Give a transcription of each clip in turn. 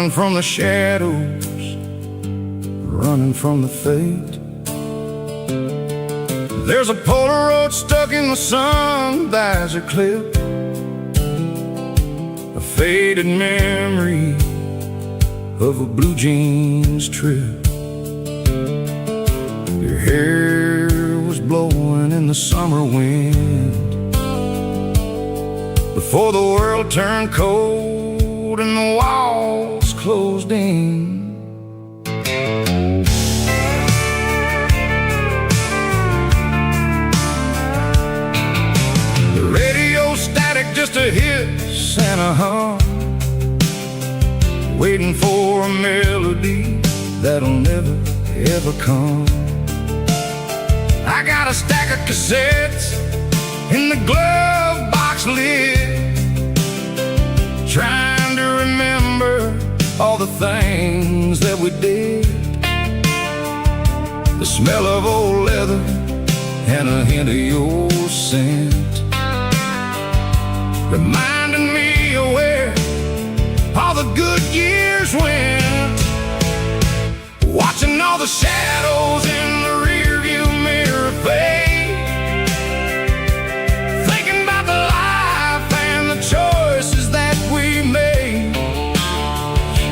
running from the shadows, running from the fate. There's a Polaroid stuck in the sun, there's a clip, a faded memory of a blue jeans trip. Your hair was blowing in the summer wind before the world turned cold and the walls closed in. Just a hiss and a hum, waiting for a melody that'll never ever come. I got a stack of cassettes in the glove box lid, trying to remember all the things that we did. The smell of old leather and a hint of your scent, reminding me of where all the good years went. Watching all the shadows in the rearview mirror fade, thinking about the life and the choices that we made.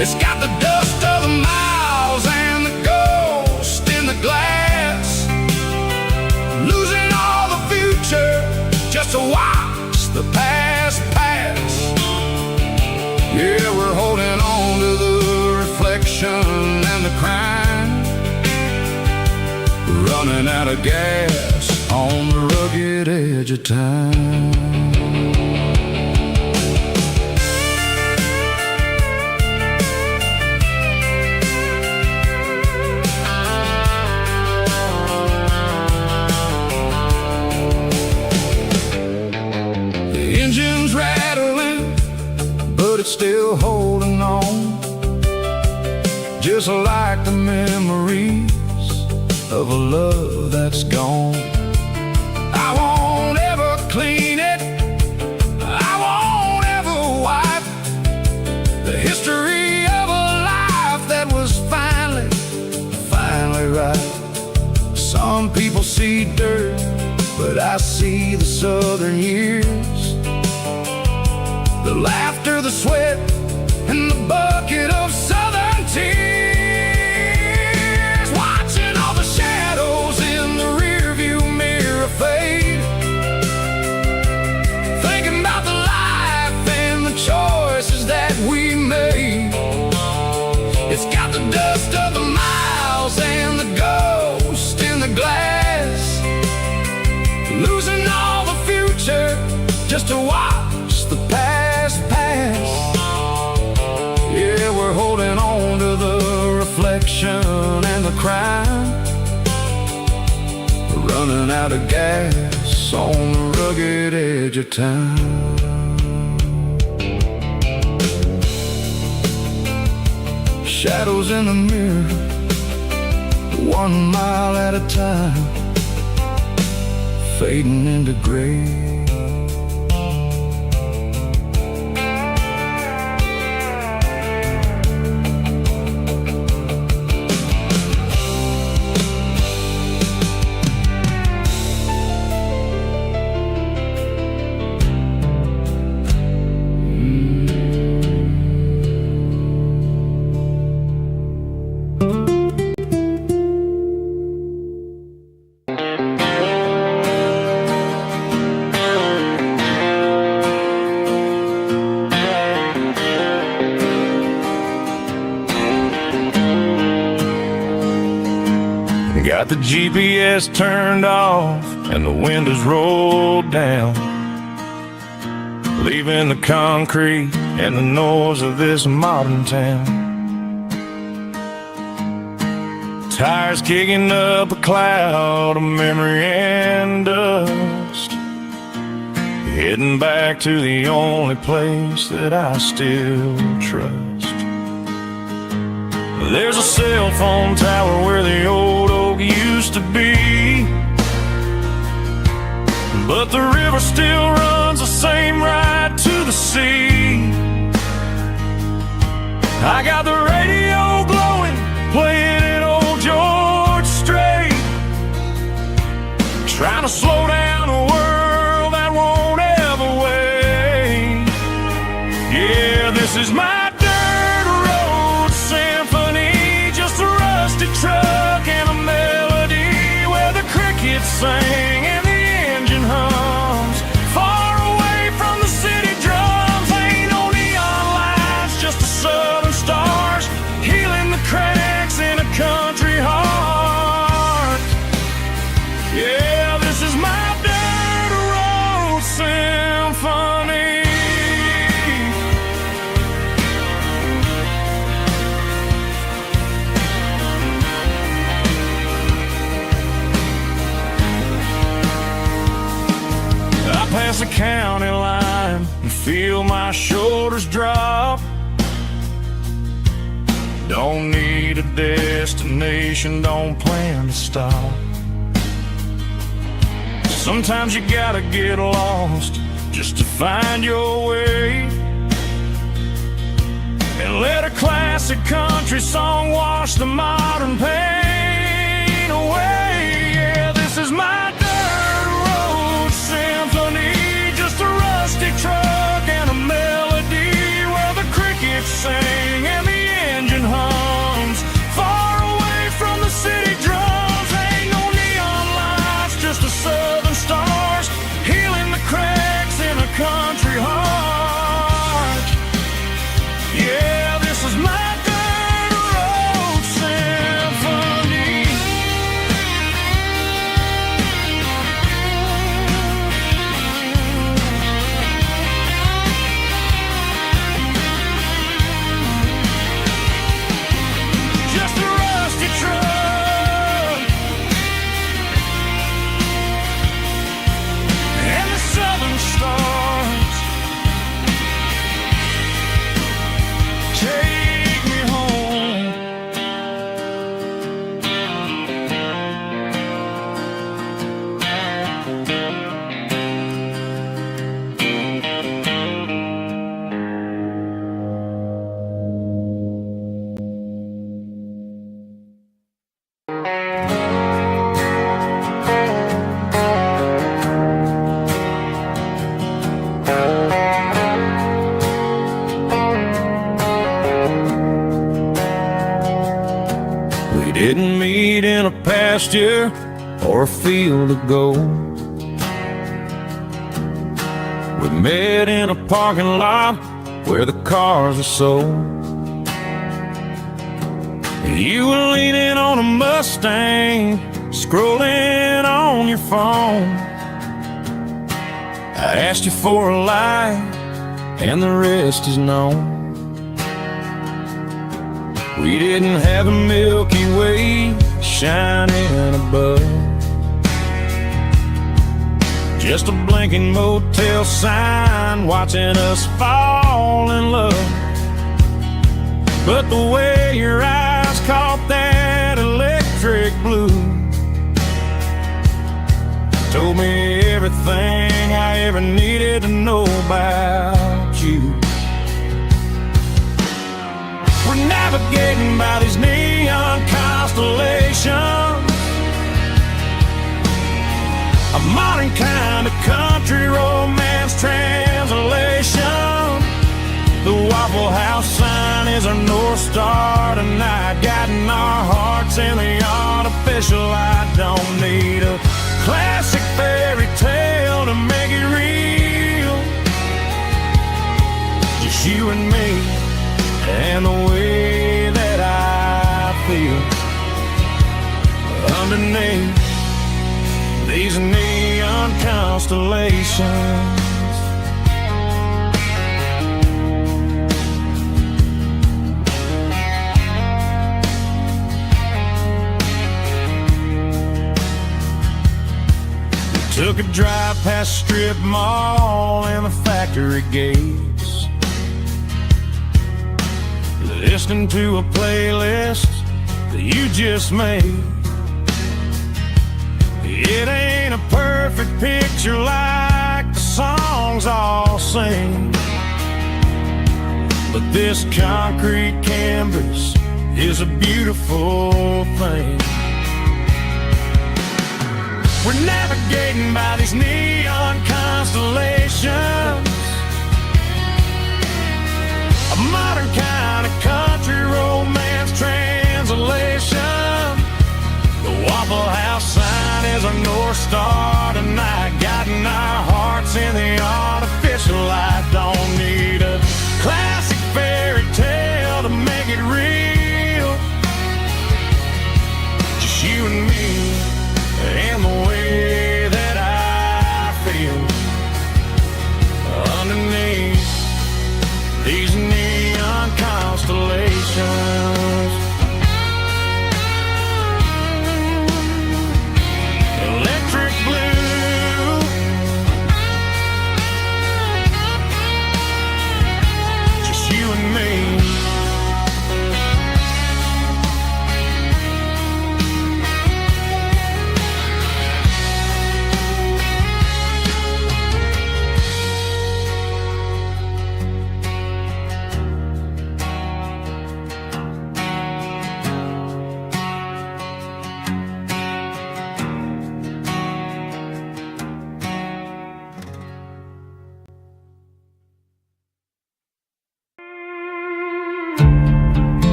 It's got the dust of the miles and the ghost in the glass, losing all the future just to watch the past pass. Yeah, we're holding on to the reflection and the crime, running out of gas on the rugged edge of time. The engine's rattling, but it's still holding on, just like the memories of a love that's gone. I won't ever clean it, I won't ever wipe the history of a life that was finally right. Some people see dirt, but I see the southern years, the laughter, the sweat, and the bucket of southern tears. Watching all the shadows in the rearview mirror fade, thinking about the life and the choices that we made. It's got the dust of the miles and the ghost in the glass, losing all the future just to watch the past pass. Yeah, we're holding on to the reflection and the crime, running out of gas on the rugged edge of time. Shadows in the mirror, 1 mile at a time, fading into gray. Got the GPS turned off and the windows rolled down, leaving the concrete and the noise of this modern town. Tires kicking up a cloud of memory and dust, heading back to the only place that I still trust. There's a cell phone tower where the old oak used to be, but the river still runs the same right to the sea. I got the radio glowing, playing it old George Strait, trying to slow down a world that won't ever wait. Yeah, this is my dirt road symphony, just a rusty truck and a melody where the crickets sing and the engine hums. Far away from the city drums, ain't no neon lights, just the southern stars healing the cracks in a country heart. Yeah, this is my dirt road symphony. I pass the county line and feel my shoulders drop. Don't need a destination, don't plan to stop. Sometimes you gotta get lost just to find your way, and let a classic country song wash the modern pain away. Yeah, this is my dirt road symphony, just a rusty truck and a melody where the crickets sing and the engine hums. Far away from the city drums, ain't no neon lights, just the southern stars healing the cracks in a country heart. Yeah, this is my dirt road symphony. Just a rusty truck and the southern stars take me home. We didn't meet in a pasture or a field of gold. We met in a parking lot where the cars are sold. You were leaning on a Mustang, scrolling on your phone. I asked you for a light, and the rest is known. We didn't have a Milky Way shining above, just a blinking motel sign watching us fall in love. But the way your eyes caught that electric blue told me everything I ever needed to know about you. We're navigating by these neon constellations, a modern kind of country romance translation. The Waffle House sign is our North Star tonight, guiding our hearts in the artificial light. Don't need a classic fairy tale to make it real, just you and me and the way that I feel underneath these neon constellations. We took a drive past strip mall and the factory gates, listening to a playlist that you just made. It ain't a perfect picture like the songs all sing, but this concrete canvas is a beautiful thing. We're navigating by these neon constellations, a modern kind of country romance translation. The Waffle House sign is our North Star tonight, guiding our hearts in the artificial light. Don't need a classic fairy tale to make it real, just you and me and the way that I feel underneath these neon constellations. Electric blue, just you and me.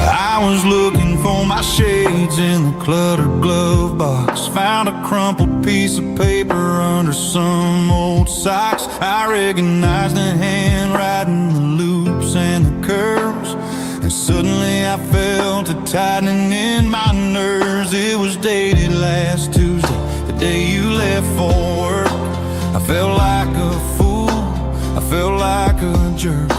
I was looking for my shades in the cluttered glove box, found a crumpled piece of paper under some old socks. I recognized the handwriting, the loops and the curves, and suddenly I felt a tightening in my nerves. It was dated last Tuesday, the day you left for work. I felt like a fool, I felt like a jerk.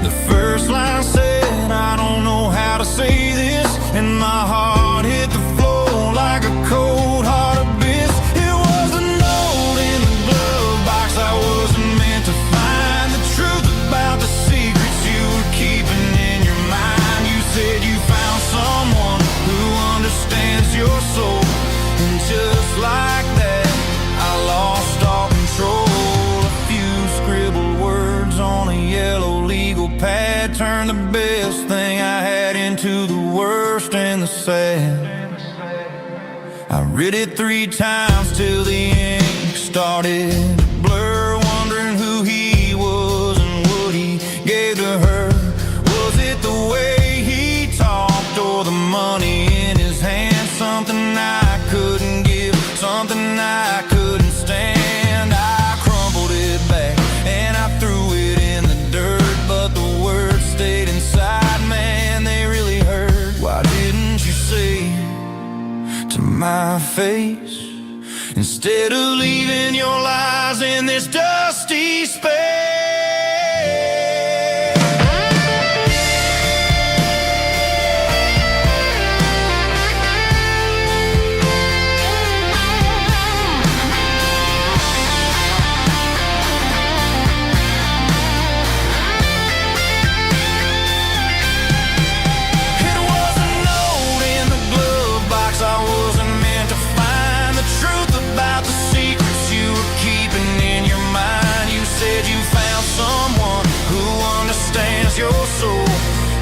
The first line said, I don't know how to say this, and my heart hit the floor like a cold heart abyss. It was a note in the glove box I wasn't meant to find, the truth about the secrets you were keeping in your mind. You said you found someone who understands your soul, and just like that I lost all control. A few scribbled words on a yellow legal pad turned the best thing I had into the worst and the sad. I read it 3 times till the ink started to blur, wondering who he was and what he gave to her. Was it the way he talked or the money in his hand? Something I couldn't give, something I couldn't stand. I crumpled it back and I threw it in the dirt, but the words stayed inside, man, they really hurt. Why didn't you say to my face, instead of leaving your lies in this dusty space? Your soul,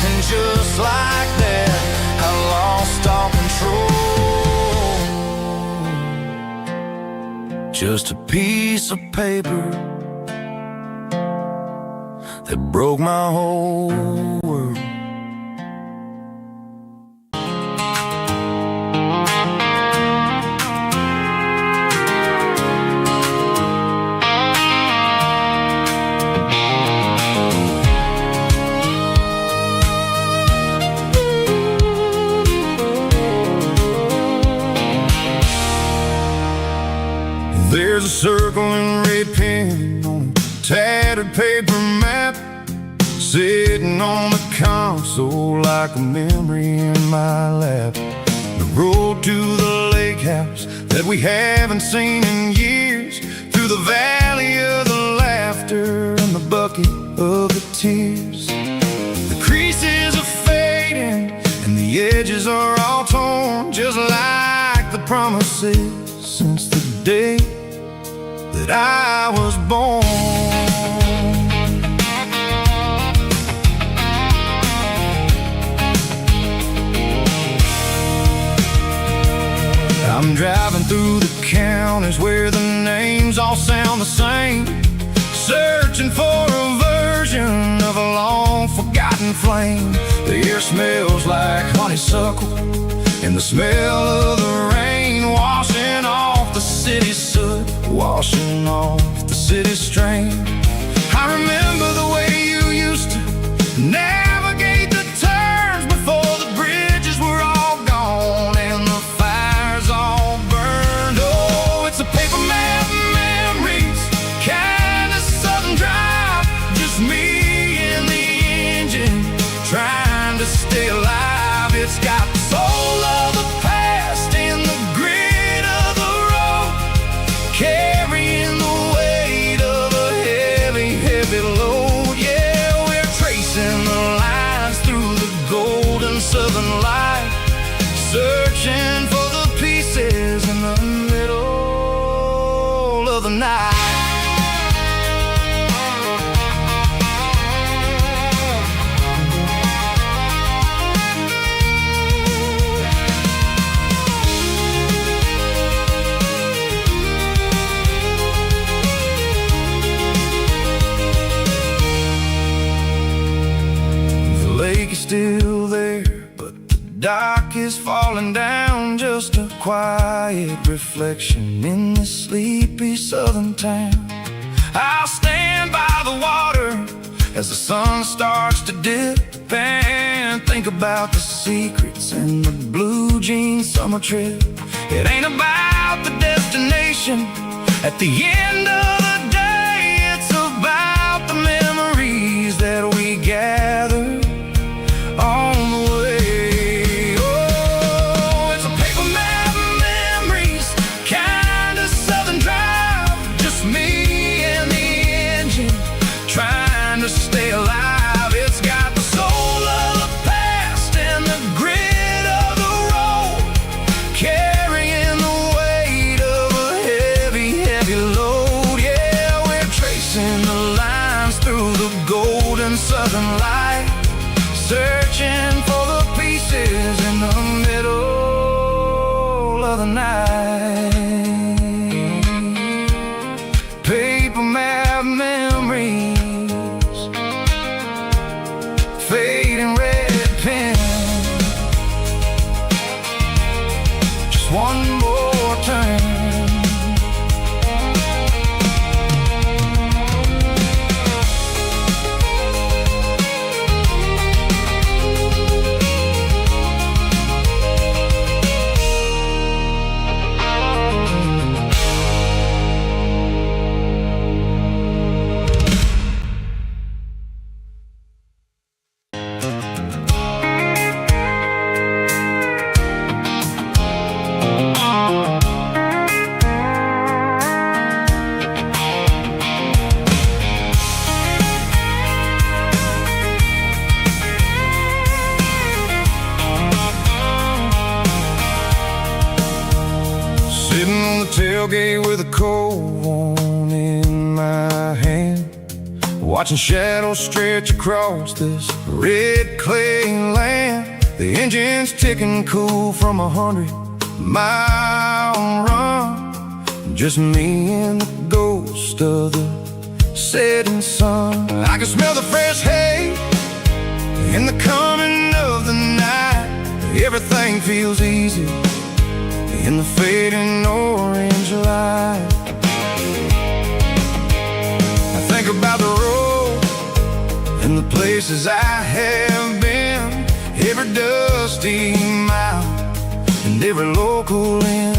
and just like that I lost all control. Just a piece of paper that broke my whole world. There's a circle in red pen on a tattered paper map, sitting on the console like a memory in my lap. The road to the lake house that we haven't seen in years, through the valley of the laughter and the bucket of the tears. The creases are fading and the edges are all torn, just like the promises since the day that I was born. I'm driving through the counties where the names all sound the same, searching for a version of a long-forgotten flame. The air smells like honeysuckle, and the smell of the rain washing off the city's soot, washing off the city's strain. I remember the way you used to navigate the turns before the bridges were all gone and the fires all burned. Oh, it's a paper map memories, kind of southern drive, just me and the engine trying to stay alive. It's got the soul of the past and the grit of the road, carrying the weight of a heavy, heavy load. Yeah, we're tracing the lines through the golden southern light, searching for the pieces in the middle of the night. The lake is still there, but the dock is falling down, just a quiet reflection in this sleepy southern town. I'll stand by the water as the sun starts to dip and think about the secrets and the blue jean summer trip. It ain't about the destination at the end of the day, it's about the memories that we gather on the way. Oh, it's a paper map memories, kind of southern drive, just me and the engine trying to stay alive. It's got the soul of the past and the grit of the road, carrying the weight of a heavy, heavy load. Yeah, we're tracing the lines through the golden southern light, searching for the pieces in the middle of the night. Paper map memories, fading red pen, just one more turn. Sitting on the tailgate with a cold one in my hand, watching shadows stretch across this red clay land. The engine's ticking cool from 100-mile run, just me and the ghost of the setting sun. I can smell the fresh hay in the coming of the night. Everything feels easy in the fading orange light. I think about the road and the places I have been, every dusty mile and every local inn.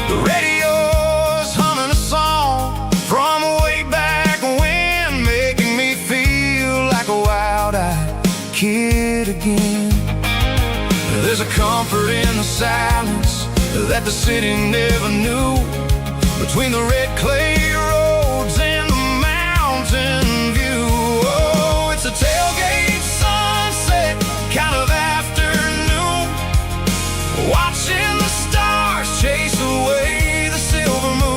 The radio's humming a song from way back when, making me feel like a wild-eyed kid again. There's a comfort in the silence that the city never knew, between the red clay roads and the mountain view. Oh, it's a tailgate sunset kind of afternoon, watching the stars chase away the silver moon.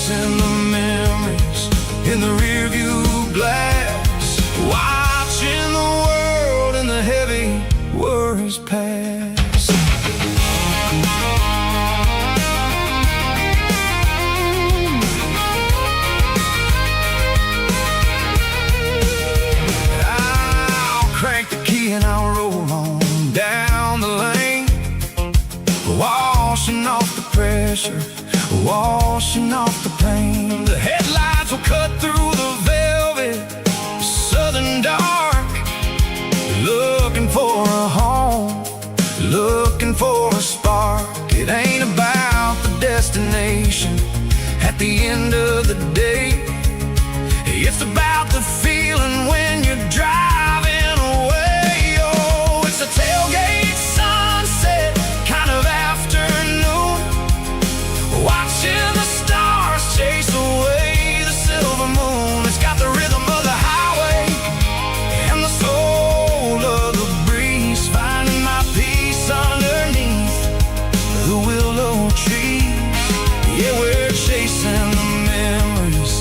chasing the memories in the rearview glass, watching the world and the heavy worries pass. I'll crank the key and I'll roll on down the lane, washing off the pressure, washing off the pain. The headlights will cut through the velvet southern dark, looking for a home, looking for a spark. It ain't about the destination at the end of the day, it's about the feeling when you're driving away. Oh, it's a tailgate sunset kind of afternoon, watching the stars chase away the silver moon. It's got the rhythm of the highway and the soul of the breeze, finding my peace underneath the willow trees. Yeah, we're chasing the memories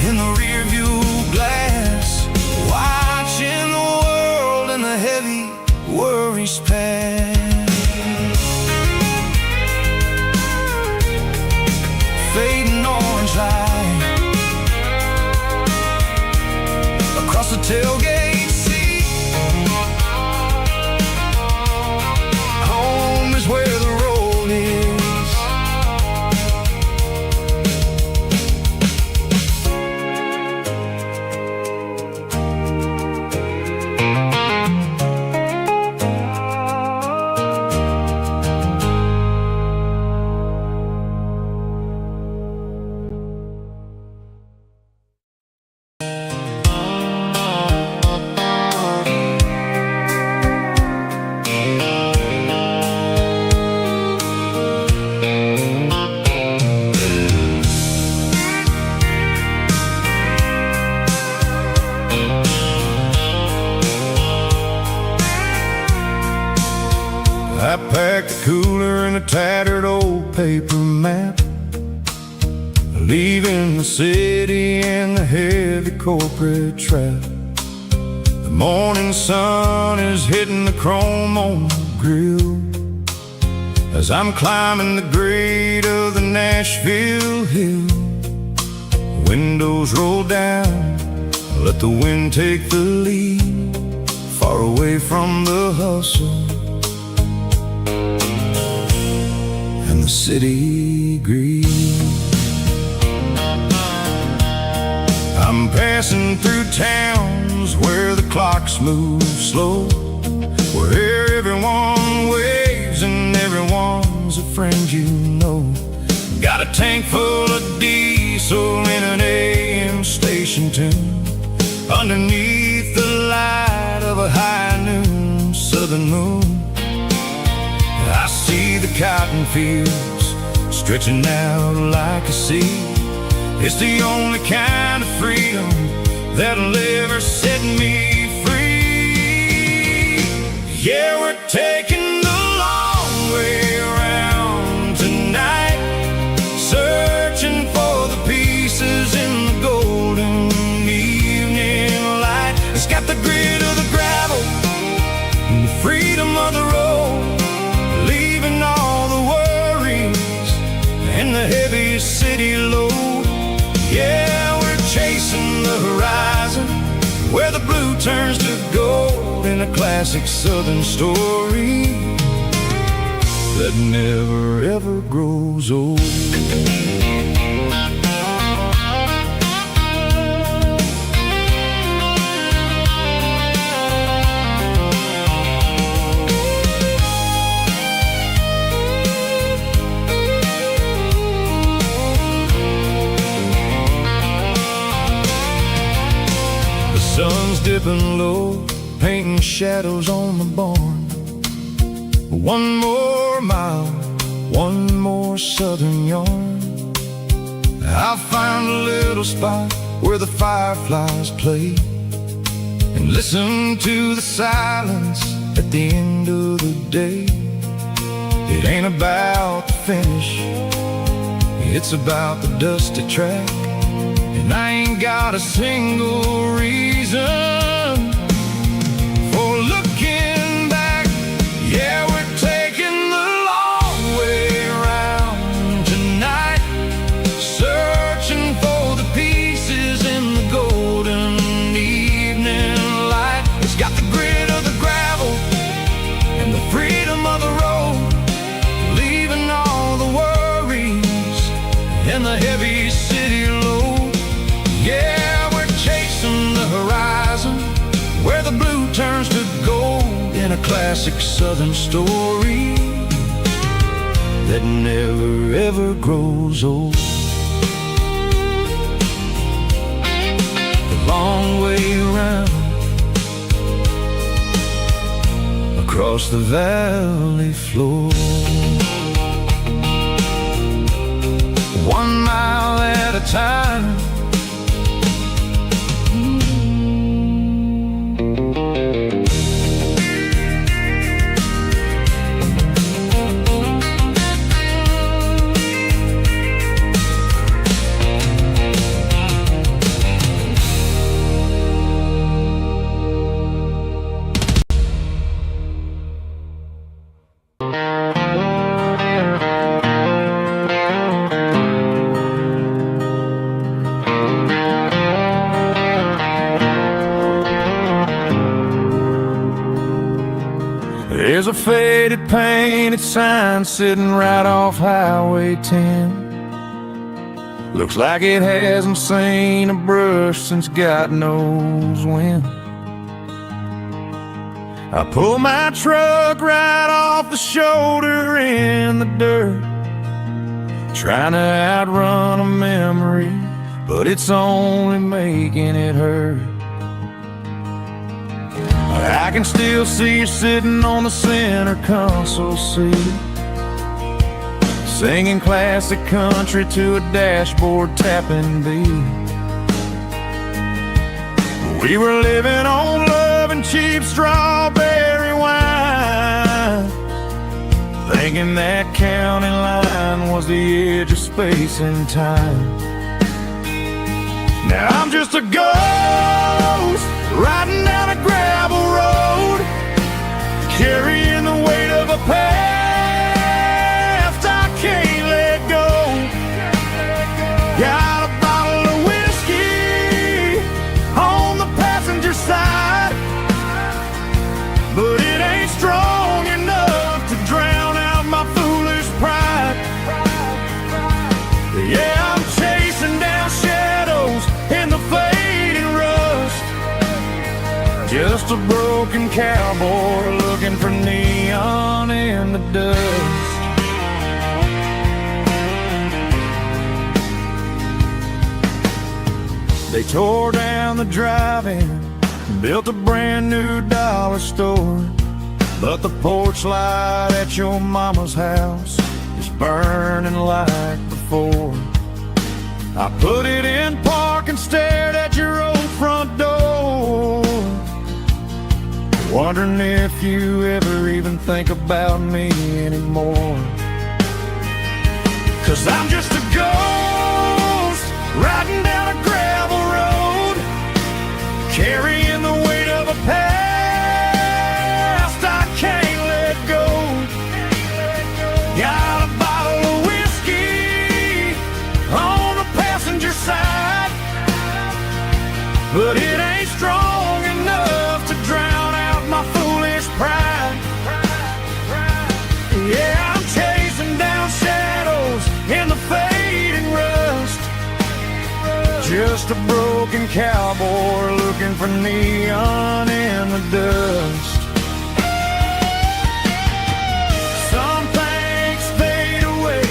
in the rearview glass, watching the world and the heavy worries pass. Fading orange light across the tailgate seat. Home is where the road is. I packed a cooler and a tattered old paper map, leaving the city and the heavy corporate trap. The morning sun is hitting the chrome on the grill as I'm climbing the grade of the Nashville hill. Windows roll down, let the wind take the lead, far away from the hustle and the city greed. I'm passing through towns where the clocks move slow, where everyone waves and everyone's a friend you know. Got a tank full of diesel in an AM station tune, underneath the light of a high noon southern moon. I see the cotton fields stretching out like a sea. It's the only kind of freedom that'll ever set me free. Yeah, we're taking the long way around tonight, searching for the pieces in the golden evening light. It's got the grit of the gravel and the freedom of the road, leaving all the worries and the heavy city load. Yeah, we're chasing the horizon, where the blue turns to gold, in a classic southern story that never ever grows old. Sun's dipping low, painting shadows on the barn. One more mile, one more southern yarn. I'll find a little spot where the fireflies play, and listen to the silence at the end of the day. It ain't about the finish, It's about the dusty track, and I ain't got a single reason for looking back. Yeah, we're taking the long way around tonight, searching for the pieces in the golden evening light. It's got the grit of the gravel and the freedom of the road, leaving all the worries and the heavy city load. Yeah, we're chasing the horizon, where the blue turns to gold, in a classic southern story that never ever grows old. The long way around, across the valley floor, 1 mile at a time. There's a faded painted sign sitting right off Highway 10. Looks like it hasn't seen a brush since God knows when. I pull my truck right off the shoulder in the dirt, trying to outrun a memory, but it's only making it hurt. I can still see you sitting on the center console seat, singing classic country to a dashboard tapping beat. We were living on love and cheap strawberry wine, thinking that county line was the edge of space and time. Now I'm just a ghost riding down a gravel road, carrying the weight of a past I can't let go. Got a bottle of whiskey on the passenger side, but it ain't strong enough to drown out my foolish pride. Yeah, I'm chasing down shadows in the fading rust, just a broken cowboy looking for neon in the dust. They tore down the drive-in, built a brand new dollar store, but the porch light at your mama's house is burning like before. I put it in park and stared at your old front door, wondering if you ever even think about me anymore. 'Cause I'm just a ghost riding down a gravel road, carrying the weight of a past I can't let go. Got a bottle of whiskey on the passenger side, but it ain't strong enough to drown out my foolish pride. Yeah, I'm chasing down shadows in the fading rust, just a broken cowboy looking for neon in the dust. Some things fade away,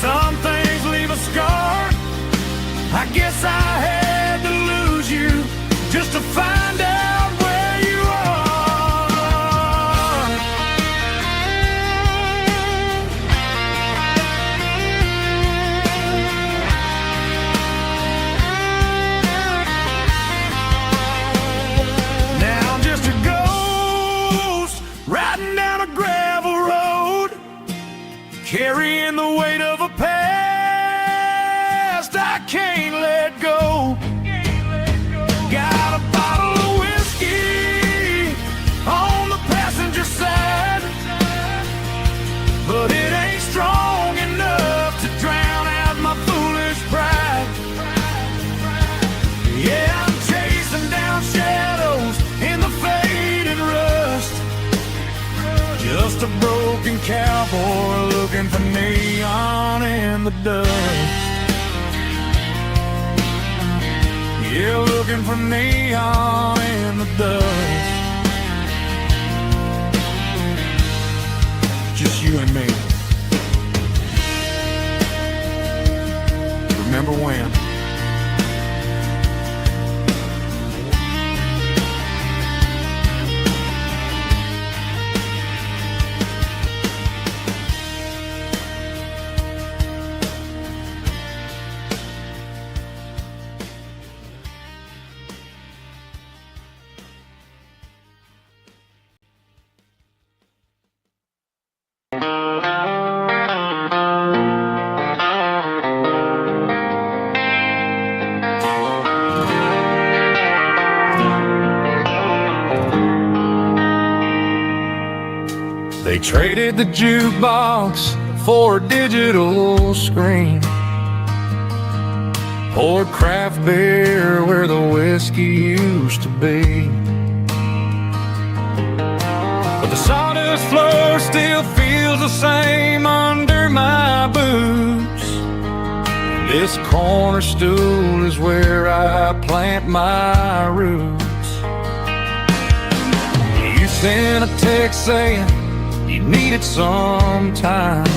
some things leave a scar. I guess I had to lose you just to find out where you are. Now I'm just a ghost riding down a gravel road, carrying the weight of a past I can't let go. Got a bottle of whiskey on the passenger side, but it ain't strong enough to drown out my foolish pride. Yeah, I'm chasing down shadows in the faded rust, just a broken cowboy looking for neon in the dust. Yeah, looking for neon in the dust. Just you and me. Remember when? They traded the jukebox for a digital screen, poured craft beer where the whiskey used to be. But the sawdust floor still feels the same under my boots. This corner stool is where I plant my roots. You sent a text saying you needed some time,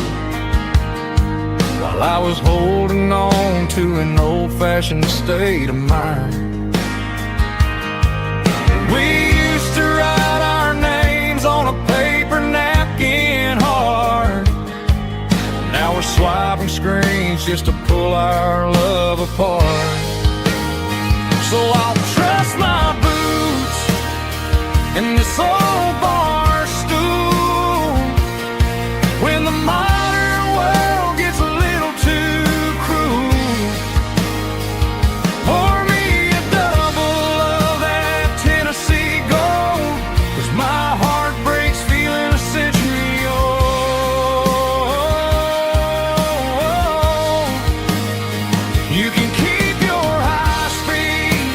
while I was holding on to an old-fashioned state of mind. We used to write our names on a paper napkin hard. Now we're swiping screens just to pull our love apart. So I'll trust my boots in this old bar stool when the modern world gets a little too cruel. Pour me a double of that Tennessee Gold, 'cause my heart breaks feeling a century old. You can keep your high-speed,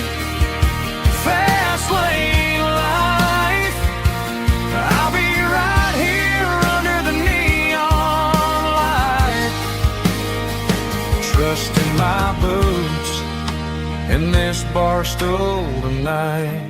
fast lane life. I'll be right here under the neon light, trusting my boots in this bar stool tonight.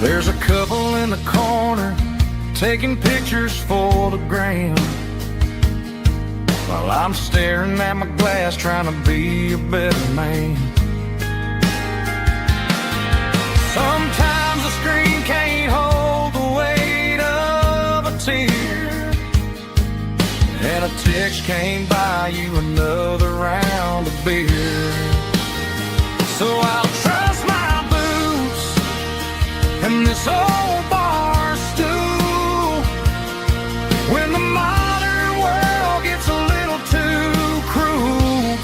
There's a couple in the corner taking pictures for the gram, while I'm staring at my glass trying to be a better man. Sometimes the screen can't hold the weight of a tear, and a text can't buy you another round of beer. So I'll trust my boots and this old bar stool when the modern world gets a little too cruel.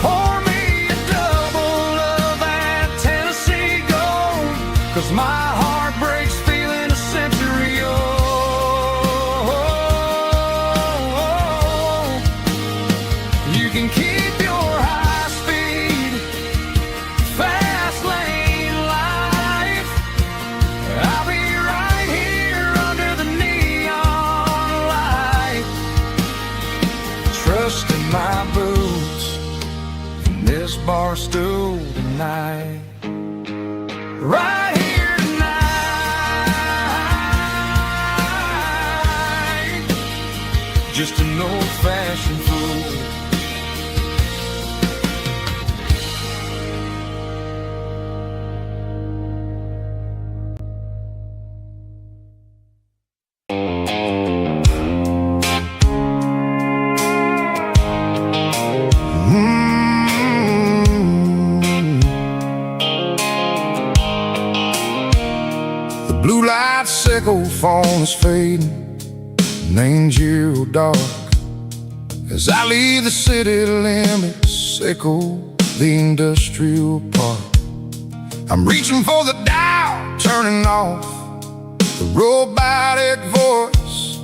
Pour me a double of that Tennessee Gold, 'cause my heart breaks feeling a century old. You can keep your high-speed, fast lane life. I'll be right here under the neon light, trusting my boots in this bar stool tonight. Right here tonight, just an old-fashioned fool. sickle phone is fading, named Giro dark. As I leave the city limits, sickle the industrial park. I'm reaching for the dial, turning off the robotic voice,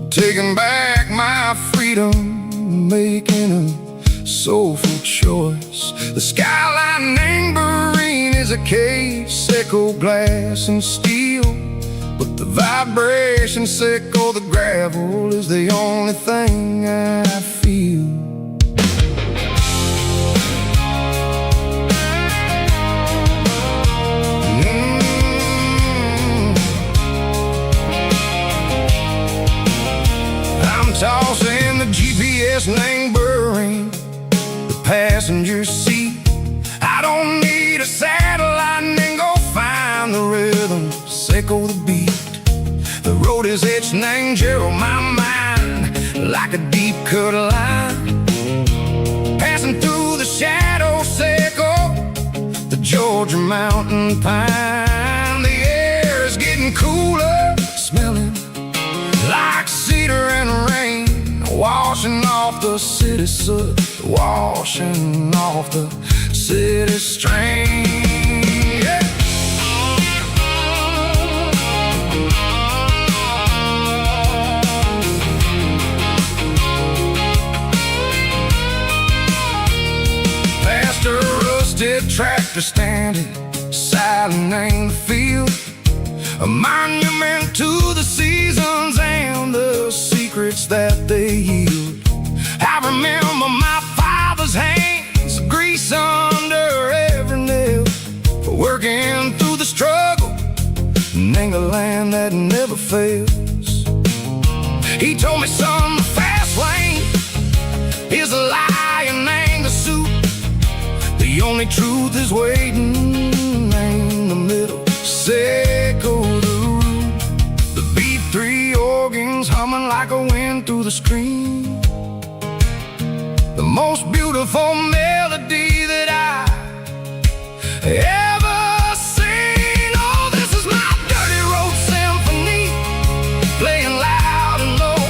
taking back my freedom, making a soulful choice. The skyline neighboring is a cave, sickle glass and steel, but the vibration sickle, the gravel, is the only thing I feel. I'm tossing the GPS neighboring the passenger seat. I don't need a satellite and go find the rhythm, sickle the beat. The road is etched named Gerald, my mind, like a deep cut line. Passing through the shadow sickle, the Georgia mountain pine. The air is getting cooler, smelling like cedar and rain, washing off the city soot, washing off the city strain. Yeah. Past a rusted tractor standing silent in the field, a monument to the seasons and the secrets that they yield. I remember my father's hands, grease under every nail, for working through the struggle, and a land that never fails. He told me, son, the fast lane is a lie and ain't the suit. The only truth is waiting in the middle, sickle the root. The B3 organs humming like a wind through the screen, the most beautiful melody that I ever seen. Oh, this is my dirty road symphony, playing loud and low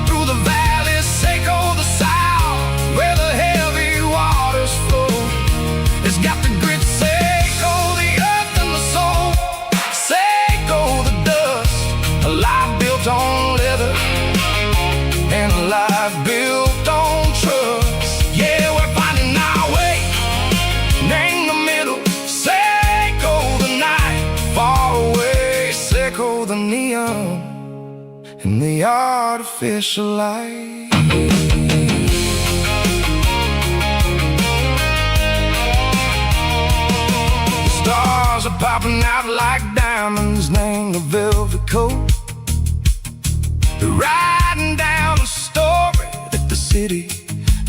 through the valleys, sickle the south, where the heavy waters flow. It's got the grit, sickle the earth and the soul, sickle the dust, a life built on leather and a life built on trust. Yeah, we're finding our way, name the middle, sickle the night, far away, sickle the neon and the artificial light. The stars are popping out like diamonds, name the velvet coat. They're riding down a story that the city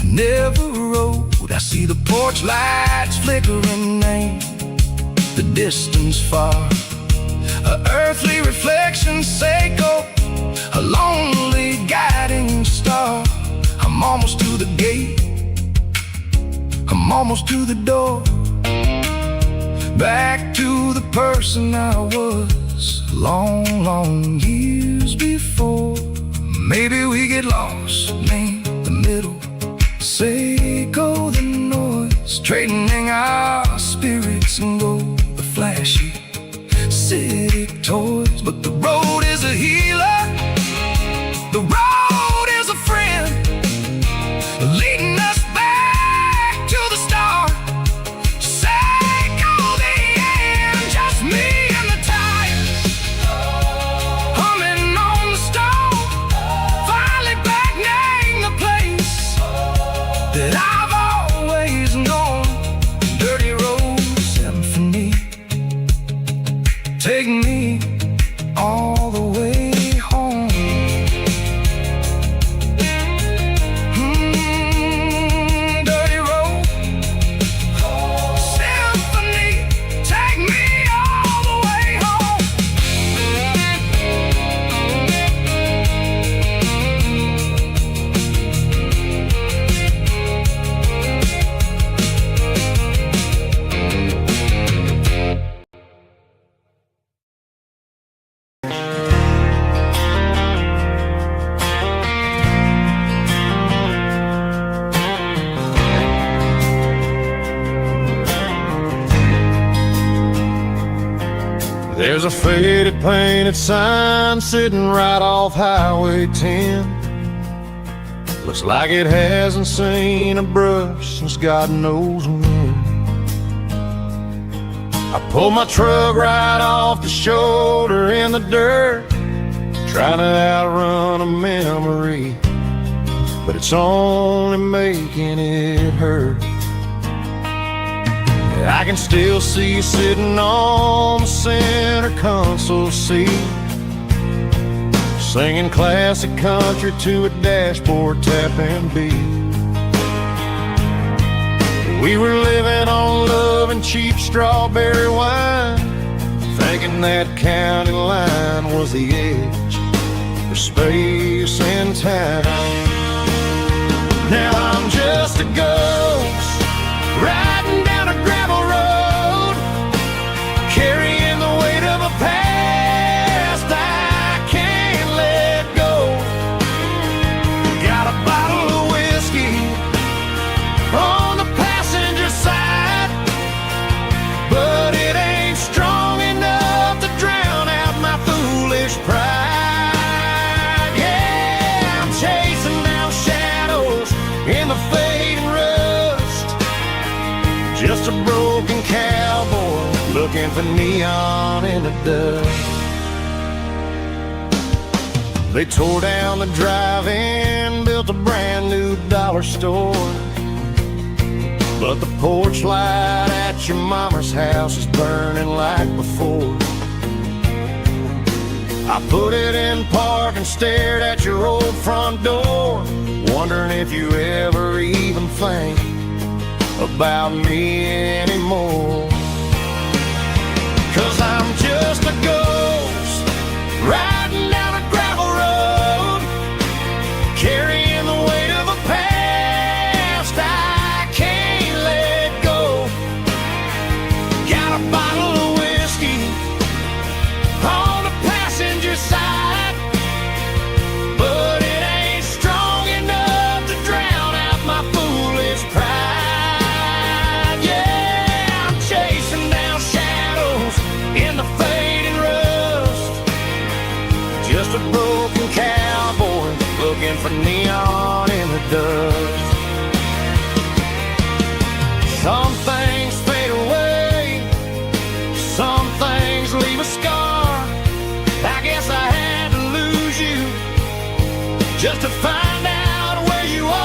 never wrote. I see the porch lights flickering, name the distance far, a earthly reflection, sickle, a lonely guiding star. I'm almost to the gate, I'm almost to the door, back to the person I was long, long years before. Maybe we get lost, name the middle, sickle the noise, trading our spirits and go the flashy city toys. But the road is a healer, the road is a friend, leading us back to the start, sickle the end, just me and the tires, humming on the stone, finally back, name the place that I've always known. Dirty road symphony, take me all the way home. There's a faded painted sign sitting right off Highway 10. Looks like it hasn't seen a brush since God knows when. I pulled my truck right off the shoulder in the dirt, trying to outrun a memory, but it's only making it hurt. I can still see you sitting on the center console seat, singing classic country to a dashboard tapping beat. We were living on love and cheap strawberry wine, thinking that county line was the edge for space and time. Now I'm just a ghost riding down a gravel road, carrying the weight of a past I can't let go. Got a bottle of whiskey on the passenger side, but it ain't strong enough to drown out my foolish pride. Yeah, I'm chasing down shadows in the fading rust, just a broken cowboy looking for neon in the dust. They tore down the drive-in, built a brand new dollar store, but the porch light at your mama's house is burning like before. I put it in park and stared at your old front door, wondering if you ever even think about me anymore. 'Cause I'm just a ghost riding down a gravel road, carrying the weight of a past I can't let go. Got a bottle of whiskey on the passenger side, but it ain't strong enough to drown out my foolish pride. Yeah, I'm chasing down shadows in the fading rust, just a broken cowboy looking for neon in the dust. Some things fade away, some things leave a scar. I guess I had to lose you just to find out where you are.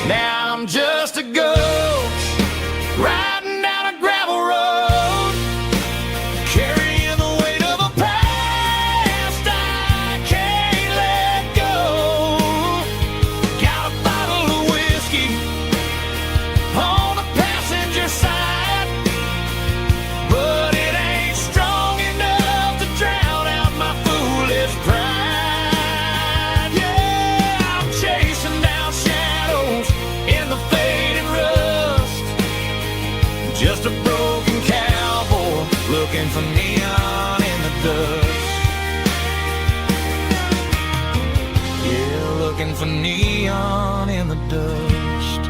Now I'm just a ghost riding down a gravel road, carrying the weight of a past I can't let go. Got a bottle of whiskey on the passenger side, but it ain't strong enough to drown out my foolish pride. Yeah, I'm chasing down shadows in the fading rust, just a broken cowboy looking for neon in the dust. Yeah, looking for neon in the dust.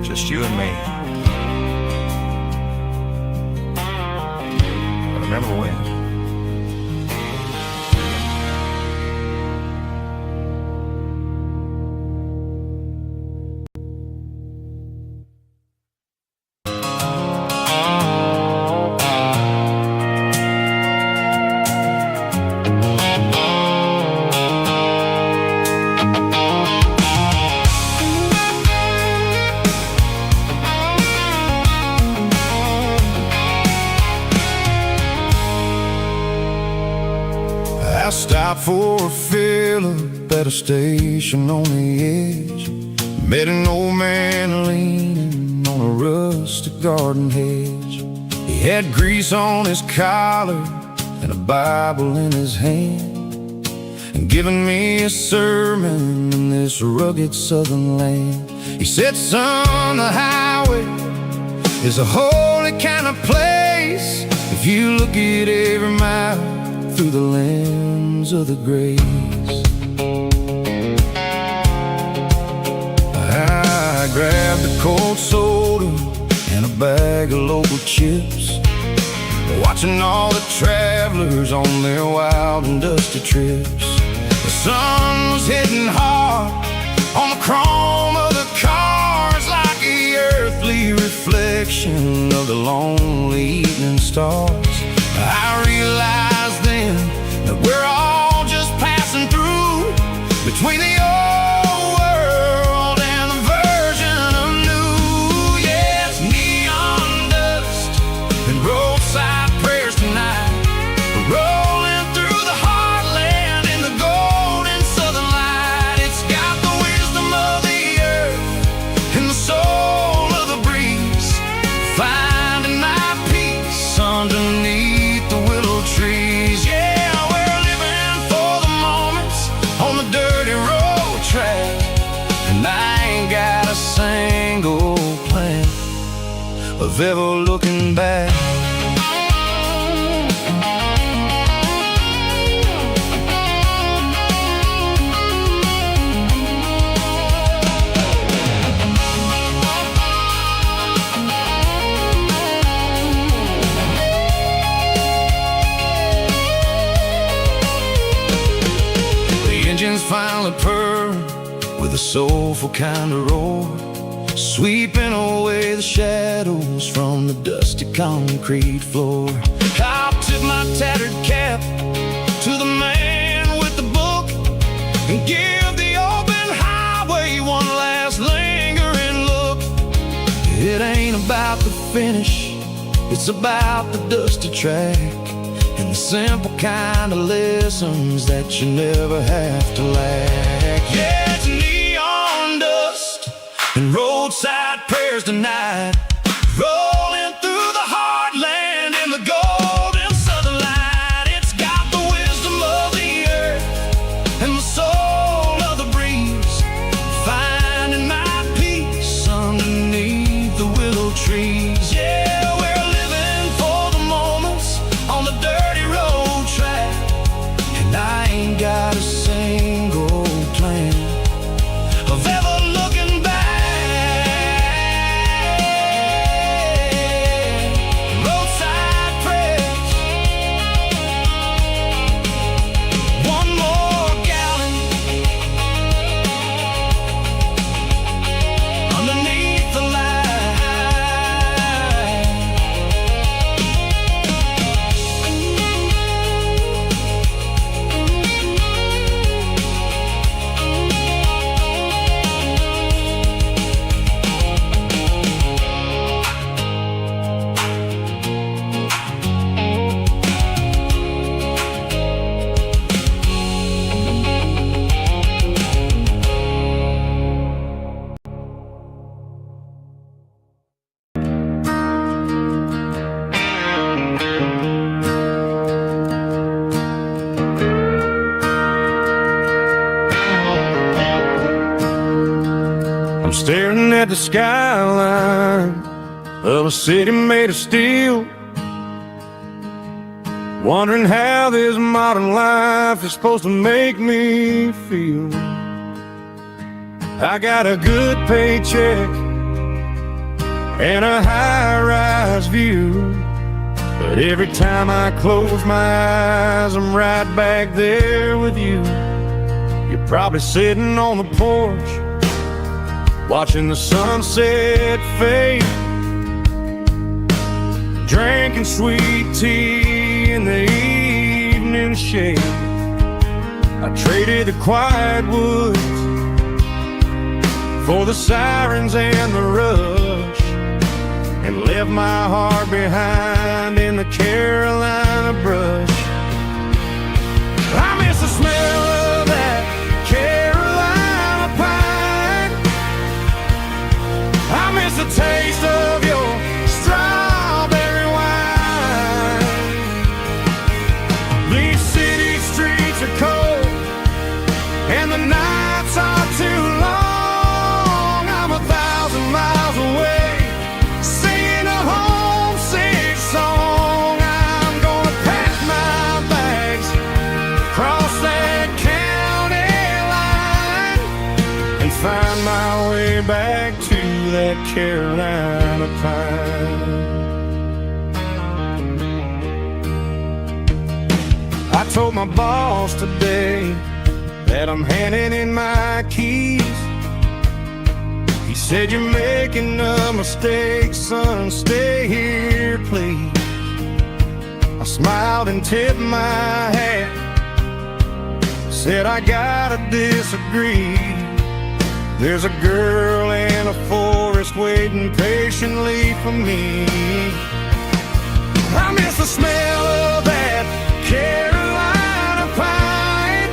Just you and me. I remember when. I stopped for a fill-up at a station on the edge. Met an old man leaning on a rustic garden hedge. He had grease on his collar and a Bible in his hand. and giving me a sermon in this rugged southern land. He said, son, the highway is a holy kind of place if you look at every mile through the lens of the grace. I grabbed a cold soda and a bag of local chips, watching all the travelers on their wild and dusty trips. The sun was hitting hard on the chrome of the cars, like the earthly reflection of the lonely evening stars. I realized then that we're all just passing through between the old world and the version of new. Yeah, it's neon dust and roadside prayers tonight, rolling through the heartland in the golden southern light. It's got the wisdom of the earth and the soul of the breeze, finding my peace underneath the willow trees. Yeah, we're living for the moments on the dirty road track, and I ain't got a single plan of ever looking back. Engines finally purr with a soulful kind of roar, sweeping away the shadows from the dusty concrete floor. I'll tip my tattered cap to the man with the book and give the open highway one last lingering look. It ain't about the finish, it's about the dusty track and the simple kind of lessons that you never have to lack. Yeah, it's neon dust and roadside prayers tonight, rolling through the heartland in the golden southern light. It's got the wisdom of the earth and the soul of the breeze, finding my peace underneath the willow trees. Yeah, we're living for the moments on the dirty road track, and I ain't got a single plan of ever looking back. Roadside prayers, one more gallon underneath the light. I'm staring at the skyline of a city made of steel, wondering how this modern life is supposed to make me feel. I got a good paycheck and a high-rise view, but every time I close my eyes, I'm right back there with you. You're probably sitting on the porch, watching the sunset fade, drinking sweet tea in the evening shade. I traded the quiet woods for the sirens and the rush, and left my heart behind in the Carolina brush. I miss the smell of that Carolina pine. I miss the taste of your strawberry wine. These city streets are cold that Carolina pine. I told my boss today that I'm handing in my keys. He said, "You're making a mistake, son, stay here, please." I smiled and tipped my hat, said, "I gotta disagree. There's a girl in a forest waiting patiently for me. I miss the smell of that Carolina pine.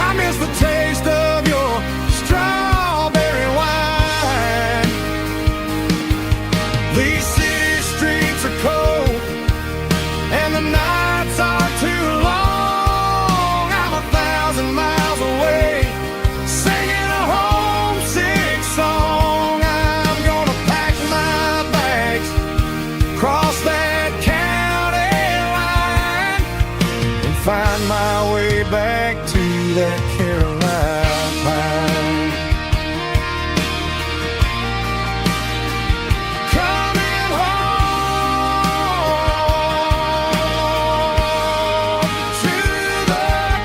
I miss the taste of your strawberry wine. These city streets are cold and the nights are too long. I'm 1,000 miles away, singing a homesick song. I'm gonna pack my bags, cross that county line, and find my way back to that Carolina pine. Coming home to the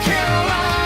Carolina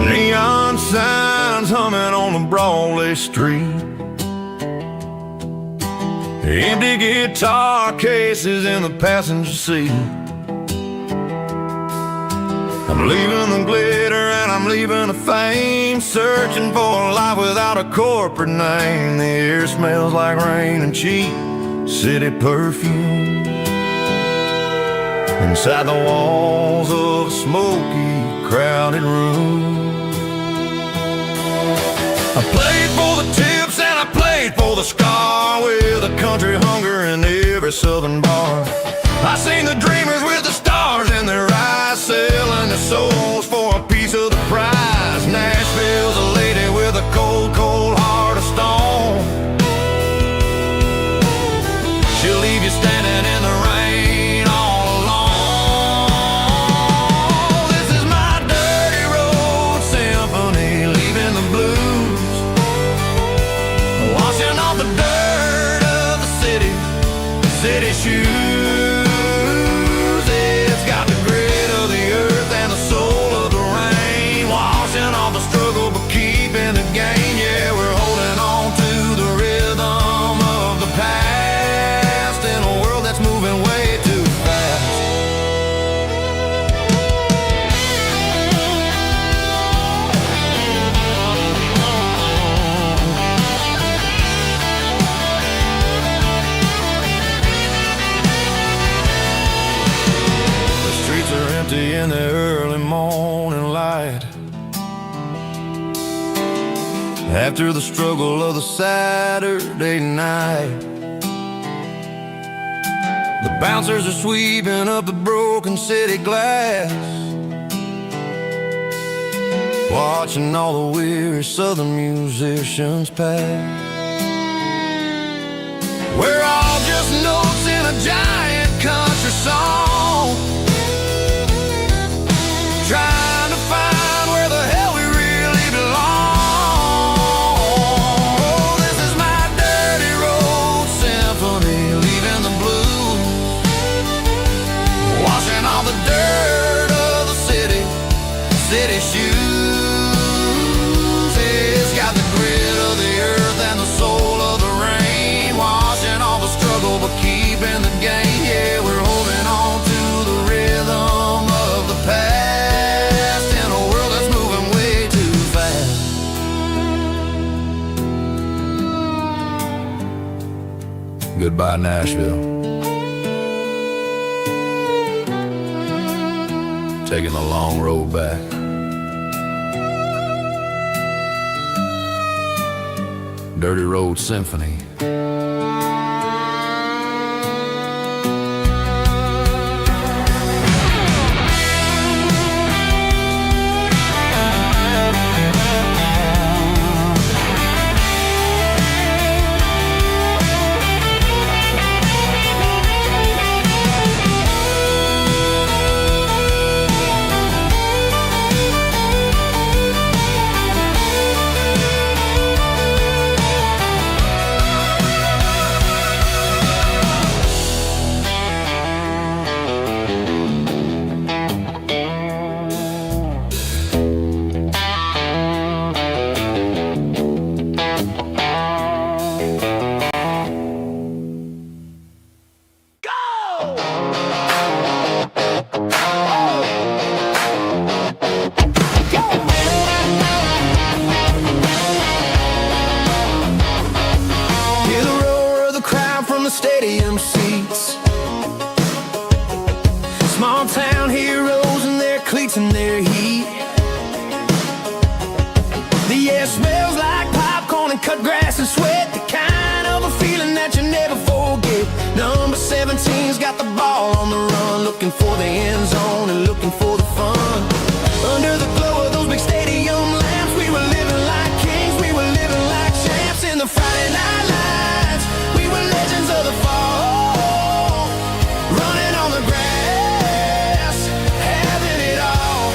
Neon signs humming on the Broadway street, empty guitar cases in the passenger seat. I'm leaving the glitter and I'm leaving the fame, searching for a life without a corporate name. The air smells like rain and cheap city perfume inside the walls of a smoky, crowded room. I played for the tips and I played for the scar, with a country hunger in every southern bar. I seen the dreamers with the stars in their eyes, selling their souls for a piece of the prize. Nashville's a lady with a cold, cold heart of stone. She'll leave you standing in the rain all alone. This is my dirty road symphony, leaving the blues, washing off the dirt of the city shoes. It's got the grit of the earth and the soul of the rain, washing off the struggle but keeping the gain. Yeah, we're holding on to the rhythm of the past in a world that's moving way too fast. In the early morning light, after the struggle of the Saturday night, the bouncers are sweeping up the broken city glass, watching all the weary southern musicians pass. We're all just notes in a giant country song, trying to find where the hell we really belong. Oh, this is my dirty road symphony, leaving the blues, washing all the dirt of the city shoes. It's got the grit of the earth and the soul of the rain, washing all the struggle but keeping the gain. Yeah, we're holding on to the rhythm of the past. Goodbye, Nashville. taking the long road back. Dirty Road Symphony. Stadium seats, small town heroes in their cleats and their heat. The air smells like popcorn and cut grass and sweat, the kind of a feeling that you never forget. Number 17's got the ball on the run, looking for the end zone and looking for the fun. Under the glow of those big stadium lamps, we were living like kings, we were living like champs in the Friday night lights. We were legends of the fall, running on the grass, having it all.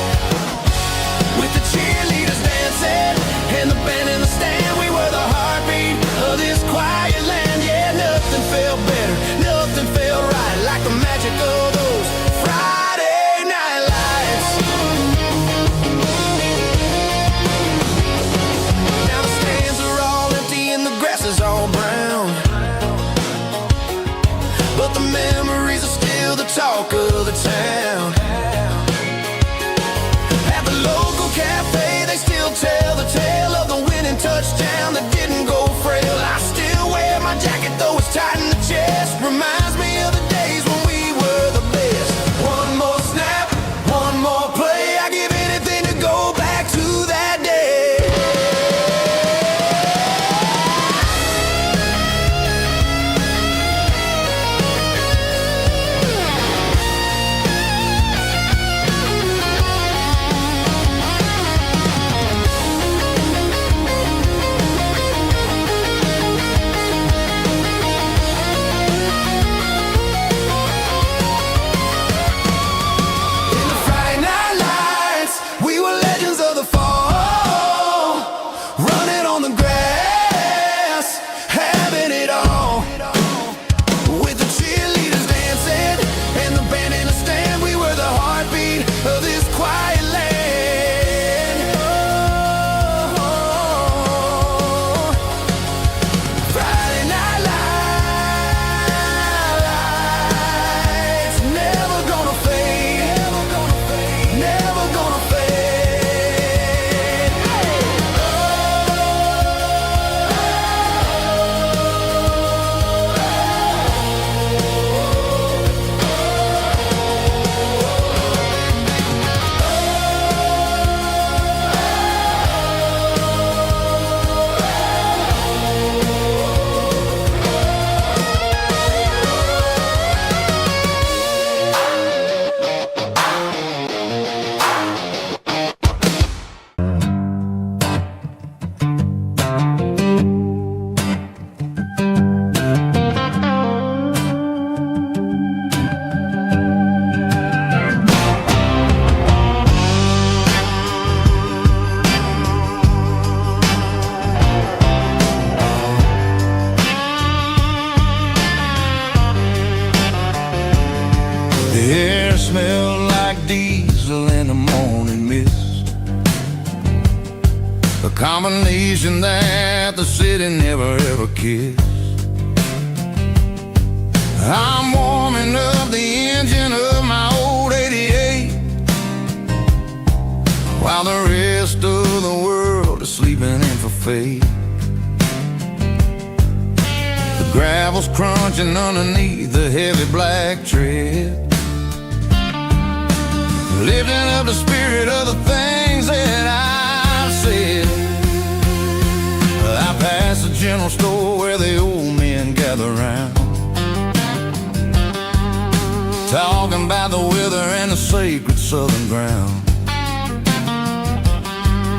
With the cheerleaders dancing and the band in the stand, we were the heartbeat of this quiet land. Yeah, nothing felt better, nothing felt right like the magic of those Friday night lights. Now the stands are all empty and the grass is all brown, but the memories are still the talk of the town. At the local cafe, they still tell the tale of the winning touchdown that didn't go frail. I still wear my jacket though it's tight in the chest, reminds me of the days when we were the best. One more snap, one more play, I give anything to go back to that day. In the Friday night lights, we were legends of the fall, running on the grass, having it all. With the cheerleaders dancing and the band in the stand, we were the heartbeat of this quiet land. Oh, Friday night lights, never gonna fade, never gonna fade. The air smelled like diesel in the morning mist, a combination that the city never ever kissed. I'm warming up the engine of my old 88, while the rest of the world is sleeping in for fate. The gravel's crunching underneath the heavy black tread. lifting up the spirit of the things that I've said. I passed the general store where the old men gather round, talking about the weather and the sacred southern ground.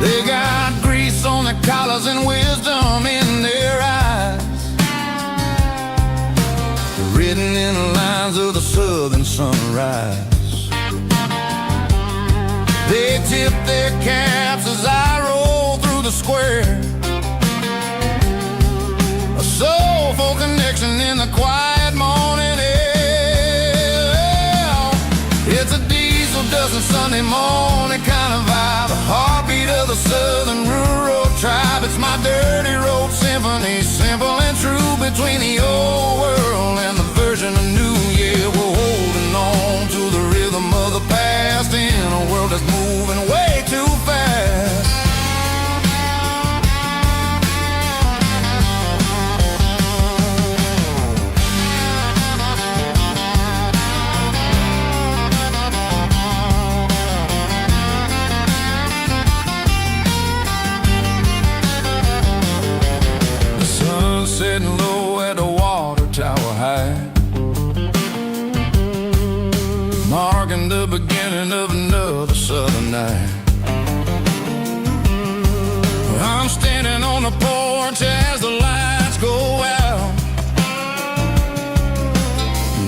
They got grease on their collars and wisdom in their eyes, written in the lines of the southern sunrise. They tip their caps as I roll through the square, a soulful connection in the quiet morning air. It's a diesel dusting Sunday morning kind of vibe, a heartbeat of the southern rural tribe. It's my dirty road symphony, simple and true, between the old world and the version of new. Yeah, we're holding on to the rhythm of the past in a world that's moving way too fast. The sun's setting low at the water tower high, marking the beginning of another southern night. I'm standing on the porch as the lights go out,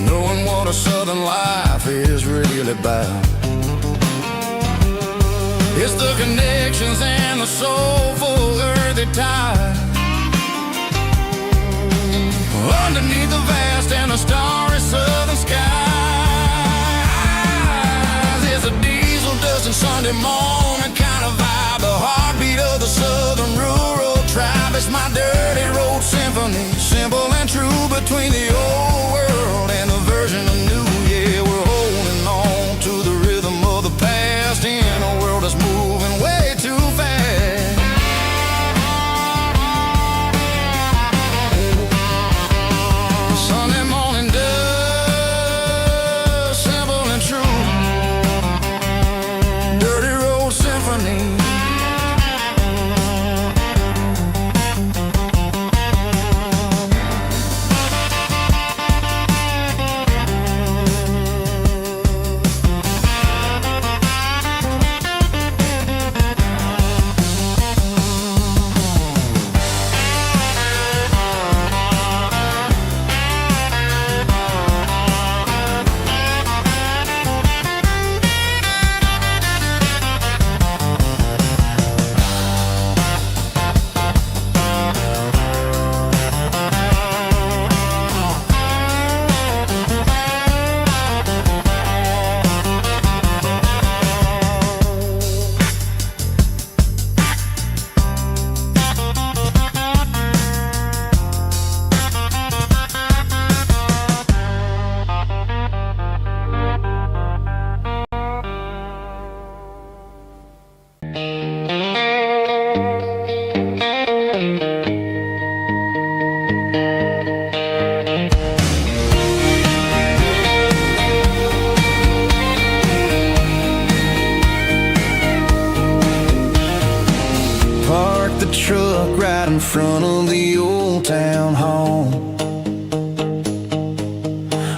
knowing what a southern life is really about. It's the connections and the soulful earthy tide, underneath the vast and the starry southern skies. It's a diesel dusting Sunday morning kind of vibe, the heartbeat of the southern rural tribe. It's my dirty road symphony, simple and true, between the old world and the version of new. Yeah, we're holding on to the rhythm of the past in a world that's moving way too fast. Sunday morning dust, simple and true, dirty road symphony. Park the truck right in front of the old town hall,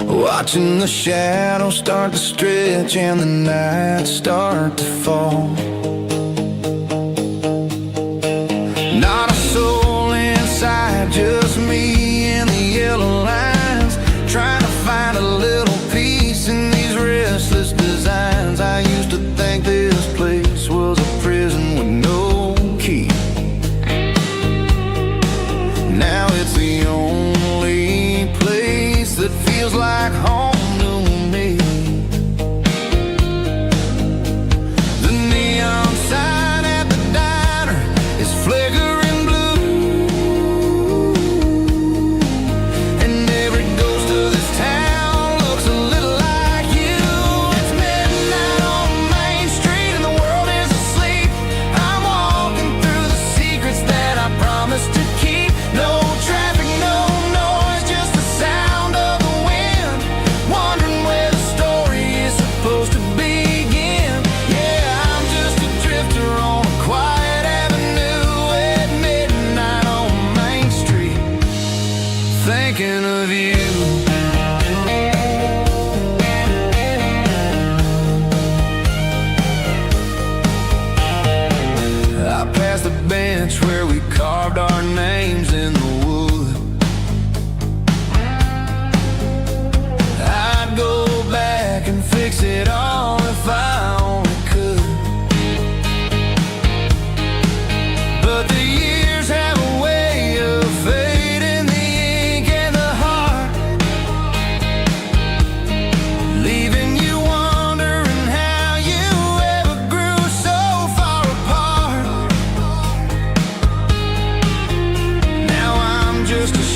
watching the shadows start to stretch and the nights start to fall. Not a soul inside, just me and the yellow lines, trying to find a little peace in these restless designs. I used to think this place was a prison with no key. Now it's the only place that feels like home to me. The neon sign at the diner is flickering blue, and every ghost of this town looks a little like you. It's midnight on Main Street and the world is asleep. I'm walking through the secrets that I promised to keep. No traffic, no noise, just the sound of the wind, wondering where the story is supposed to begin.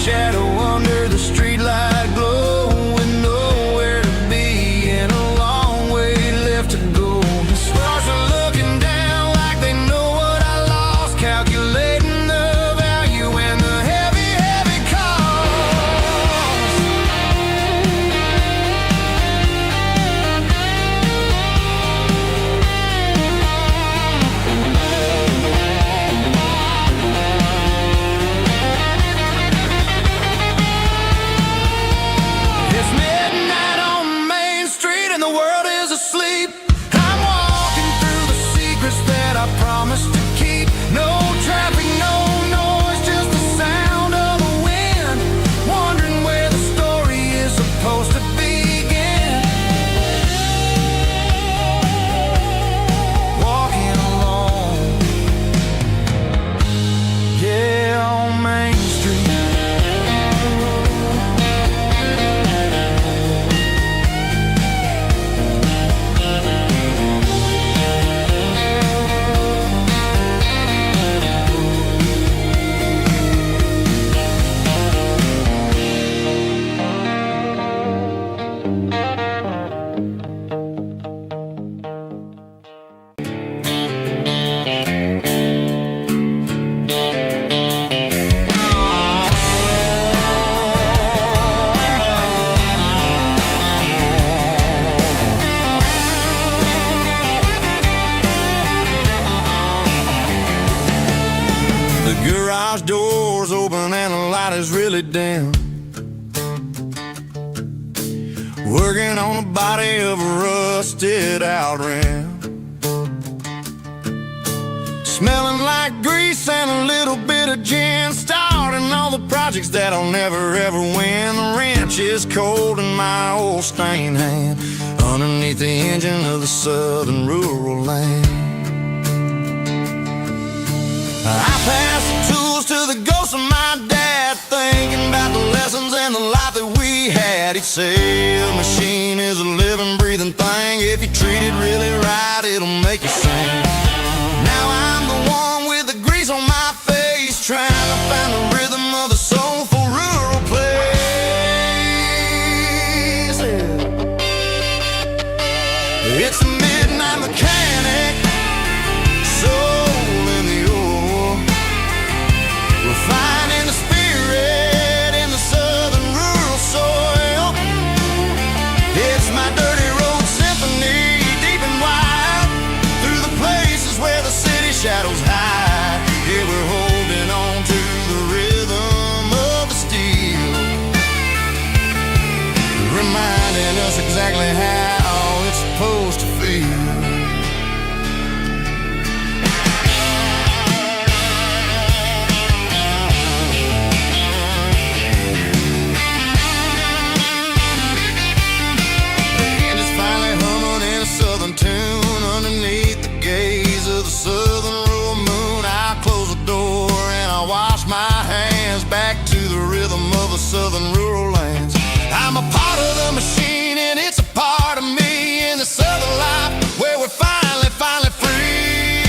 shadow under the streetlight glow, with nowhere to be and a long way left to go. The stars are looking down like they know what I lost, calculating the value and the heavy, heavy cost. It's midnight on Main Street and the world is asleep. I'm walking through the secrets that I promised to keep. No traffic, no noise, just the sound of the wind. Wondering where the story is supposed to begin. Walking alone, yeah, on Main Street. The garage door's open and the light is really dim. Working on the body of a rusted out rim. Smelling like grease and a little bit of gin. Starting all the projects that I'll never ever win. The wrench is cold in my old stained hand, underneath the engine of the southern rural land. I pass the tools to the ghost of my dad, thinking about the lessons and the life that we had. He'd say a machine is a living, breathing thing. If you treat it really right, it'll make you sing. Now I'm the one with the grease on my face, trying to find the rhythm of the soulful rural place. It's a midnight mechanic, soul in the ore, refining the spirit in the southern rural soil. It's my dirty road symphony, deep and wide, through the places where the city shadows hide. Yeah, we're holding on to the rhythm of the steel, reminding us exactly how it's supposed to feel. And it's finally humming in a southern tune, underneath the gaze of the southern rural moon. I close the door and I wash my hands, back to the rhythm of the southern rural lands. I'm a part of the machine and it's a part of me, in the southern life where we're finally, finally free.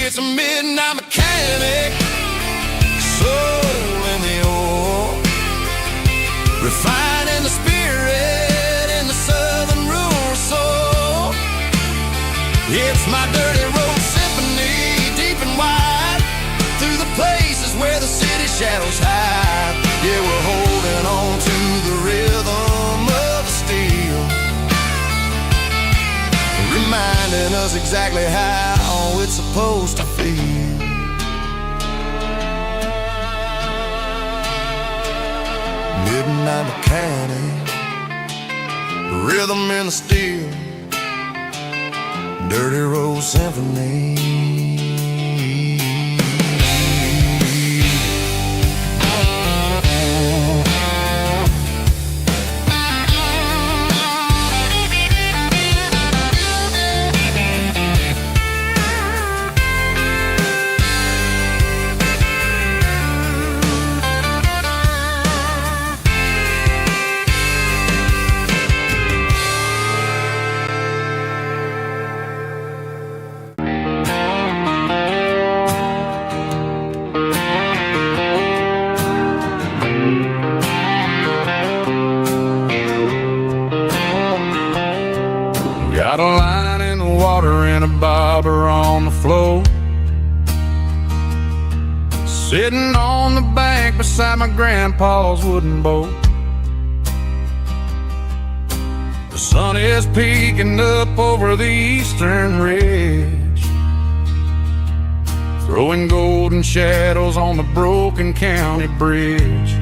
It's a midnight mechanic, soul in the ore, refining the spirit in the southern rural soul. It's my dirty road symphony, deep and wide, through the places where the city shadows hide. Yeah, we're holding on to the rhythm of the steel, reminding us exactly how it's supposed to feel. Midnight mechanic, rhythm in the steel, dirty road symphony. flow. Sitting on the bank beside my grandpa's wooden boat. The sun is peeking up over the eastern ridge, throwing golden shadows on the broken county bridge.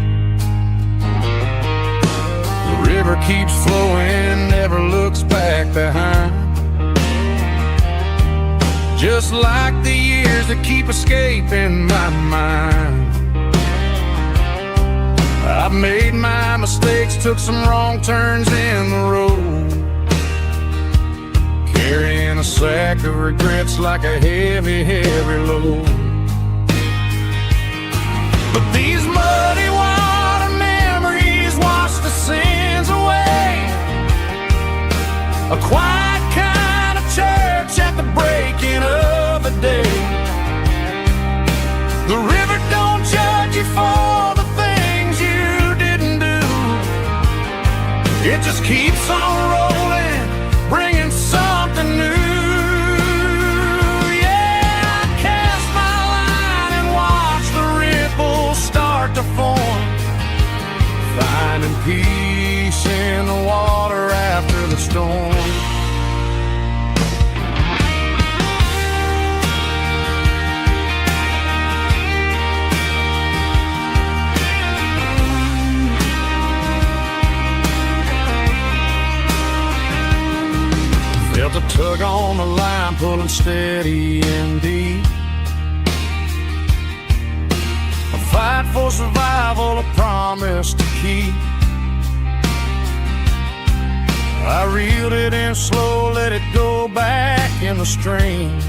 The river keeps flowing, never looks back behind, just like the years that keep escaping my mind. I've made my mistakes, took some wrong turns in the road, carrying a sack of regrets like a heavy, heavy load. But these muddy water memories wash the sins away. A quiet kind of church at the breaking of the day. The river don't judge you for the things you didn't do. It just keeps on rolling, bringing something new. Yeah, I cast my line and watch the ripples start to form, finding peace in the water after the storm. Felt a tug on the line, pulling steady and deep. A fight for survival, a promise to keep. I reeled it in slow, let it go back in the stream.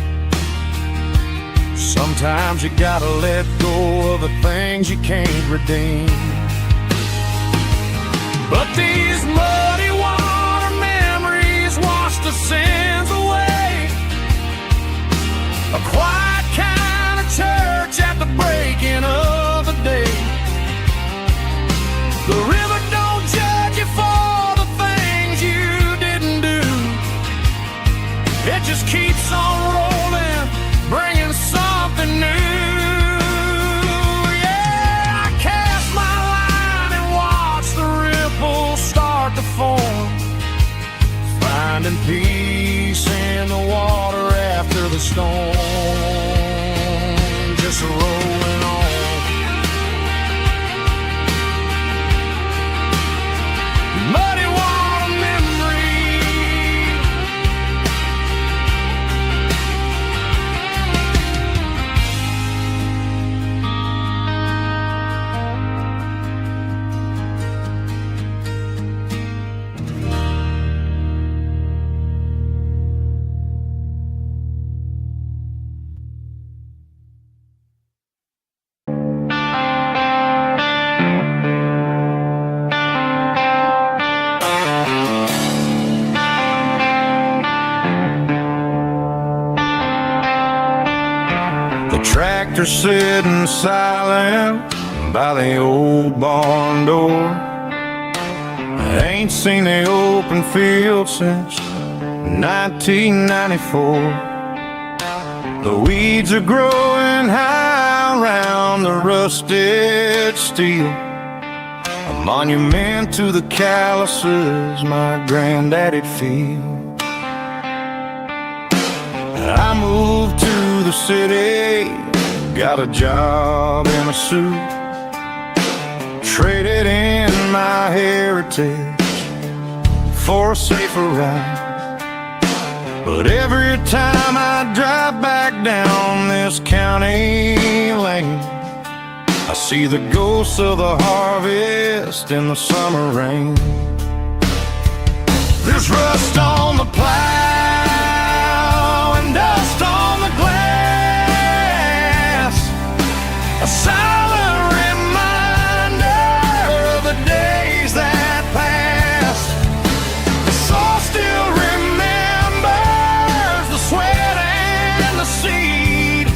Sometimes you gotta let go of the things you can't redeem. But these muddy water memories wash the sins away. A quiet kind of church at the breaking of the day. The river don't judge you for the things you didn't do. It just keeps on rolling, bringing something new. Yeah, I cast my line and watch the ripples start to form, finding peace in the water after the storm. Just rolling on. Muddy water memory. Tractor sitting silent by the old barn door. I ain't seen the open field since 1994. The weeds are growing high around the rusted steel, a monument to the calluses my granddaddy'd feel. I moved to the city, got a job in a suit, traded in my heritage for a safer ride. But every time I drive back down this county lane, I see the ghosts of the harvest in the summer rain. There's rust on the plow and dust on the glass, a silent reminder of the days that passed. The soul still remembers the sweat and the seed,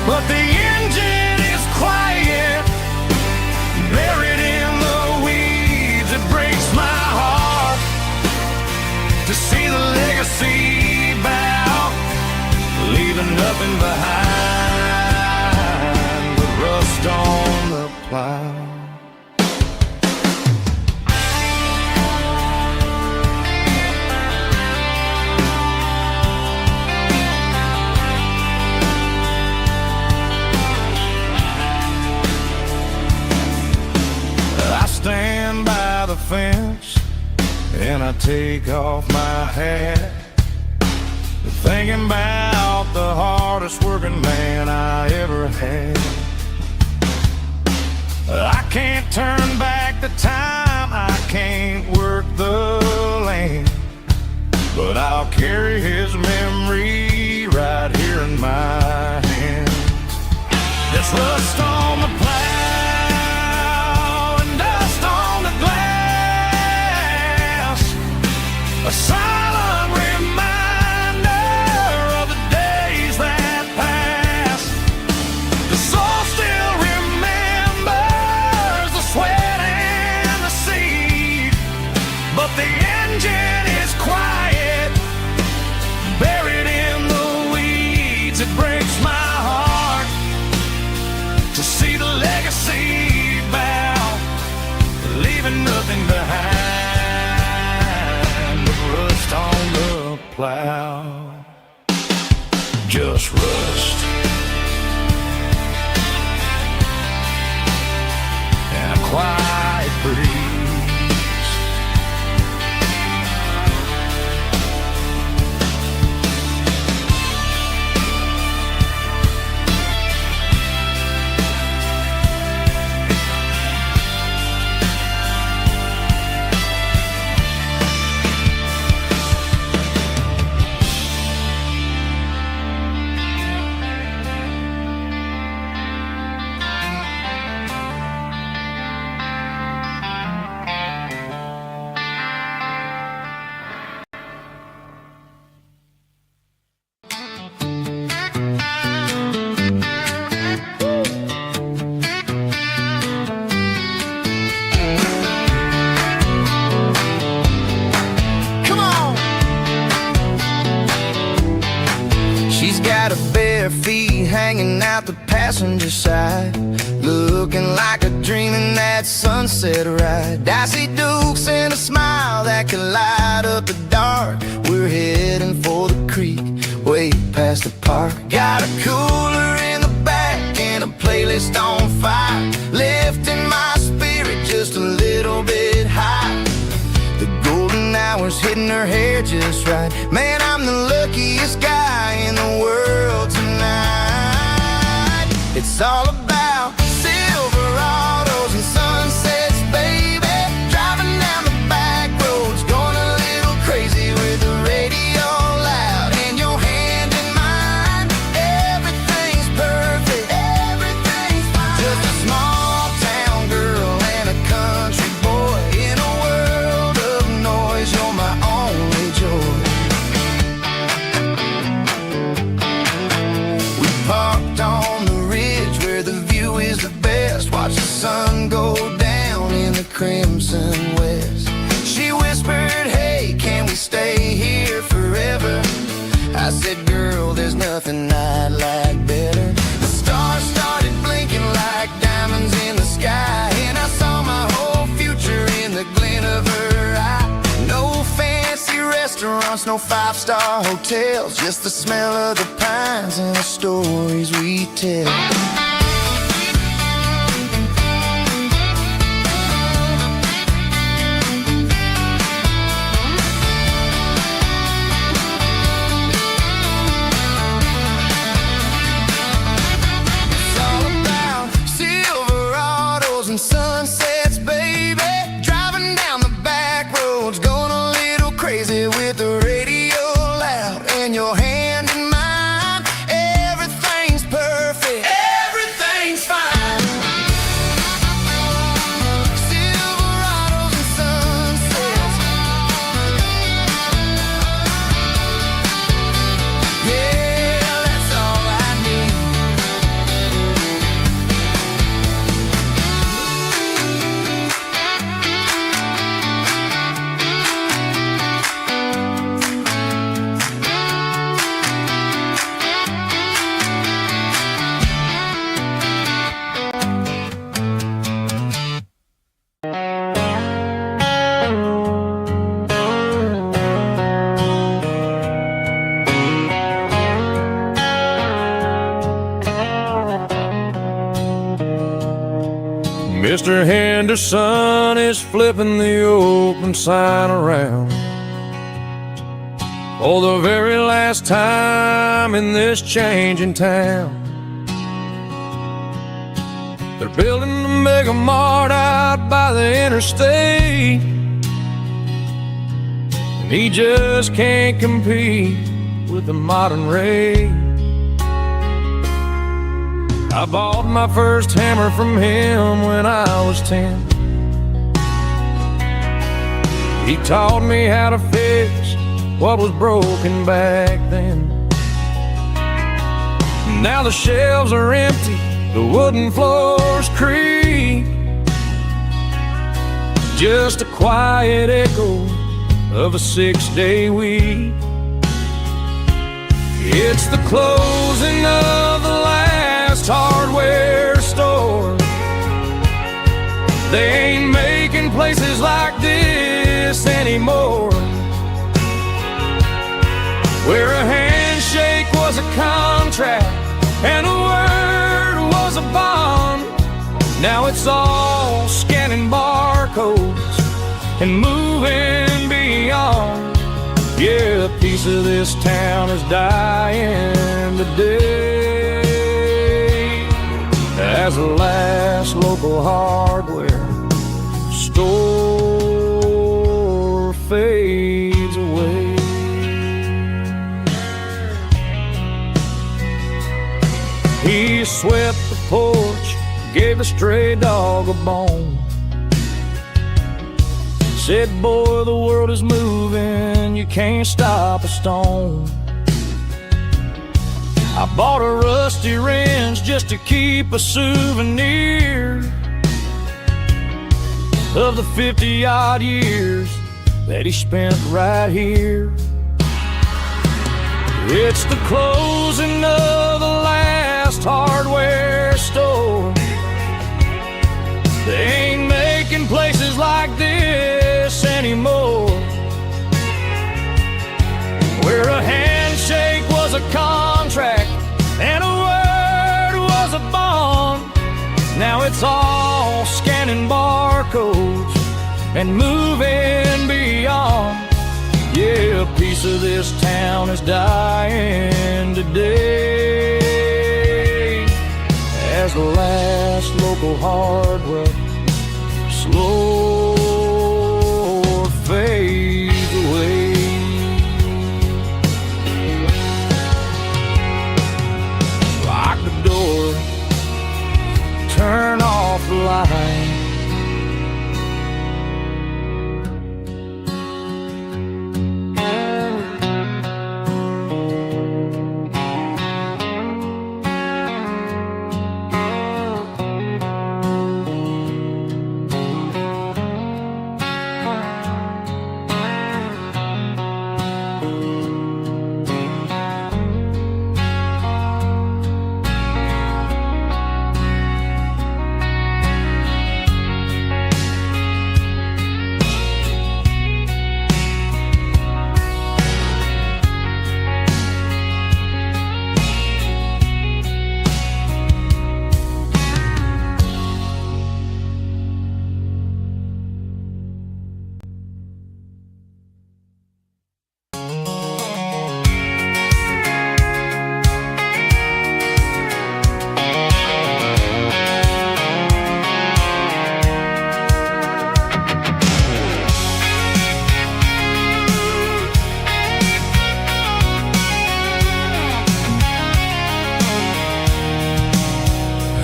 but the engine is quiet, buried in the weeds. It breaks my heart to see the legacy bow, leaving nothing fence and I take off my hat, thinking about the hardest working man I ever had. I can't turn back the time, I can't work the land, but I'll carry his memory right here in my hands. There's rust on the plow and dust on the glass, a silent reminder of the days that passed. The soul still remembers the sweat and the seed, but the engine is quiet, buried in the weeds. It breaks my heart to see the legacy bow, leaving nothing behind but rust on the plow. Just rust and a quiet breeze. Feet hanging out the passenger side, looking like a dream in that sunset ride. I see Dukes and a smile that can light up the dark. We're heading for the creek, way past the park. Got a cooler in the back and a playlist on fire, lifting my spirit just a little bit high. The golden hours hitting her hair just right. Man, I'm the luckiest guy in the world tonight. It's all about Silverados and sunsets, baby. Driving down the back roads, going a little crazy with the radio loud and your hand in mine. Everything's perfect, everything's fine. Just a small town girl and a country boy in a world of noise. You're my only joy. We parked on the ridge where the view is the best. Watch the sun go down in the crimson west. She whispered, hey, can we stay here forever? I said, girl, there's nothing I'd like better. The stars started blinking like diamonds in the sky, and I saw my whole future in the glint of her eye. No fancy restaurants, no five-star hotels, just the smell of the pines and the stories we tell. It's all about Silverados and sunsets, baby. Driving down the back roads, going a little crazy with the radio loud and your hand in mine. Everything's perfect. Mr. Henderson is flipping the open sign around for the very last time in this changing town. They're building the mega mart out by the interstate, and he just can't compete with the modern rate. I bought my first hammer from him when I was 10. He taught me how to fix what was broken back then. Now the shelves are empty, the wooden floors creak, just a quiet echo of a 6-day week. It's the closing of the last hardware store. They ain't making places like this anymore, where a handshake was a contract and a word was a bond. Now it's all scanning barcodes and moving beyond. Yeah, a piece of this town is dying today as the last local hardware store fades away. He swept the porch, gave the stray dog a bone, said, boy, the world is moving, you can't stop a stone. I bought a rusty wrench just to keep a souvenir of the 50-odd years that he spent right here. It's the closing of the last hardware store. They ain't making places like this anymore, where a handshake was a contract and a word was a bond. Now it's all scanning barcodes and moving beyond. Yeah, a piece of this town is dying today as the last local hardware slow fades away. Lock the door, turn off the light.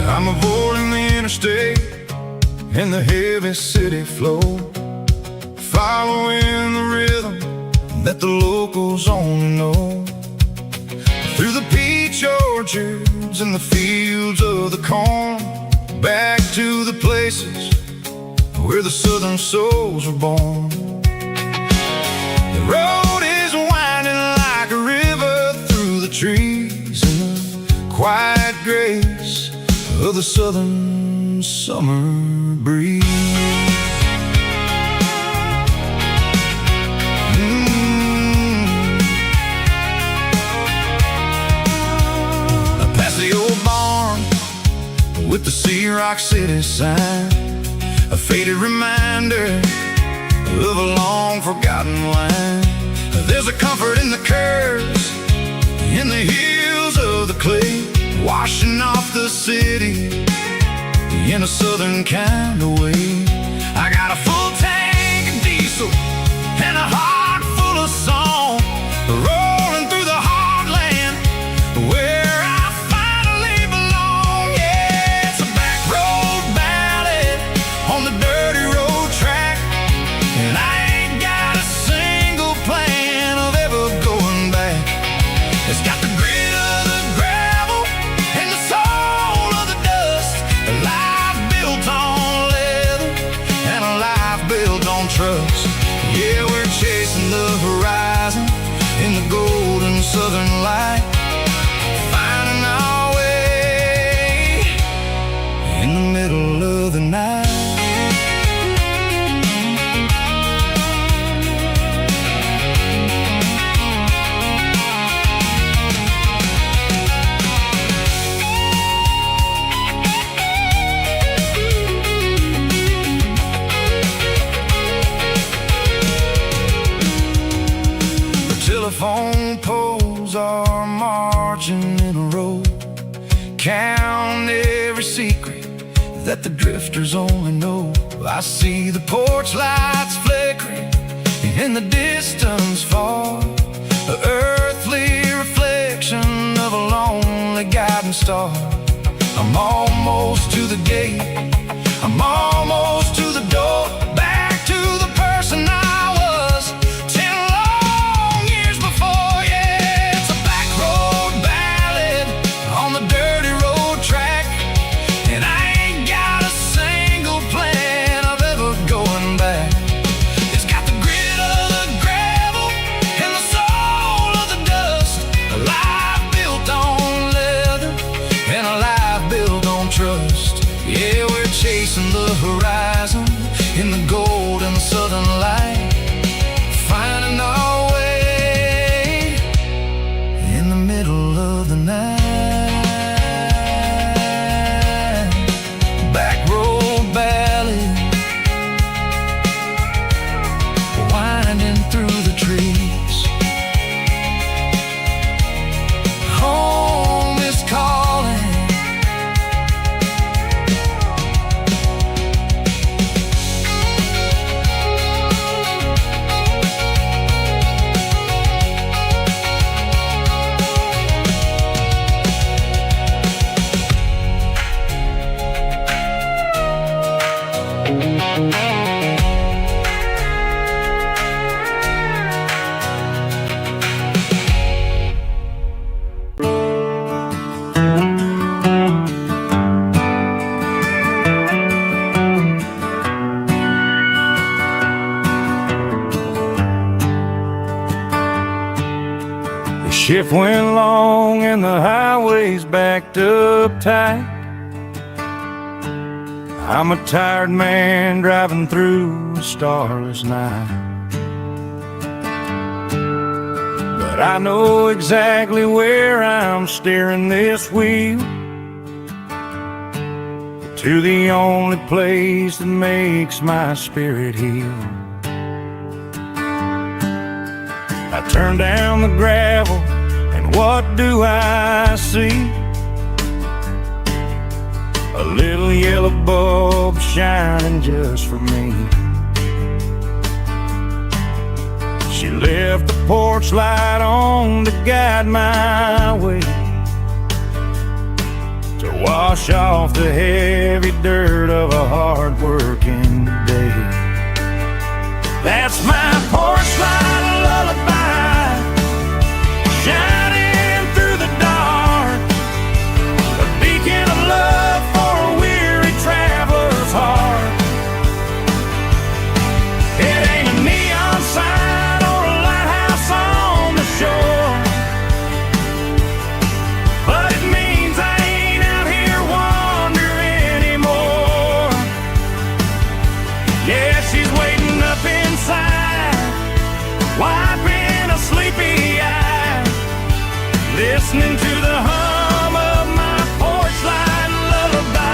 I'm avoiding the interstate and the heavy city flow, following the rhythm that the locals only know. Through the peach orchards and the fields of the corn, back to the places where the southern souls were born. The road is winding like a river through the trees in the quiet grace of the southern summer breeze. Past the old barn with the Sea Rock City sign, a faded reminder of a long forgotten line. There's a comfort in the curves, in the heels of the clay, washing off the city in a southern kind of way. I got a full tank of diesel and a heart full of song, rolling through the heartland where I finally belong. Yeah, it's a back road ballad on the dirty road track, and I ain't got a single plan of ever going back. It's got the grit of the gravel and the soul of the dust, a life built on leather and a life built on trust. Yeah, we're chasing the horizon in the golden southern light, finding our way in the middle of the night. Telephone poles are marching in a row, count every secret that the drifters only know. I see the porch lights flickering in the distance far, an earthly reflection of a lonely guiding star. I'm almost to the gate, I'm almost to the door, back to the person I was 10 long years before. Yeah, it's a back road ballad on the dirty road track, and I ain't got a single plan of ever going back. It's got the grit of the gravel and the soul of the dust, a life built on leather and a life built on trust. Yeah, we're chasing the horizon in the golden southern light, finding our way in the middle of the night. Back road ballad, winding through the trees. Home is calling. The shift went long and the highway's backed up tight. I'm a tired man driving through a starless night, but I know exactly where I'm steering this wheel, to the only place that makes my spirit heal. I turn down the gravel, and what do I see? A little yellow bulb shining just for me. She left the porch light on to guide my way, to wash off the heavy dirt of a hard-working day. That's my porch light lullaby, shining through the dark, a beacon of love for a weary traveler's heart. It ain't a neon sign or a lighthouse on the shore, but it means I ain't out here wandering anymore. Yeah, she's waiting up inside, wiping a sleepy eye, listening to the hum of my porch light lullaby.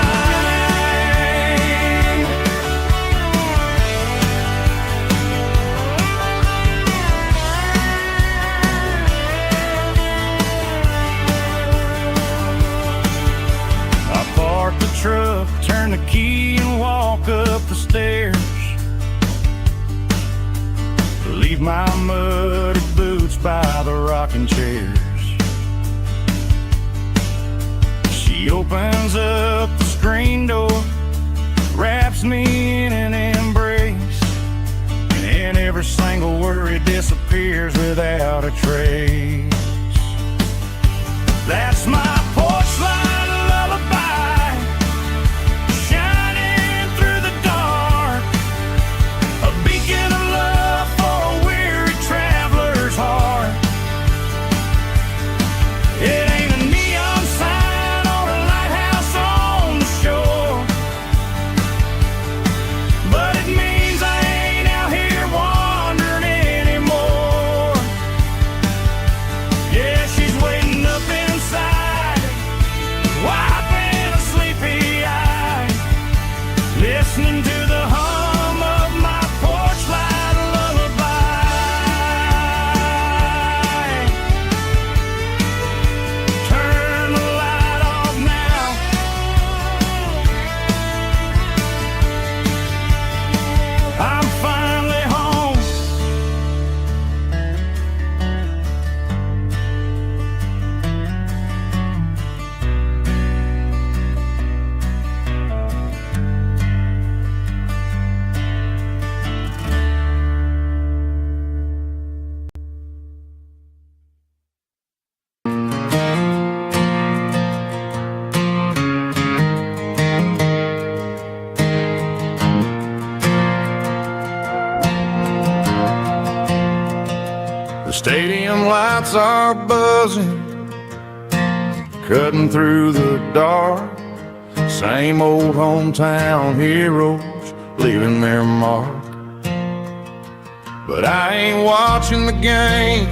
truck, turn the key and walk up the stairs. Leave my muddy boots by the rocking chairs. She opens up the screen door, wraps me in an embrace, and every single worry disappears without a trace. That's my porch light lullaby, shining through the dark, a beacon of love for a weary traveler's heart. It ain't a neon sign or a lighthouse on the shore, but it means I ain't out here wandering anymore. Yeah, she's waiting up inside, wiping a sleepy eye, listening to the hum of my porch light lullaby. Turn the light off now. I'm finally home. The stadium lights are buzzing, cutting through the dark. Same old hometown heroes leaving their mark. But I ain't watching the game,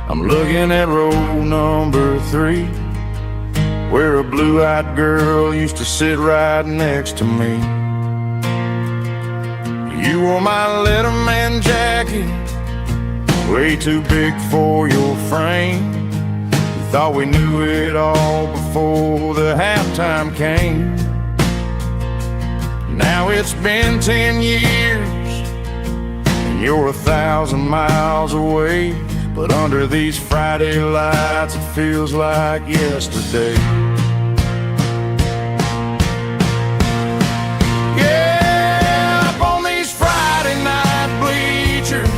I'm looking at row number 3, where a blue-eyed girl used to sit right next to me. You wore my Letterman jacket, way too big for your frame. We thought we knew it all before the halftime came. Now it's been 10 years and you're 1,000 miles away, but under these Friday lights it feels like yesterday. Yeah, up on these Friday night bleachers,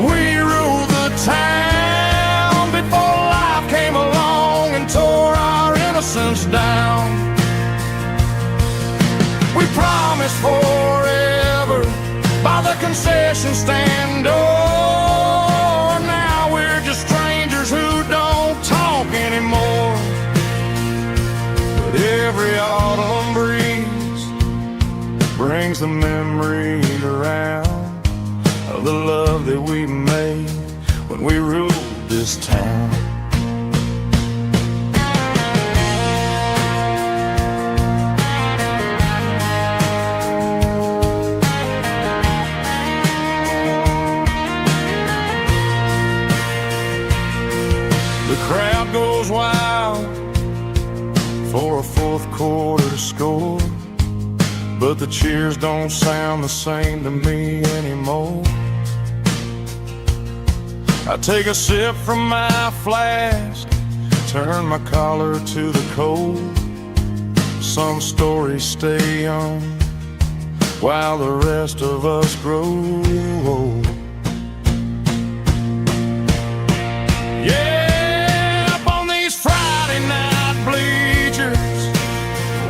we ruled the town before life came along and tore our innocence down. We promised forever by the concession stand door. Now we're just strangers who don't talk anymore. But every autumn breeze brings the memory around of the love that we made when we ruled this town. The crowd goes wild for a fourth quarter score, but the cheers don't sound the same to me anymore. I take a sip from my flask, turn my collar to the cold. Some stories stay on while the rest of us grow old. Yeah, up on these Friday night bleachers,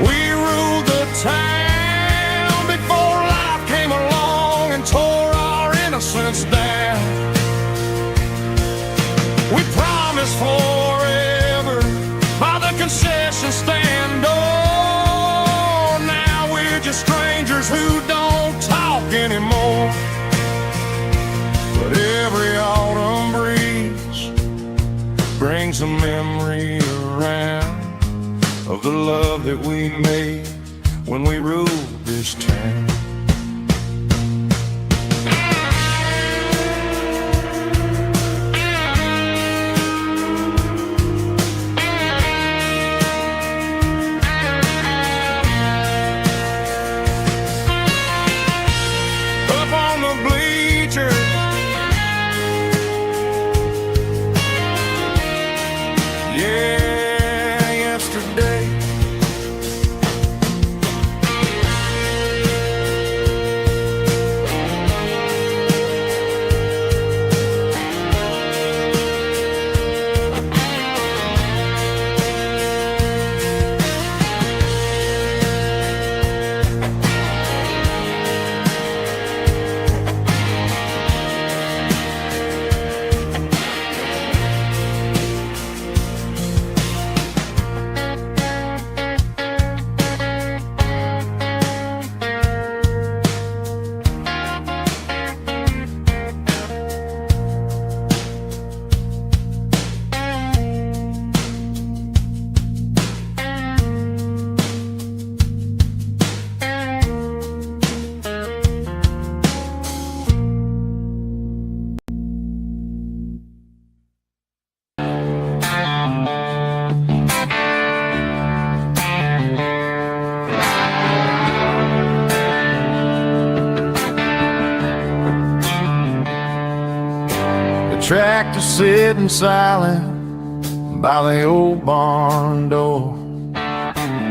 we ruled the town before life came along and tore our innocence down. We promised forever by the concession stand door. Now we're just strangers who don't talk anymore. But every autumn breeze brings a memory around of the love that we made when we ruled this town. tractor sitting silent by the old barn door.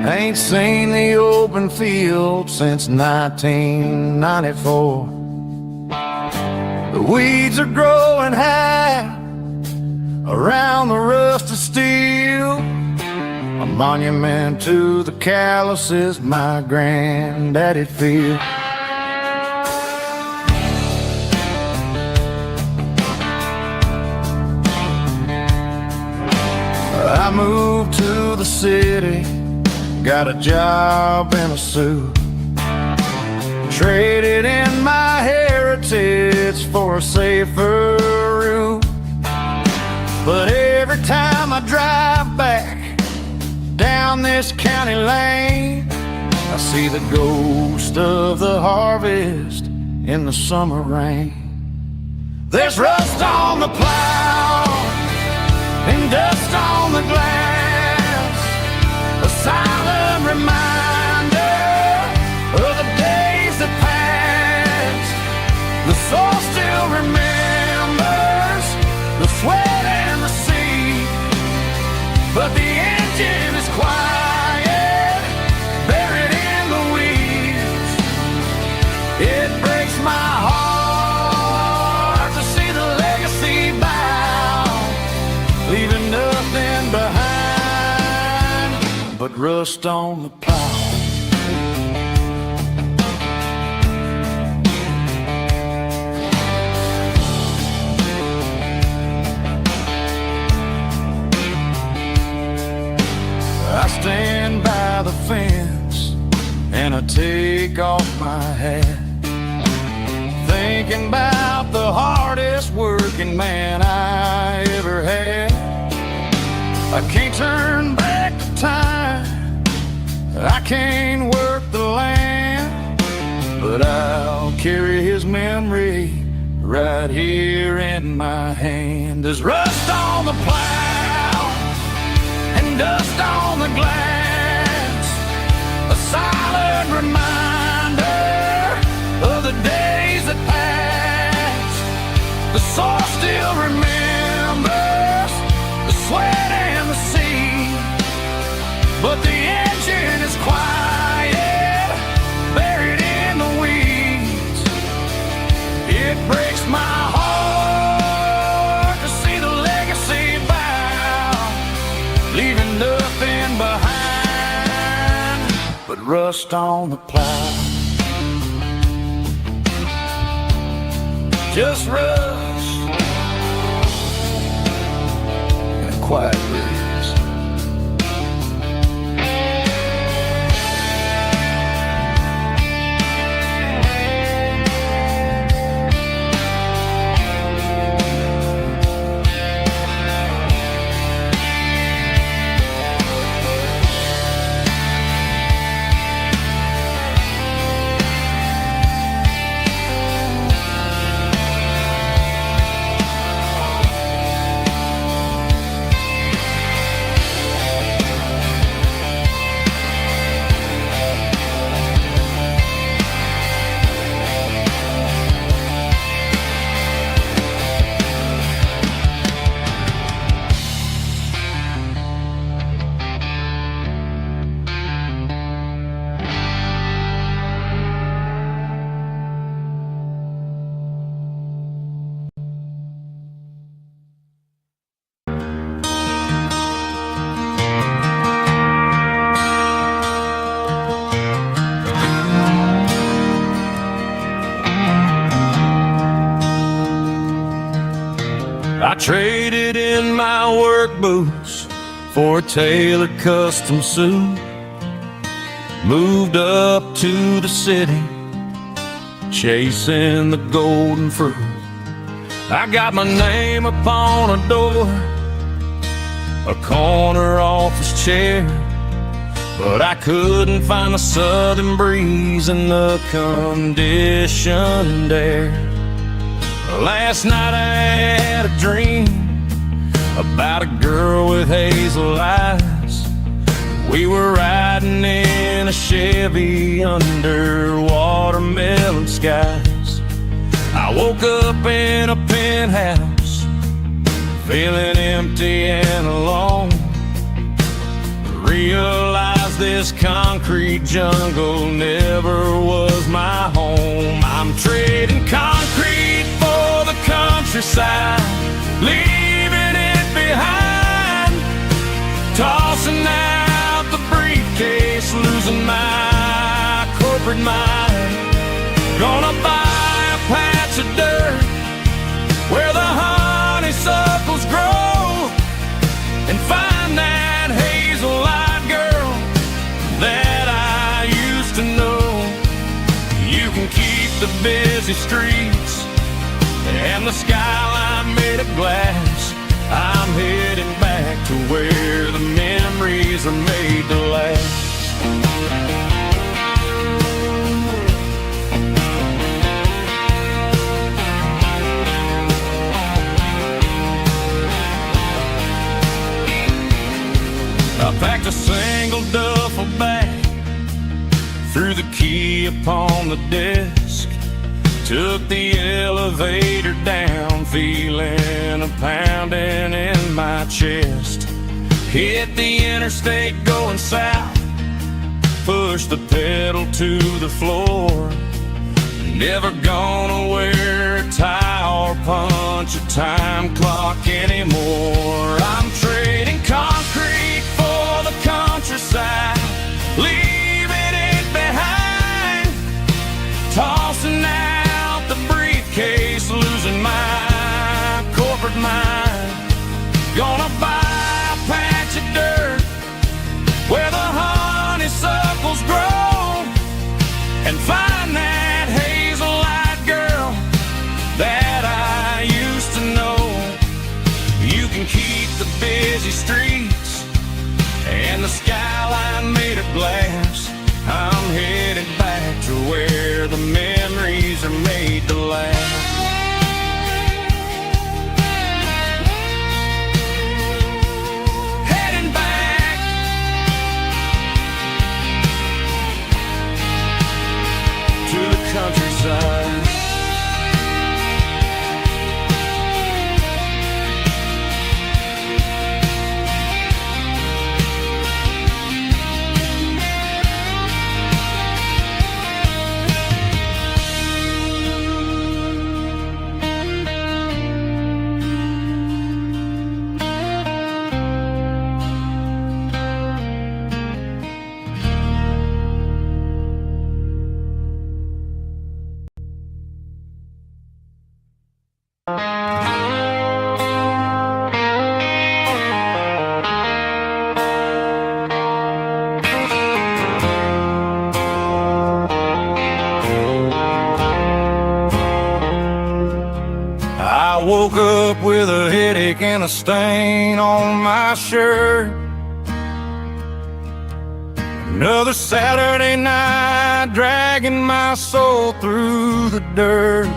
Ain't seen the open field since 1994. The weeds are growing high around the rusted steel, a monument to the calluses my granddaddy'd feel. I moved to the city, got a job in a suit, traded in my heritage for a safer route. But every time I drive back down this county lane, I see the ghost of the harvest in the summer rain. There's rust on the plow and dust on the glass, a silent reminder of the days that passed. The soul still remembers the sweat and the sea, but the engine is quiet, buried in the weeds. It breaks my heart to see the legacy bow, leaving nothing behind but rust on the plow. I stand by the fence and I take off my hat, thinking about the hardest working man I ever had. I can't turn back the time, I can't work the land, but I'll carry his memory right here in my hand. There's rust on the plow and dust on the glass, a silent reminder of the days that passed. The soul still remembers the sweat and the sea, but the engine is quiet, buried in the weeds. It breaks my heart to see the legacy bow, leaving nothing behind but rust on the plow. Just rust and a quiet breeze. I traded in my work boots for a tailored custom suit, moved up to the city, chasing the golden fruit. I got my name upon a door, a corner office chair, but I couldn't find the southern breeze in the conditioned air. Last night I had a dream about a girl with hazel eyes. We were riding in a Chevy under watermelon skies. I woke up in a penthouse feeling empty and alone. Realize this concrete jungle never was my home. I'm trading concrete for the countryside, leaving it behind, tossing out the briefcase, losing my corporate mind. Gonna buy a patch of dirt where the honeysuckles grow, and find that hazel-eyed girl that I used to know. You can keep the busy streets and the skyline made of glass. I'm heading back to where the memories are made to last. I packed a single duffel bag, threw the key upon the desk, took the elevator down, feeling a pounding in my chest. Hit the interstate going south, pushed the pedal to the floor. Never gonna wear a tie or punch a time clock anymore. I'm trading concrete for the countryside, leaving it behind, tossing out the briefcase, losing my corporate mind. Gonna buy a patch of dirt where the honeysuckles grow, and find that hazel-eyed girl that I used to know. You can keep the busy streets and the skyline made of glass. I'm headed back to where the memories are made to last. Heading back to the countryside. I woke up with a headache and a stain on my shirt. Another Saturday night, dragging my soul through the dirt.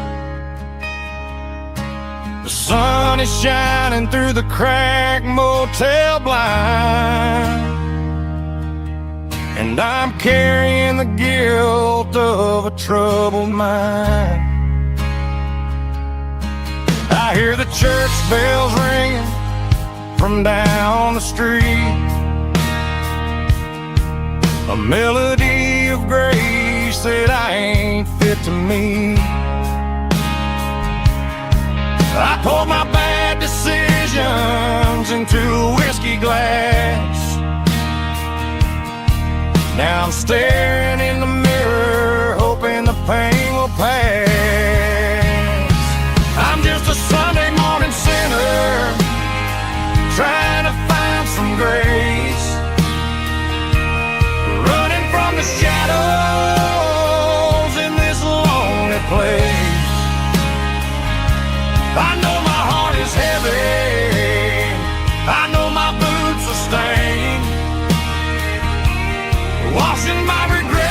The sun is shining through the cracked motel blind, and I'm carrying the guilt of a troubled mind. I hear the church bells ringing from down the street, a melody of grace that I ain't fit to meet. I poured my bad decisions into a whiskey glass. Now I'm staring in the mirror, hoping the pain will pass. I'm just a Sunday morning sinner, trying to find some grace, running from the shadows in this lonely place. I know my heart is heavy, I know my boots are stained, washing my regrets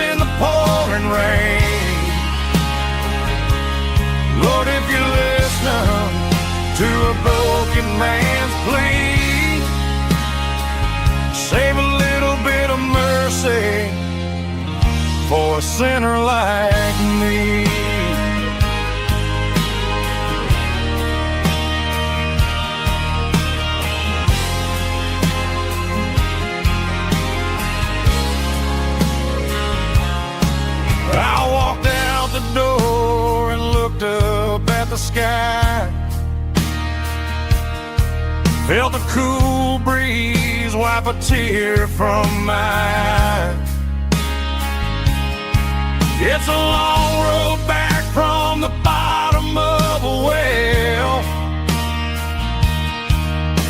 in the pouring rain. Lord, if you're listening to a broken man's plea, save a little bit of mercy for a sinner like me. sky. Felt the cool breeze wipe a tear from my eye. It's a long road back from the bottom of a well,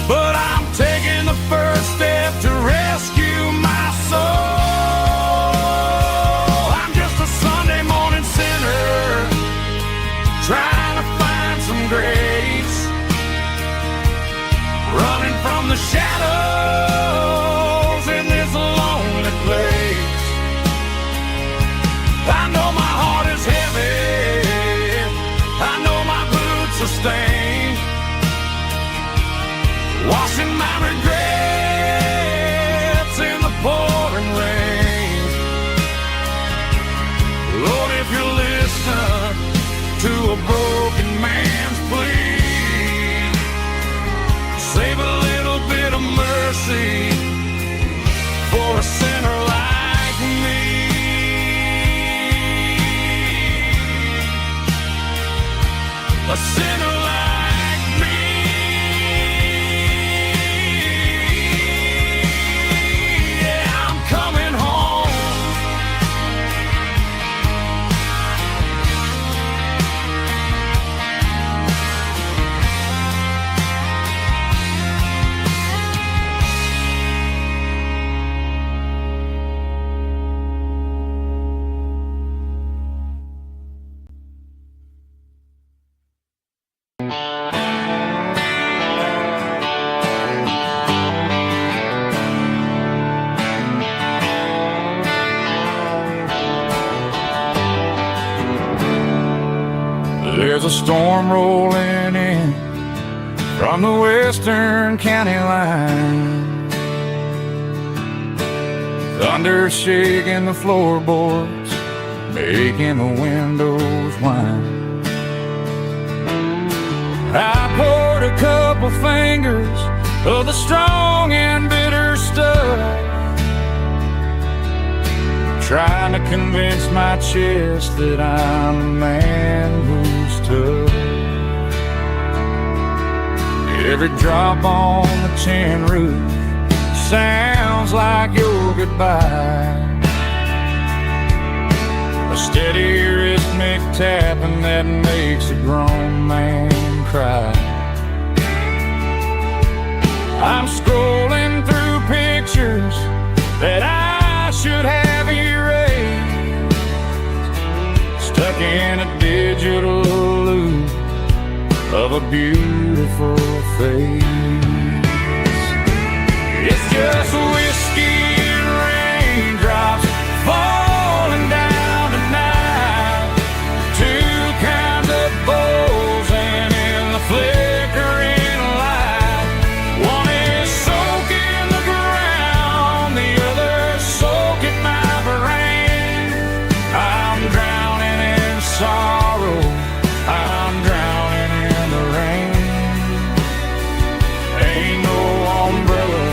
but I'm taking the first step to rescue my soul. I'm just a Sunday morning sinner trying to find some grace, running from the shadows in this lonely place. I know my heart is heavy, I know my boots are stained, washing my regrets in the pouring rain. Lord, if you listen to a broken man's plea, save a little bit of mercy for a sinner like me. A sinner like me. Yeah, I'm coming home. There's a storm rolling in from the western county line. Thunder shaking the floorboards, making the windows whine. I poured a couple fingers of the strong and bitter stuff, trying to convince my chest that I'm a man who's tough. Every drop on the tin roof sounds like your goodbye, a steady rhythmic tapping that makes a grown man cry. I'm scrolling through pictures that I should have erased, stuck in a digital loop of a beautiful face. It's just whiskey and raindrops falling down tonight, two kinds of bowls and in the flickering light. One is soaking the ground, the other soaking my brain. I'm drowning in sorrow, I'm drowning in the rain. Ain't no umbrella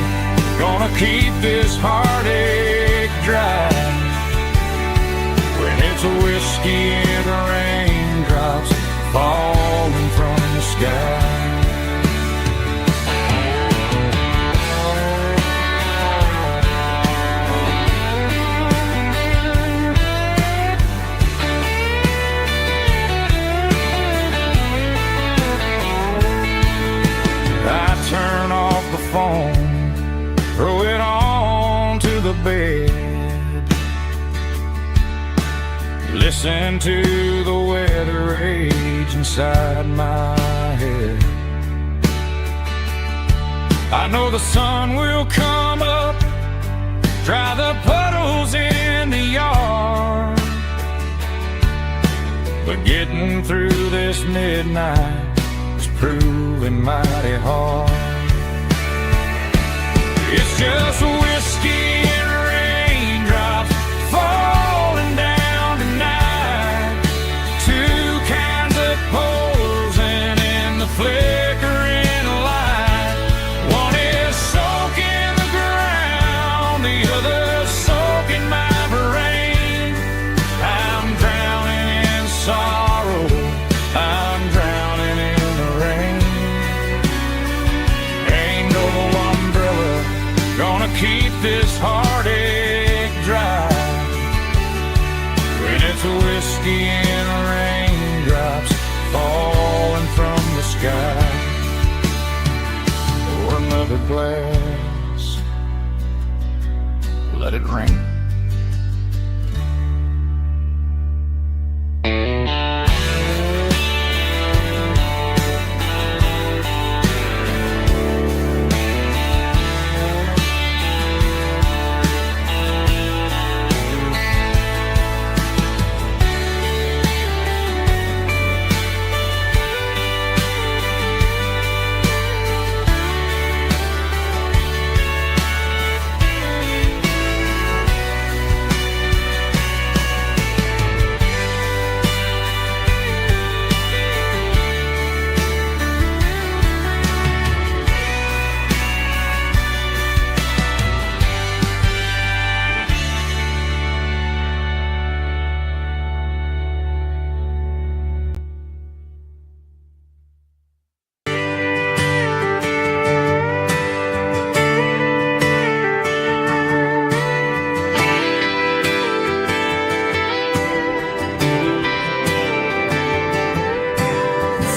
gonna keep this heartache dry when it's a whiskey and raindrops falling from the sky. Turn off the phone, throw it on to the bed, listen to the weather rage inside my head. I know the sun will come up, dry the puddles in the yard, but getting through this midnight is proving mighty hard. It's just whiskey and raindrops falling down tonight, two kinds of poles and in the flickering light. One is soaking the ground, the other soaking my brain. I'm drowning in sorrow, I'm drowning glass. Let it rain.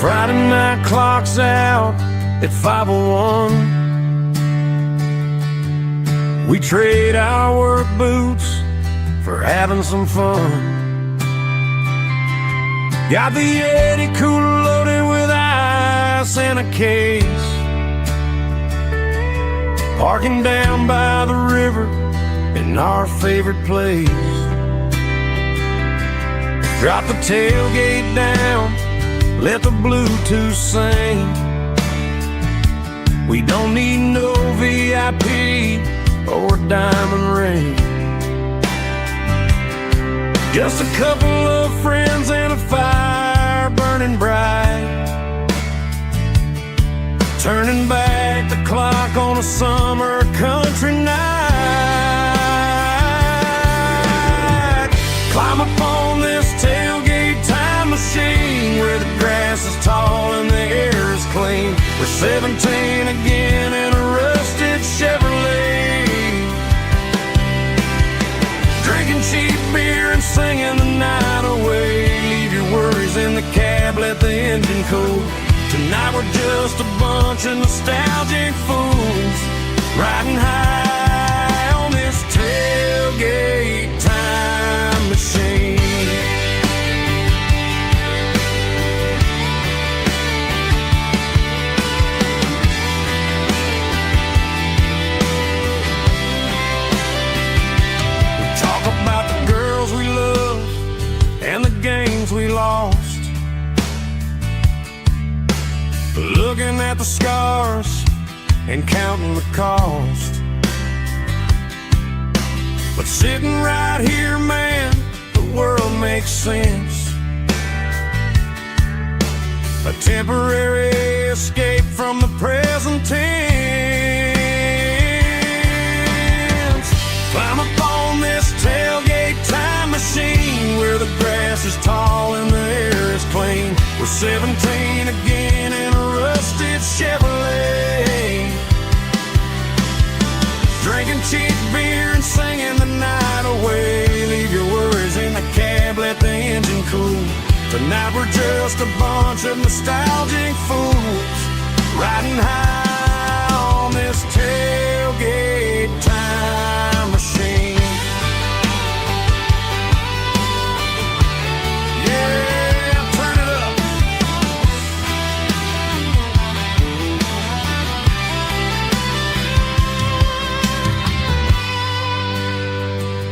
Friday night clock's out at 5:01. We trade our work boots for having some fun. Got the Yeti cooler loaded with ice and a case. Parking down by the river in our favorite place. Drop the tailgate down, let the Bluetooth sing. We don't need no VIP or diamond ring. Just a couple of friends and a fire burning bright, turning back the clock on a summer country night. Climb up on this tailgate time machine where the grass is tall and the air is clean. We're 17 again in a rusted Chevrolet, drinking cheap beer and singing the night away. Leave your worries in the cab, let the engine cool. Tonight we're just a bunch of nostalgic fools, riding high on this tailgate time machine. About the girls we loved and the games we lost, looking at the scars and counting the cost. But sitting right here, man, the world makes sense. A temporary escape from the present tense. Climb up on this tailgate time machine where the grass is tall and the air is clean. We're 17 again in a rusted Chevrolet, drinking cheap beer and singing the night away. Leave your worries in the cab, let the engine cool. Tonight we're just a bunch of nostalgic fools, riding high on this tailgate time machine.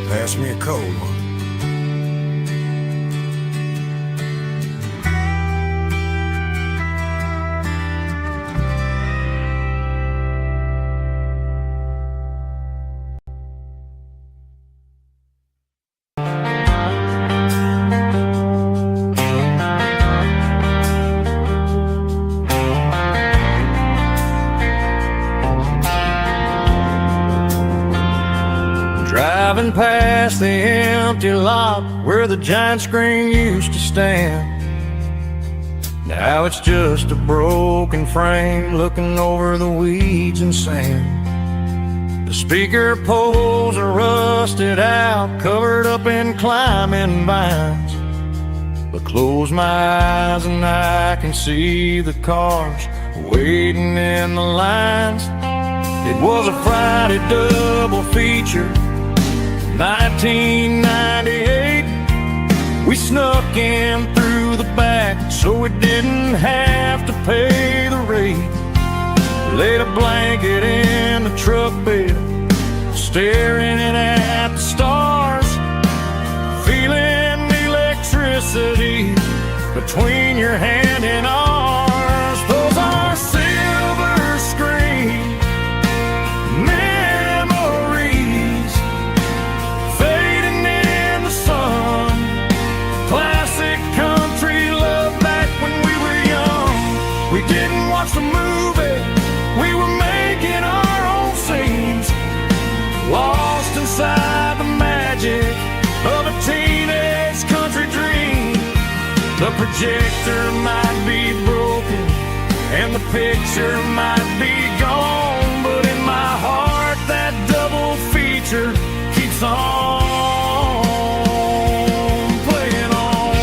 Pass me a cold one. Driving past the empty lot where the giant screen used to stand. Now it's just a broken frame looking over the weeds and sand. The speaker poles are rusted out, covered up in climbing vines. But close my eyes and I can see the cars waiting in the lines. It was a Friday double feature, 1998. We snuck in through the back so we didn't have to pay the rate. Laid a blanket in the truck bed, staring at the stars, feeling the electricity between your hand and ours. Those are silver screen memories fading in the sun. Classic country love back when we were young. We didn't watch the movie, we were making our own scenes, lost inside the magic of a teenage country dream. The projector might be broken and the picture might be gone, but in my heart that double feature keeps on playing on.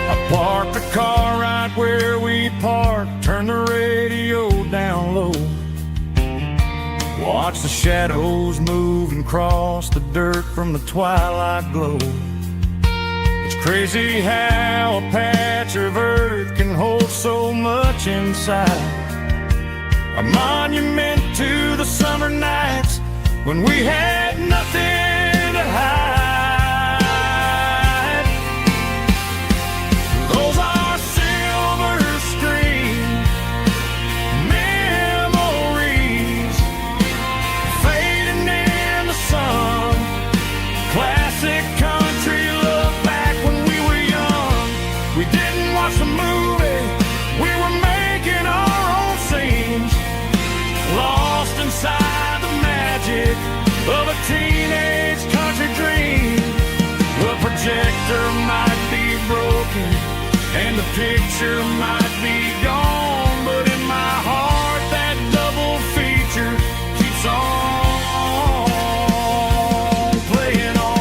I parked the car right where we parked, turned the radio down low, watch the shadows move and cross the dirt from the twilight glow. It's crazy how a patch of earth can hold so much inside, a monument to the summer nights when we had nothing to hide. Those are silver screen memories fading in the sun. Classic country love back when we were young. We didn't watch the movie, we were making our own scenes, lost inside the magic of a teenage country dream. The projector might be broken and the picture might be gone, but in my heart that double feature keeps on playing on.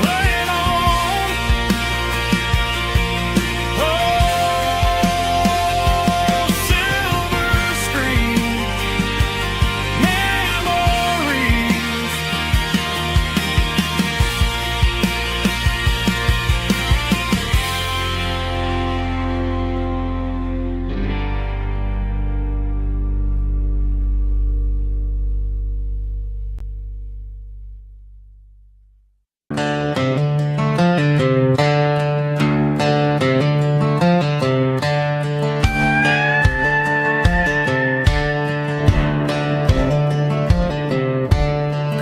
Playing on. Oh, silver screen memories.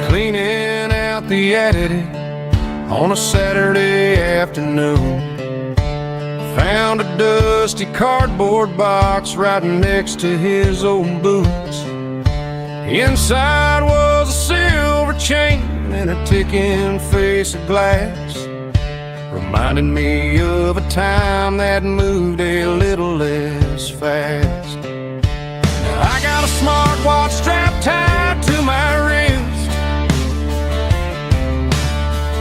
Cleaning out the attic on a Saturday afternoon, found a dusty cardboard box right next to his old boots. Inside was a silver chain and a ticking face of glass, reminding me of a time that moved a little less fast. Now I got a smartwatch strapped tied to my wrist,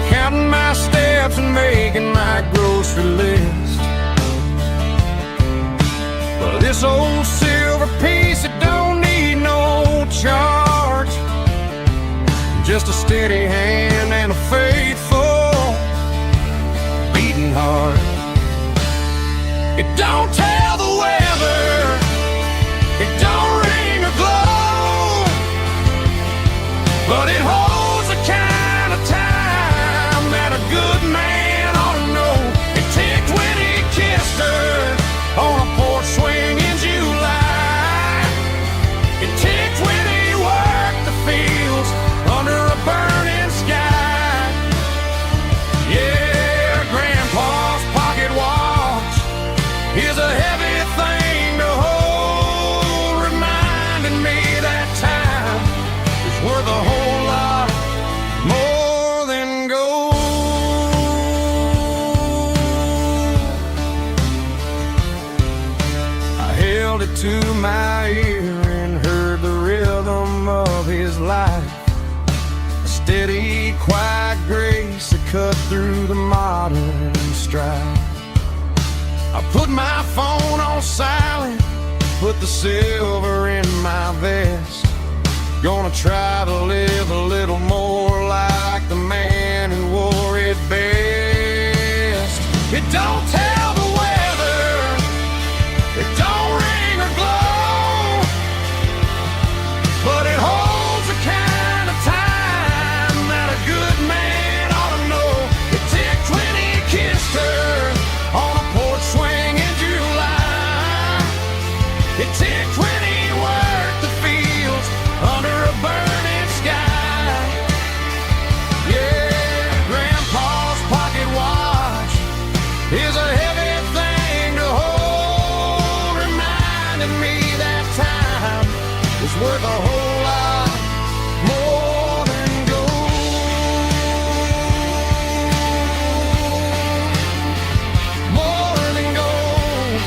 counting my steps and making my grocery list. But this old silver piece, it don't need no charge, just a steady hand and a faithful beating heart. It don't tell the weather, it don't ring or glow, but it holds the kind of time that a good man ought to know. It ticked when he kissed her on a porch swing in July. It ticked when he worked the fields under a burning sky. Yeah, Grandpa's pocket watch is a heavy thing to hold, reminding me that time is worth a whole lot steady, quiet grace that cut through the modern strife. I put my phone on silent, put the silver in my vest. Gonna try to live a little more like the man who wore it best. It don't tell the weather, it don't ring or glow, but it holds the kind of time that a good man ought to know. It ticked when he kissed her on a porch swing in July. It ticked when he worked the fields under a burning sky. Yeah, Grandpa's pocket watch is a heavy thing to hold, reminding me that time is worth a whole lot more than gold. More than gold.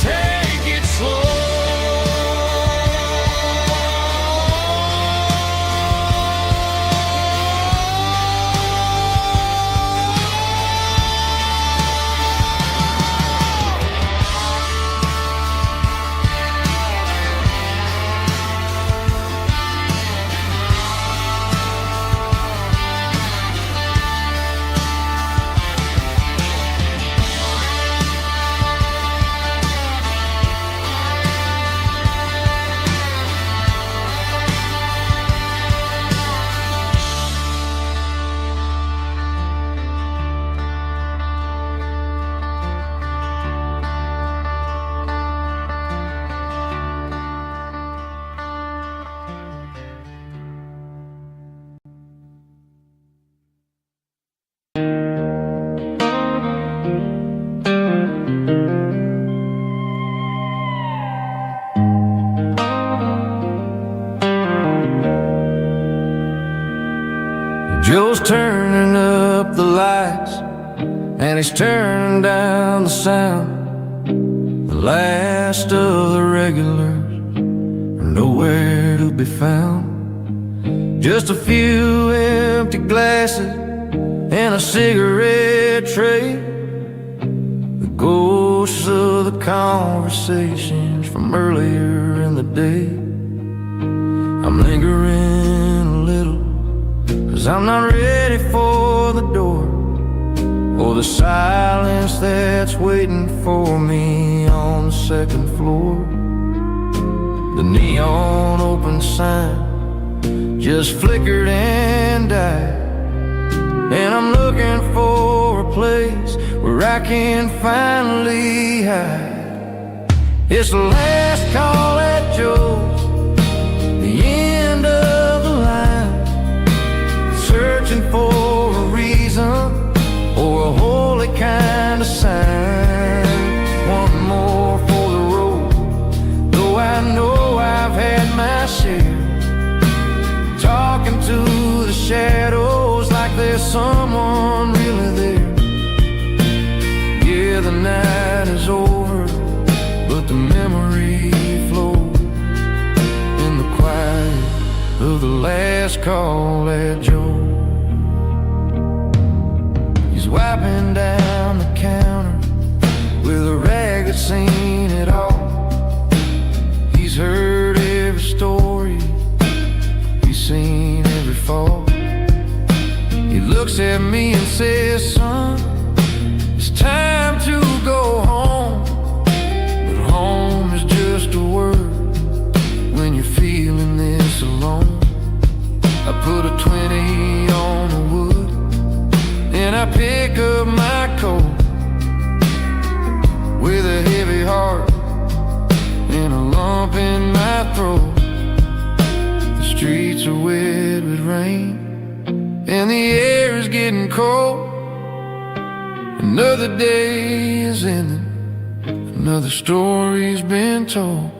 Take it slow. Joe's turning up the lights, and he's turning down the sound. The last of the regulars are nowhere to be found. Just a few empty glasses and a cigarette tray, the ghosts of the conversations from earlier in the day. I'm lingering a little, 'cause I'm not ready for the door, or the silence that's waiting for me on the second floor. The neon open sign just flickered and died, and I'm looking for a place where I can finally hide. It's the last call at Joe's, the end of the line, searching for a reason or a holy kind of sign. One more for the road, though I know I've had my share. Talking to the shadows like there's someone really there. Yeah, the night is over, but the memory flows in the quiet of the last call at Joe. He's wiping down the counter with a rag that's seen it all. He's heard every story, he's seen every fall. He looks at me and says, son, it's time to go home. But home is just a word when you're feeling this alone. I put a 20 on the wood, and I pick up my coat with a heavy heart and a lump in my throat. The streets are wet with rain, and the air is getting cold. Another day is ending, another story's been told.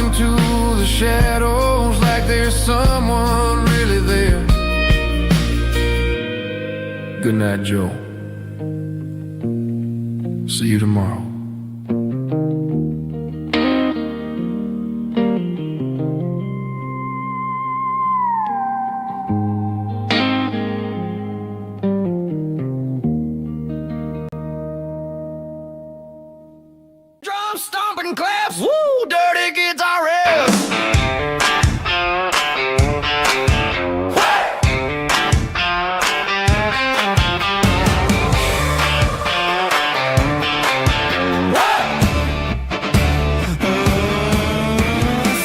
into the shadows like there's someone really there. Good night, Joe. See you tomorrow. Drum stomping claps, woo, dirty guitar riffs.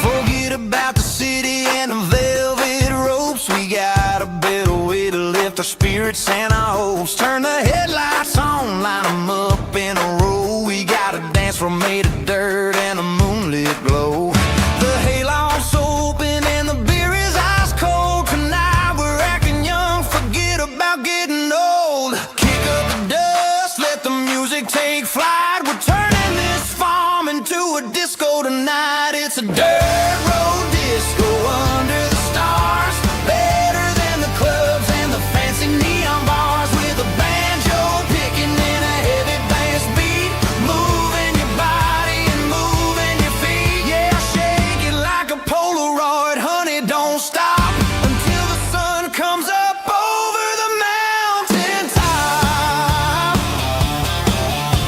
Forget about the city and the velvet ropes. We got a better way to lift our spirits and our hopes. Turn the headlights on, line 'em up in a row. We got a dance floor made of dirt and a moonlit glow. The hayloft's open and the beer is ice cold. Tonight we're acting young, forget about getting old. Kick up the dust, let the music take flight. We're turning this farm into a disco tonight. It's a dirt road disco under the stars. Better than the clubs and the fancy neon bars. With a banjo picking in a heavy bass beat. Moving your body and moving your feet. Yeah, shake it like a Polaroid, honey, don't stop until the sun comes up over the mountain top.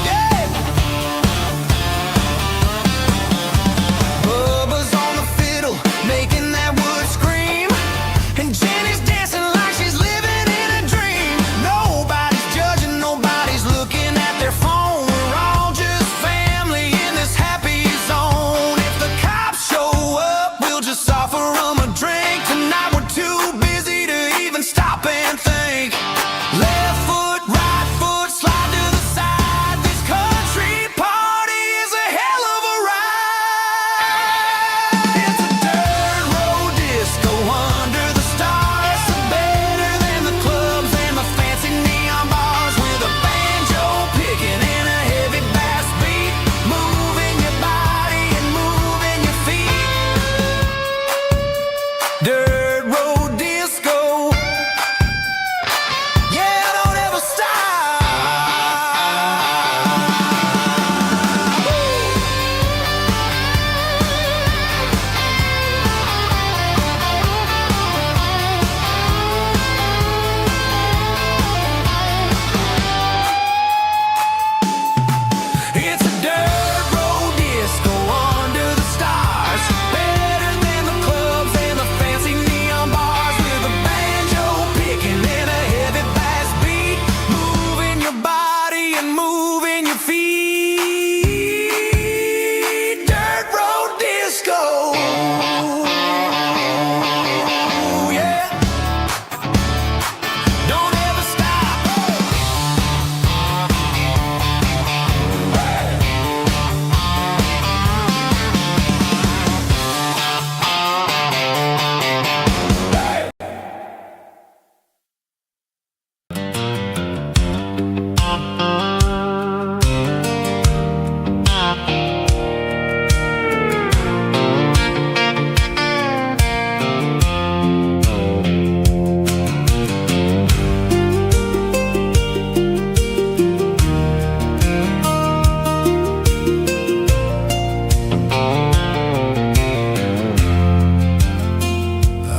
Yeah. Bubba's on the fiddle, making that wood scream. And Jenny's dancing like she's living in a dream. Nobody's judging, nobody's looking at their phone. We're all just family in this happy zone. If the cops show up, we'll just offer them a drink. Tonight we're too busy to even stop and think. Left foot, right foot, slide to the side. This country party is a hell of a ride. It's a dirt road disco under the stars. Better than the clubs and the fancy neon bars. With a banjo picking in a heavy bass beat. Moving your body and moving your feet. Dirt road disco. Yeah, don't ever stop. It's a dirt road disco under the stars. Better than the clubs and the fancy neon bars. With a banjo picking in a heavy bass beat. Moving your body and moving your feet. Dirt road disco. Yeah. Don't ever stop.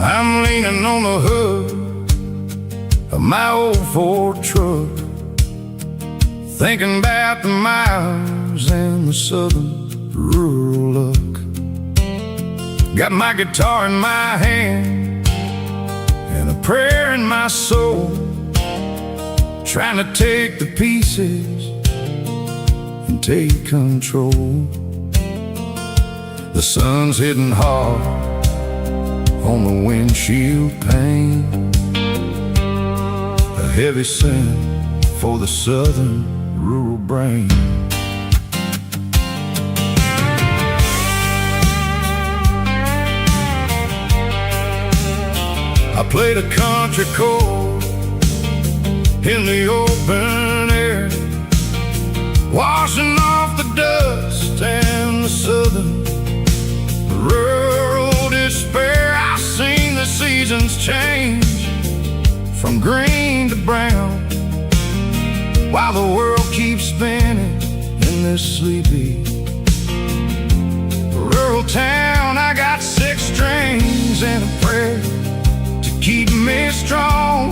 I'm leaning on the hood of my old Ford truck, thinking about the miles and the southern rural look. Got my guitar in my hand and a prayer in my soul, trying to take the pieces and take control. The sun's hitting hard on the windshield pane, a heavy scent for the southern rural brain. I played a country chord in the open air, washing off the dust and the southern seasons change from green to brown, while the world keeps spinning in this sleepy rural town. I got 6 strings and a prayer to keep me strong.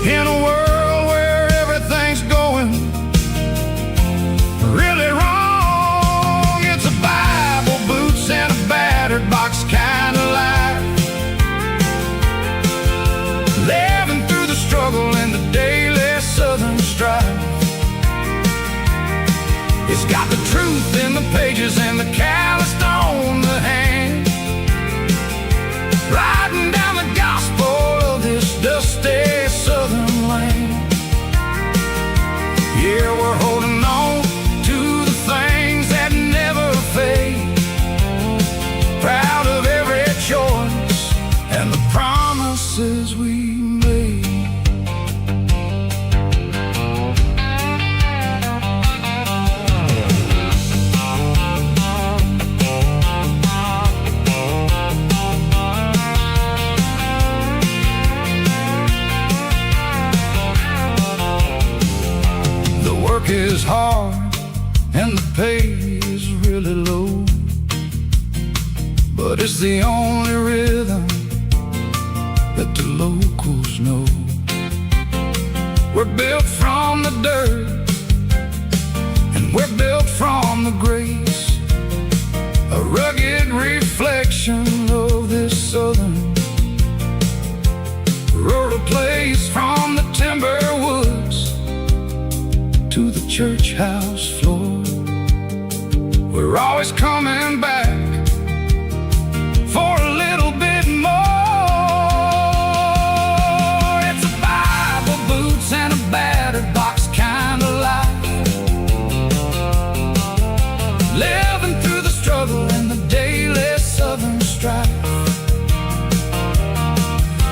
In a world where everything's going really wrong, it's a Bible, boots, and a battered box kind of life. Living through the struggle and the daily southern strife. It's got the truth in the pages and the calloused on the hand, riding down the gospel of this dusty southern land. Yeah, we're holding on to the things that never fade, proud of every choice and the promises we made. Work is hard and the pay is really low, but it's the only rhythm that the locals know. We're built from the dirt and we're built from the grace, a rugged reflection of this southern rural place. From the timber woods to the church house floor, we're always coming back for a little bit more. It's a Bible, boots, and a battered box kind of life, living through the struggle and the daily southern strife.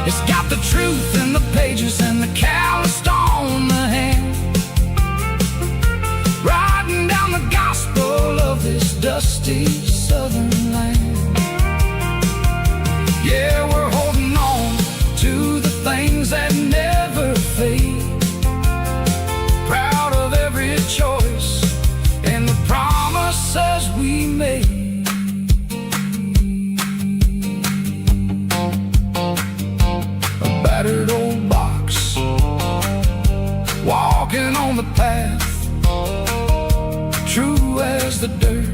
It's got the truth in the pages and the calloused on the hand, riding down the gospel of this dusty southern land. Yeah, we're holding on to the things that never fade, proud of every choice and the promises we made. A battered old box, walking on the path, true as the dirt.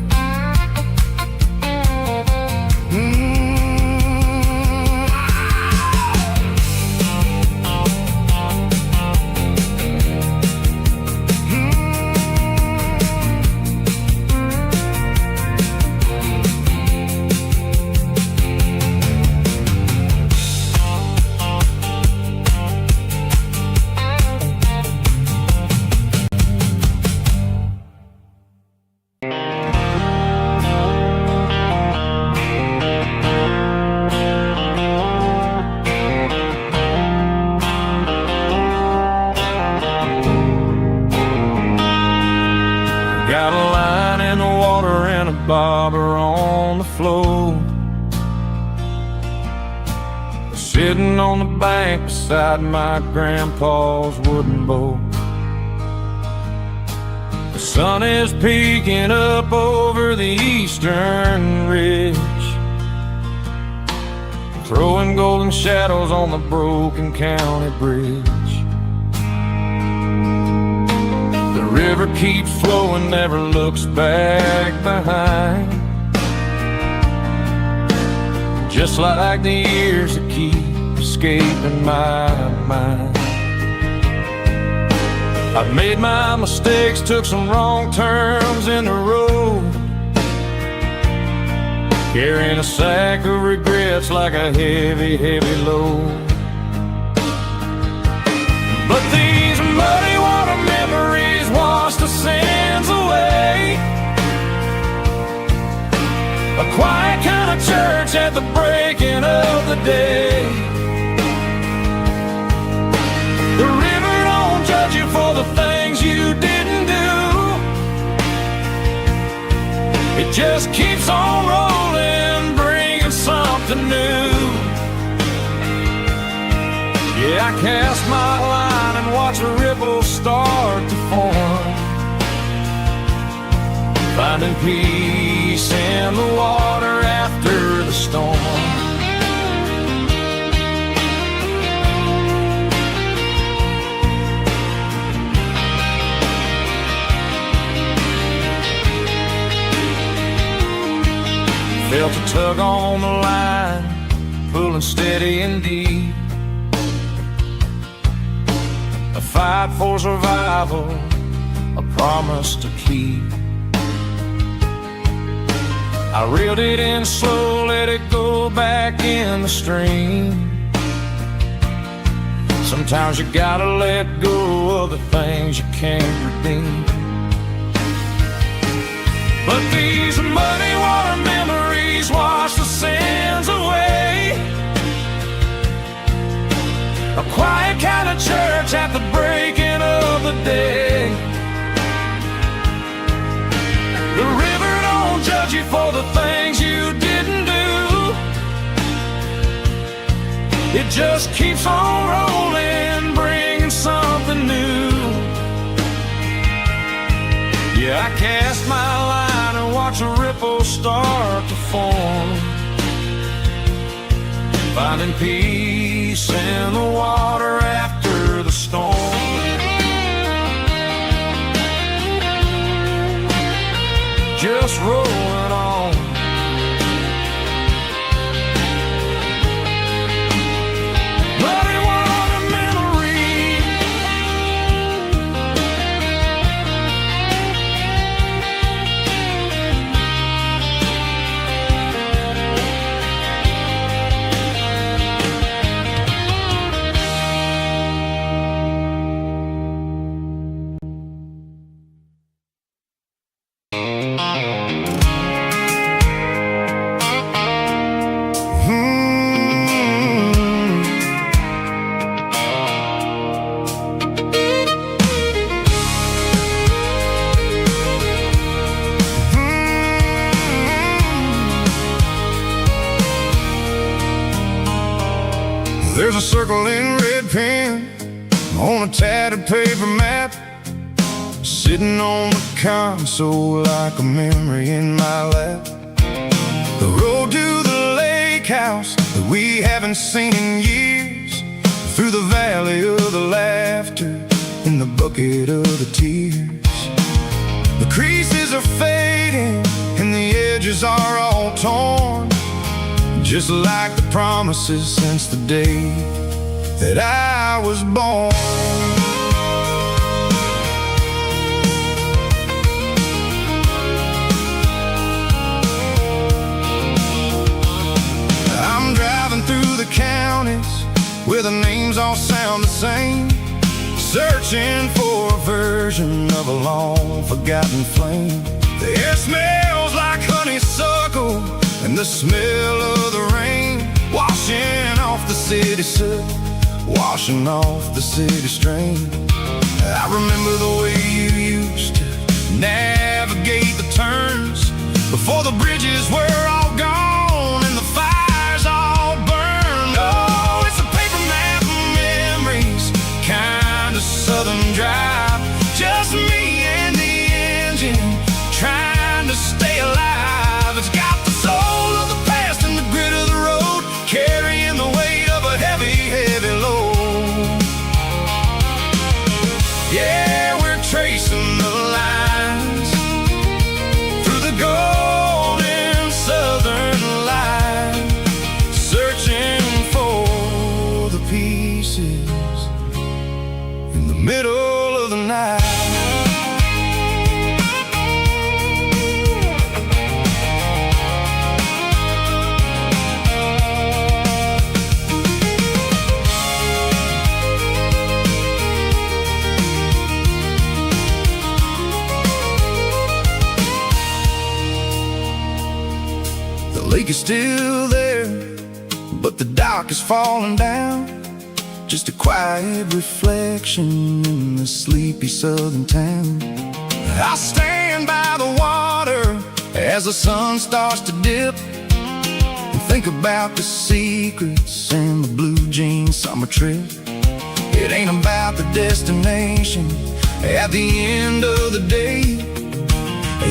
Got a line in the water and a bobber on the floor, sitting on the bank beside my grandpa's wooden boat. The sun is peeking up over the eastern ridge, throwing golden shadows on the broken county bridge. The river keeps flowing, never looks back behind, just like the years that keep escaping my mind. I've made my mistakes, took some wrong turns in the road, carrying a sack of regrets like a heavy, heavy load. But these muddy water memories wash the sins away, a quiet kind of church at the breaking of the day. The river don't judge you for the things you didn't do, it just keeps on rolling, bringing something new. I cast my line and watch a ripple start to form, finding peace in the water after the storm. Felt a tug on the line, pulling steady and deep. A fight for survival, a promise to keep. I reeled it in slow, let it go back in the stream. Sometimes you gotta let go of the things you can't redeem. But these muddy water memories wash the sins away. A quiet kind of church at the breaking of the day. The river don't judge you for the things you didn't do. It just keeps on rolling, bringing something new. Yeah, I cast my line and watch a ripple start to form, finding peace in the water after the storm. Just rolling on. Muddy water memory. There's a circle in red pen on a tattered paper map, sitting on the console like a memory in my lap. The road to the lake house that we haven't seen in years, through the valley of the laughter, in the bucket of the tears. The creases are fading and the edges are all torn, just like the promises since the day that I was born. I'm driving through the counties where the names all sound the same, searching for a version of a long forgotten flame. The air smells like honeysuckle and the smell of the rain, washing off the city soot, washing off the city strain. I remember the way you used to navigate the turns, before the bridges were all gone and the fires all burned. Oh, it's a paper map of memories, kind of southern drive, just me and the engine, trying to stay alive. It's got the soul of the past and the grit of the road, carrying the weight of a heavy, heavy load. Yeah, we're tracing the lines through the golden southern light, searching for the pieces in the middle of the night. The lake is still there, but the dock is falling down, just a quiet reflection in the sleepy southern town. I stand by the water as the sun starts to dip, and think about the secrets and the blue jean summer trip. It ain't about the destination at the end of the day.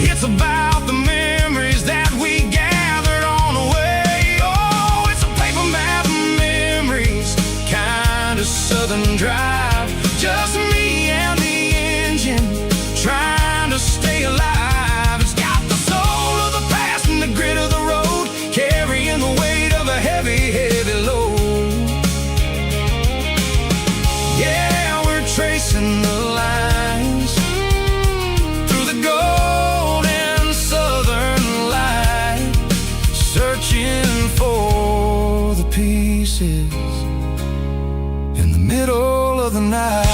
It's about the memories that we gathered on the way. Oh, it's a paper map of memories, kind of southern drive. Just me and the engine, trying to stay alive. It's got the soul of the past and the grit of the road, carrying the weight of a heavy, heavy load. Yeah, we're tracing the lines through the golden southern light, searching for the pieces in the middle of the night.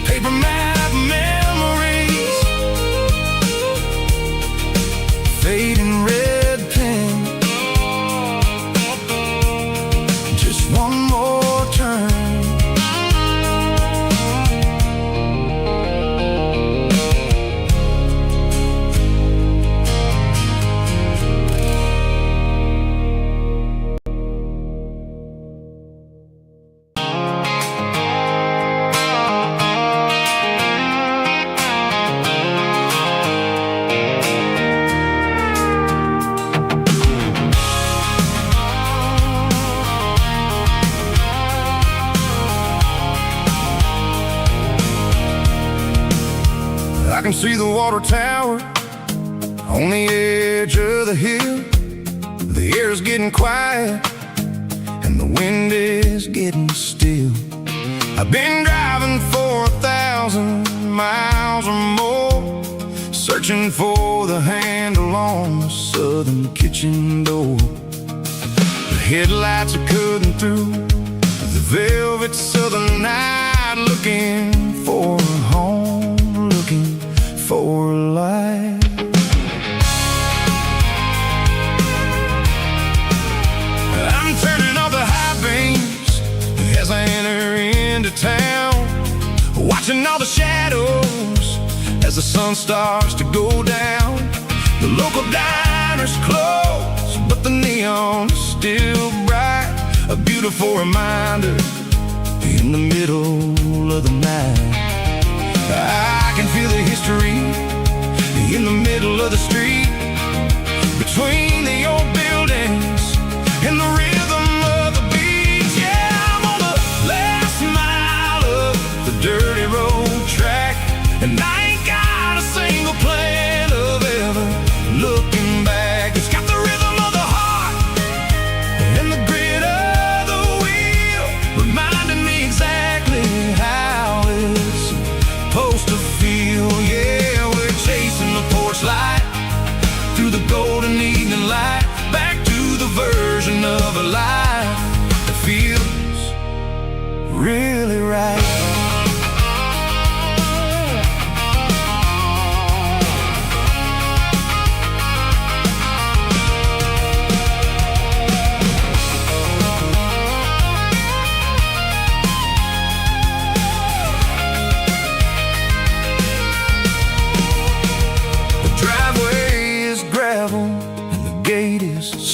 Paper map memories, fading red pen, just one more turn. I can see the water tower on the edge of the hill. The air is getting quiet and the wind is getting still. I've been driving for 1,000 miles or more, searching for the handle on the southern kitchen door. The headlights are cutting through the velvet southern night, looking for a home, looking for life. I'm turning off the high beams as I enter into town, watching all the shadows as the sun starts to go down. The local diner's closed, but the neon is still bright, a beautiful reminder in the middle of the night. I can feel the history in the middle of the street, between the old buildings and the rhythm of the beats. Yeah, I'm on the last mile of the dirty road track, and I ain't got a single plan of ever looking back. It's got the rhythm of the heart and the grit of the wheel, reminding me exactly how it's supposed to feel. Yeah, we're chasing the porch light through the golden evening light, back to the version of a life that feels really right.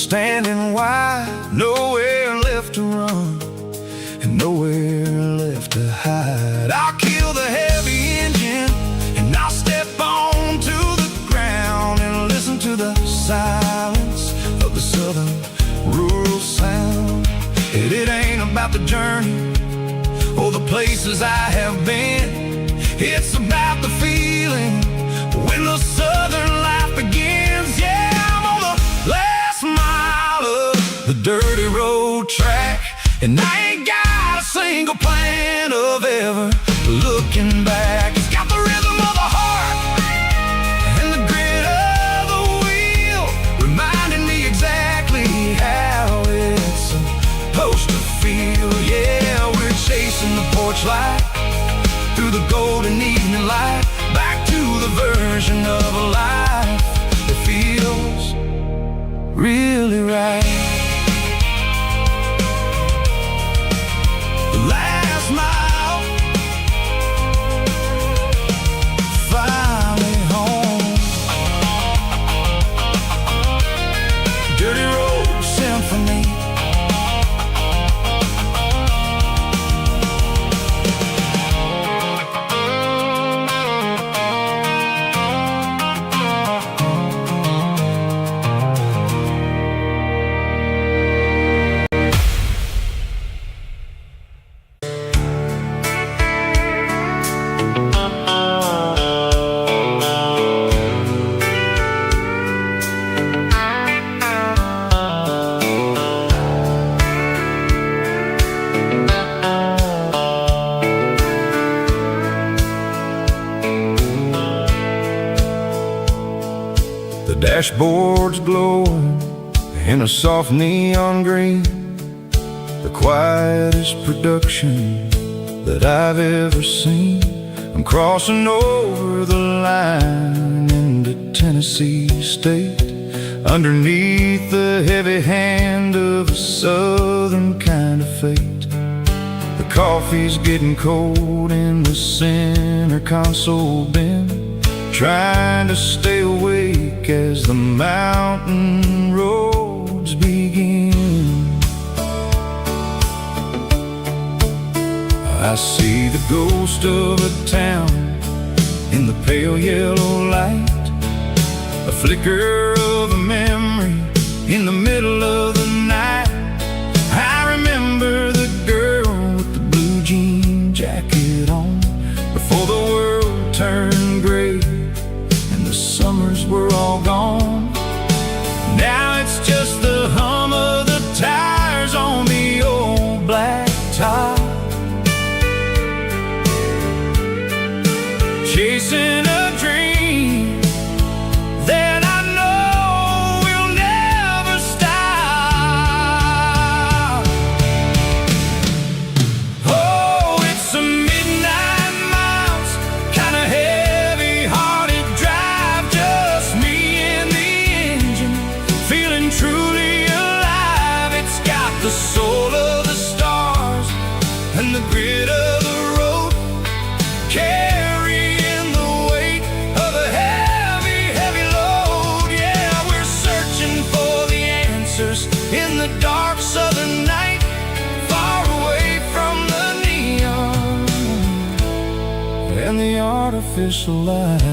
Standing wide, nowhere left to run and nowhere left to hide. I'll kill the heavy engine and I'll step onto the ground and listen to the silence of the southern rural sound. It ain't about the journey or the places I have been, it's about the feeling when the southern life begins. Yeah, I'm on the last mile of the dirty road track, and I ain't got a single plan of ever looking back. It's got the rhythm of the heart and the grit of the wheel, reminding me exactly how it's supposed to feel. Yeah, we're chasing the porch light through the golden evening light, back to the version of a life that feels really right. The last mile, finally home. Dirty road symphony, dashboard's glowing in a soft neon green, the quietest production that I've ever seen. I'm crossing over the line into Tennessee State, underneath the heavy hand of a southern kind of fate. The coffee's getting cold in the center console bin, trying to stay awake as the mountain roads begin. I see the ghost of a town in the pale yellow light, a flicker of a memory in the middle of the night. I remember the girl with the blue jean jacket on, before the world turned gray and the summers were all gone. Now it's just the hum of the tires on the old black top, chasing a dream that I know will never stop. Oh, it's a midnight miles, kinda heavy-hearted drive, just me and the engine, feeling truly alive. It's got the soul of the stars and the grit of the road, carrying the weight of a heavy, heavy load. Yeah, we're searching for the answers in the dark southern night, far away from the neon and the artificial light.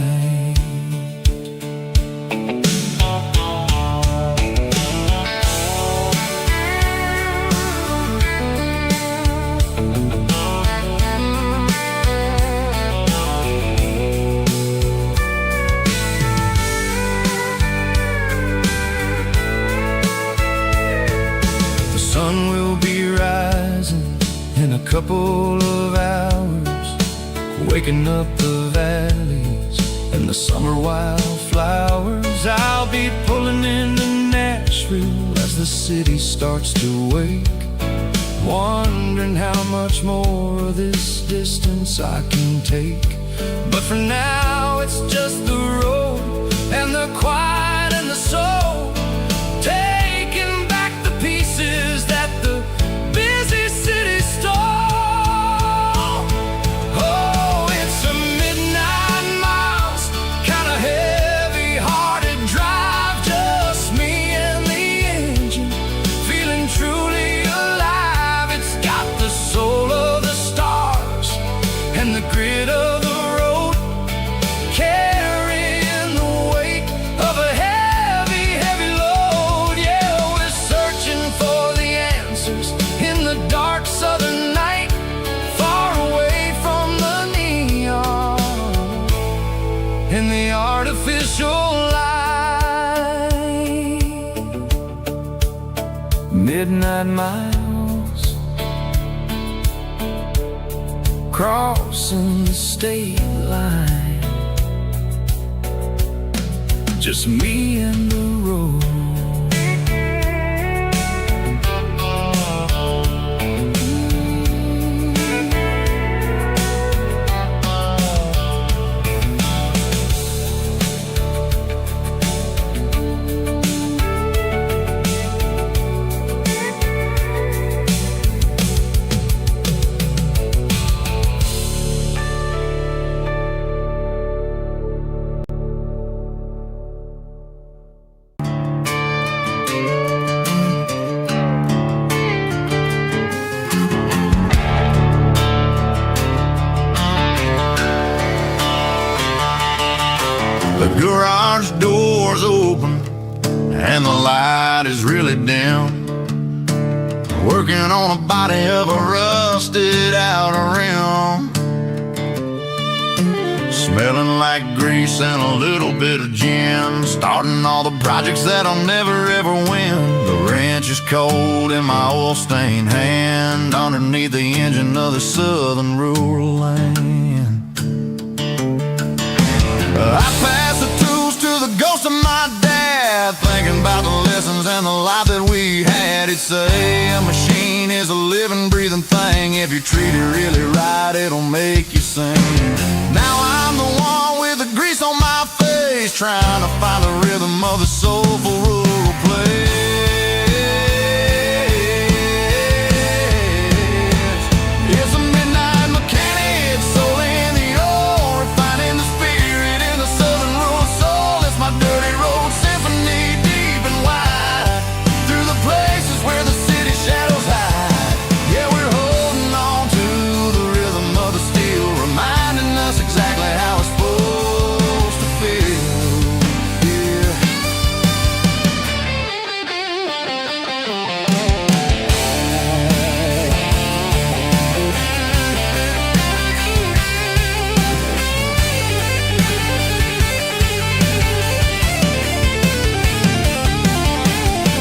The sun will be rising in a couple of hours, waking up the valleys and the summer wildflowers. I'll be pulling into Nashville as the city starts to wake, wondering how much more of this distance I can take. But for now it's just the road and the quiet and the soul, taking back the pieces that the busy city stole. Oh, it's a midnight miles, kinda heavy-hearted drive, just me and the engine, feeling truly alive. It's got the soul of the stars and the grit of the road, carrying the weight of a heavy, heavy load. Yeah, we're searching for the answers in the dark southern night, far away from the neon and the artificial light. Midnight miles, crossing the state line, just me and the road. The garage door's open and the light is really dim, working on a body of a rusted out rim, smelling like grease and a little bit of gin, starting all the projects that I'll never ever win. The wrench is cold in my oil-stained hand, underneath the engine of the southern rural land. I pass the tools to the ghost of my dad, and the life that we had. It's a machine is a living, breathing thing. If you treat it really right, it'll make you sing. Now I'm the one with the grease on my face, trying to find the rhythm of the soulful rural place. It's a midnight mechanic, soul in the ore, refining the spirit in the southern rural soul. It's my dirty road symphony, deep and wide, through the places where the city shadows hide. Yeah, we're holding on to the rhythm of the steel, reminding us exactly how it's supposed to feel. Yeah.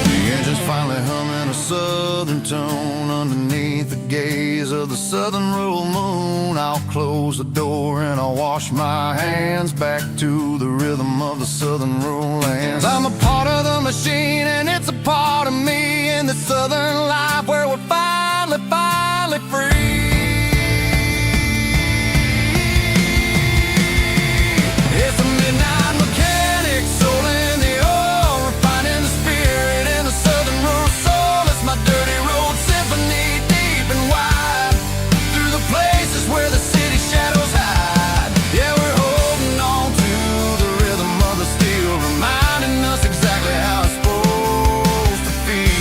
The engine's finally humming a southern tone underneath the gaze of the southern rural moon. I'll close the door and I'll wash my hands back to the rhythm of the southern rural lands. I'm a part of the machine and it's a part of me in the southern life where we're finally free. It's a midnight mechanic, soul in the ore, refining the spirit in the southern rural soul. It's my dirty road symphony, deep and wide, through the places where the city shadows hide. Yeah, we're holding on to the rhythm of the steel, reminding us exactly how it's supposed to feel.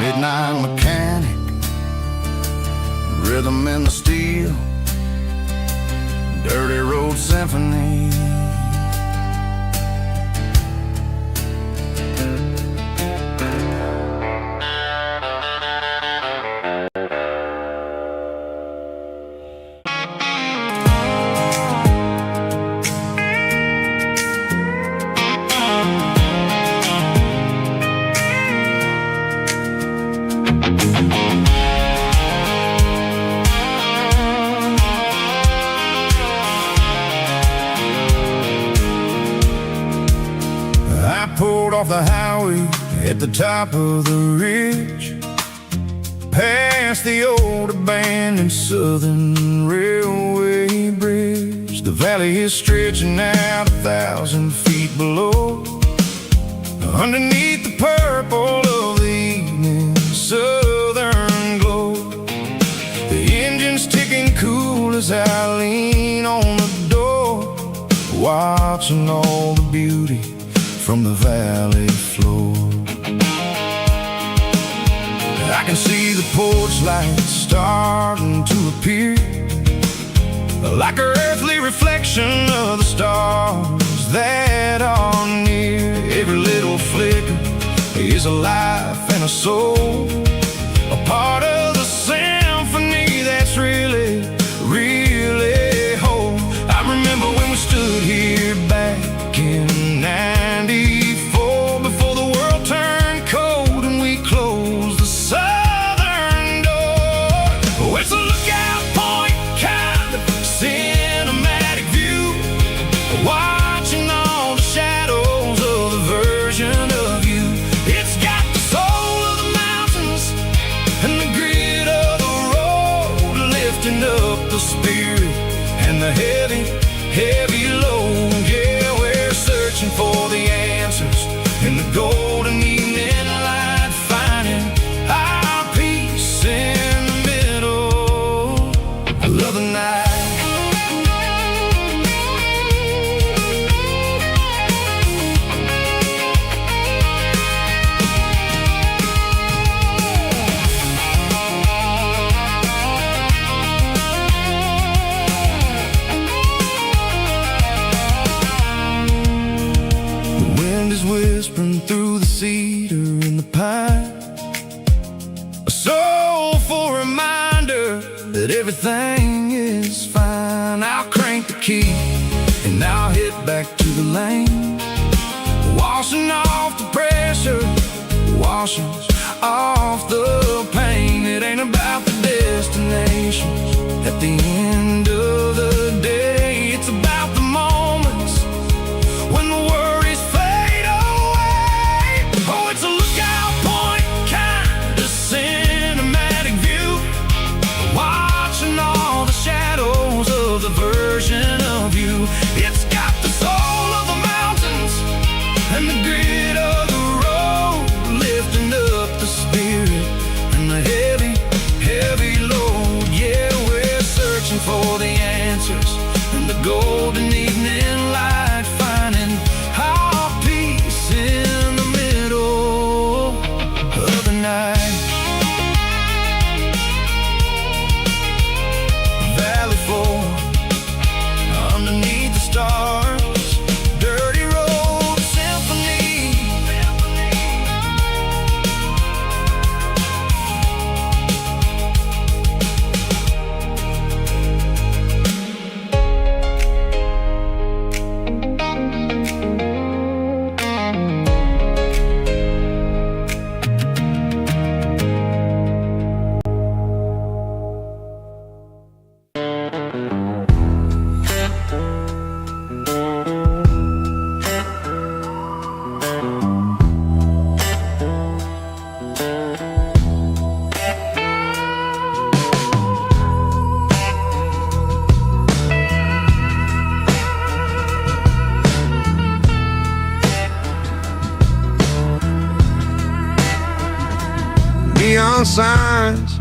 Midnight mechanic, rhythm in the steel, dirty road symphony. I pulled off the highway at the top of the ridge, past the old abandoned southern railway bridge. The valley is stretching out 1,000 feet below, underneath the purple of the evening southern glow. The engine's ticking cool as I lean on the door, watching all the beauty from the valley floor. I can see the porch lights starting to appear, like an earthly reflection of the stars that are near. Every little flicker is a life and a soul, a part of the symphony that's really, really whole. I remember when we stood here back in '94, before the world turned cold and we closed the southern door. Oh, it's a lookout point, kind of cinematic view, watching all the shadows of the version of you. It's got the soul of the mountains and the grit of the road, lifting up the spirit and the heavy, heavy load. Yeah, we're searching for the answers in the golden evening light, finding our peace in the middle of the night. The wind is whispering through the cedar and the pine, a soulful reminder that everything is fine. I'll crank the key and I'll hit back to the lane, washing off the pressure, washing off the pain. It ain't about the destination at the end of the day, it's about the moments for the answers in the golden evening light, finding our peace in the middle of the night. Valley floor, underneath the stars, dirty road symphony. Neon signs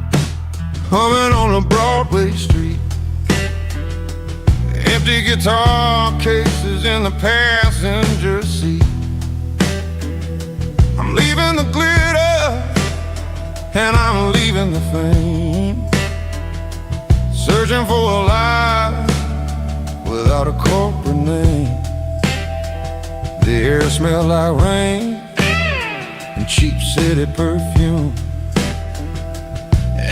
humming on a Broadway street, empty guitar cases in the passenger seat. I'm leaving the glitter and I'm leaving the fame, searching for a life without a corporate name. The air smells like rain and cheap city perfume.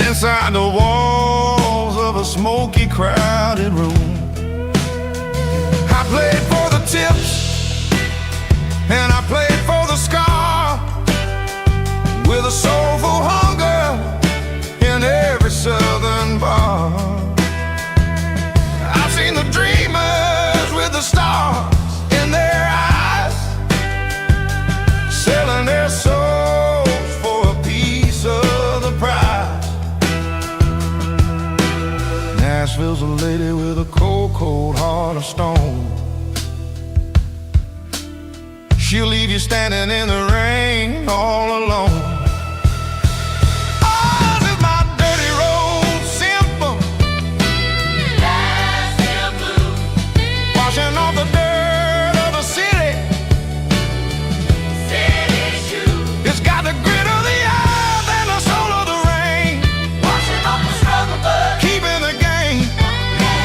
Inside the walls of a smoky, crowded room, I played for the tips and I played for the scar, with a soulful hunger in every southern bar. I've seen the dreamers with the stars in their eyes, selling their souls for a piece of the prize. Nashville's a lady with a cold, cold heart of stone. She'll leave you standing in the rain all alone. Oh, this is my dirty road symphony, Nashville blues, washing off the dirt of the city, city shoes. It's got the grit of the earth and the soul of the rain, washing off the struggle, but keeping the game.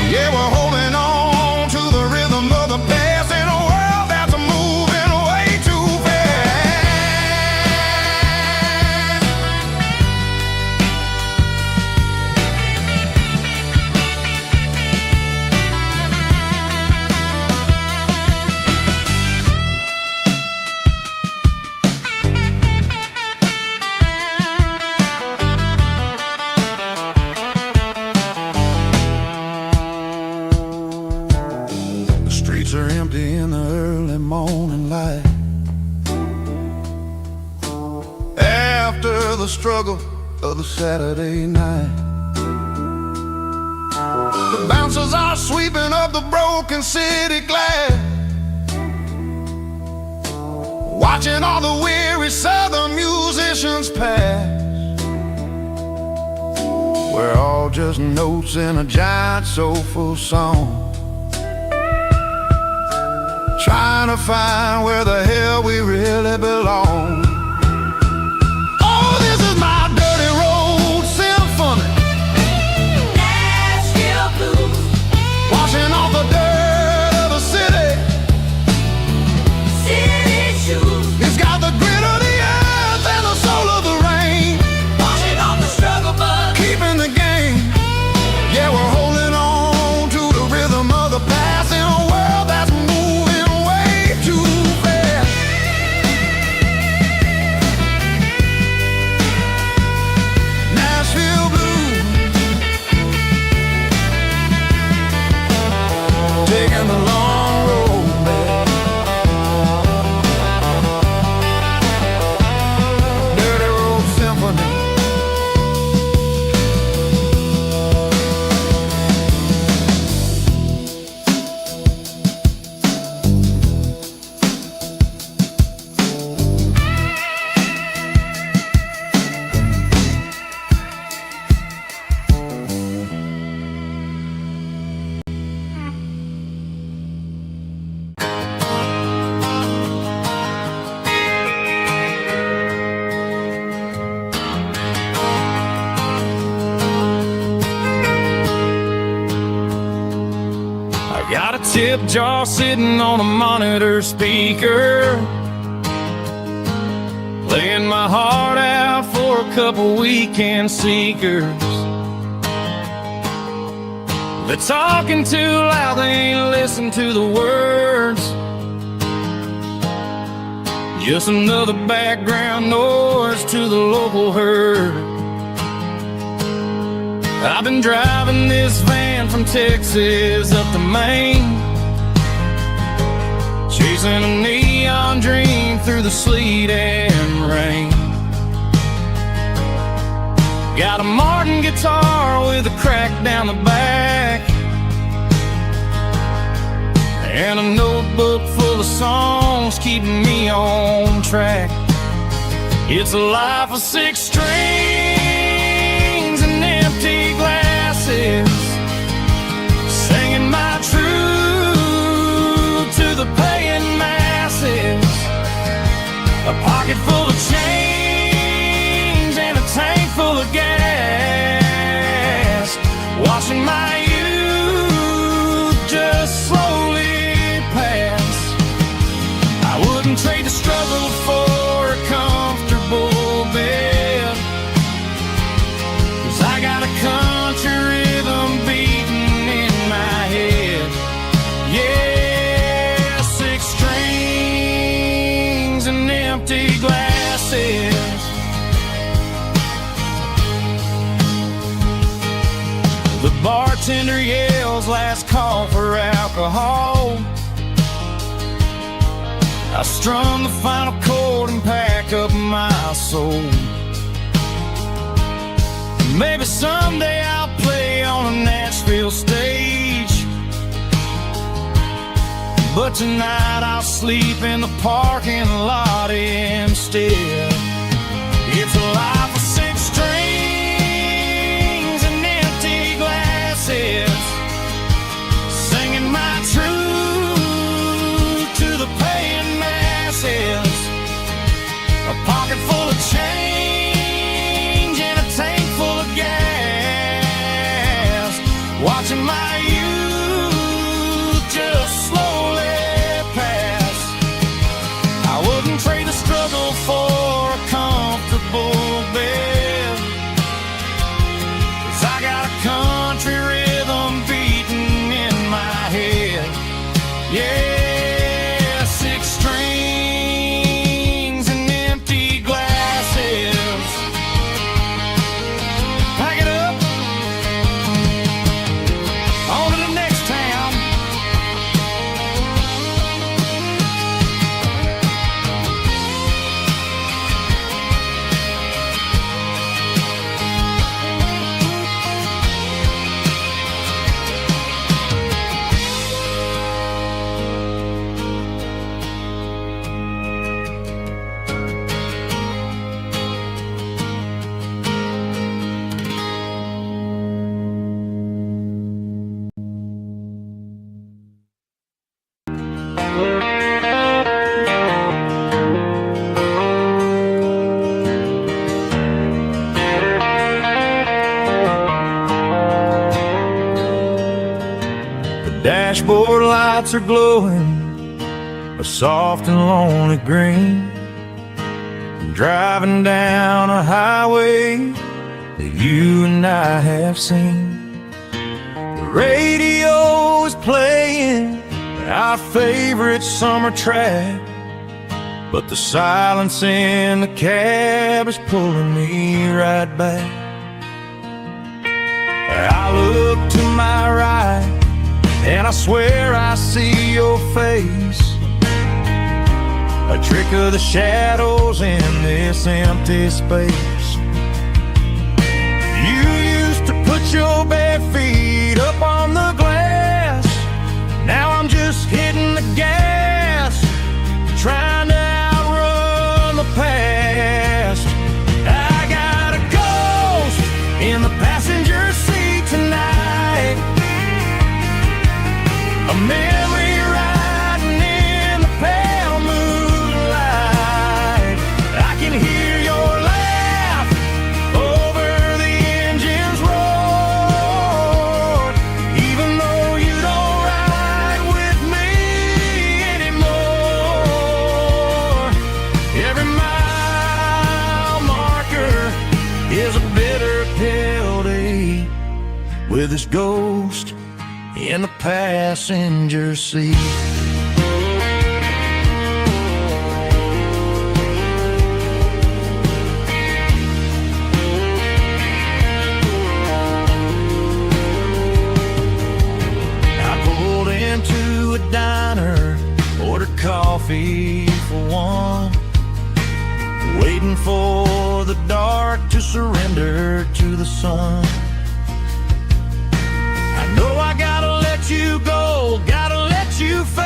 Yeah, we're holding on to the rhythm of the past in a world that's moving way too fast. The streets are empty in the early morning light, after the struggle of the Saturday night. The bouncers are sweeping up the broken city glass, watching all the weary southern musicians pass. We're all just notes in a giant soulful song, trying to find where the hell we really belong. Oh, this is my dirty road symphony, Nashville blues, washing off the dirt of the city, city shoes. It's got the grit of the earth and the soul of the rain, washing off the struggle, but keeping the game. Yeah, we're holding on to the rhythm of the past in a world that's moving way too fast. Got a tip jar sitting on a monitor speaker, playing my heart out for a couple weekend seekers. They're talking too loud, they ain't listen to the words. Just another background noise to the local herd. I've been driving this van from Texas up to Maine, chasing a neon dream through the sleet and rain. Got a Martin guitar with a crack down the back, and a notebook full of songs keeping me on track. It's a life of 6 strings and empty glasses, singing my truth to the paying masses. A pocket full of change and a tank full of gas, watching my youth just slowly pass. I wouldn't trade the struggle for a comfortable bed, 'cause I got a country rhythm beating in my head. Yeah, 6 strings and empty glasses. The bartender yells last call for alcohol. I strum the final chord and pack up my soul. Maybe someday I'll play on a Nashville stage, but tonight I'll sleep in the parking lot instead. It's a life of 6 strings and empty glasses, singing my truth to the paying masses. A pocket full of change and a tank full of gas, watching my youth just slowly pass. I wouldn't trade the struggle for a comfortable bed, 'cause I got a country rhythm beating in my head. Yeah, 6 strings and empty glasses. Pack it up, on to the next town. Dashboard lights are glowing a soft and lonely green, driving down a highway that you and I have seen. The radio is playing our favorite summer track, but the silence in the cab is pulling me right back. I look to my right and I swear I see your face, a trick of the shadows in this empty space. You used to put your bare feet up on the glass, now I'm just hitting the gas, trying to outrun the past. I got a ghost in the passenger seat tonight, a memory riding in the pale moonlight. I can hear your laugh over the engine's roar. with his ghost in the passenger seat. Into a diner, ordered coffee for one, waiting for the dark to surrender to the sun. I know I gotta let you go, gotta let you fade,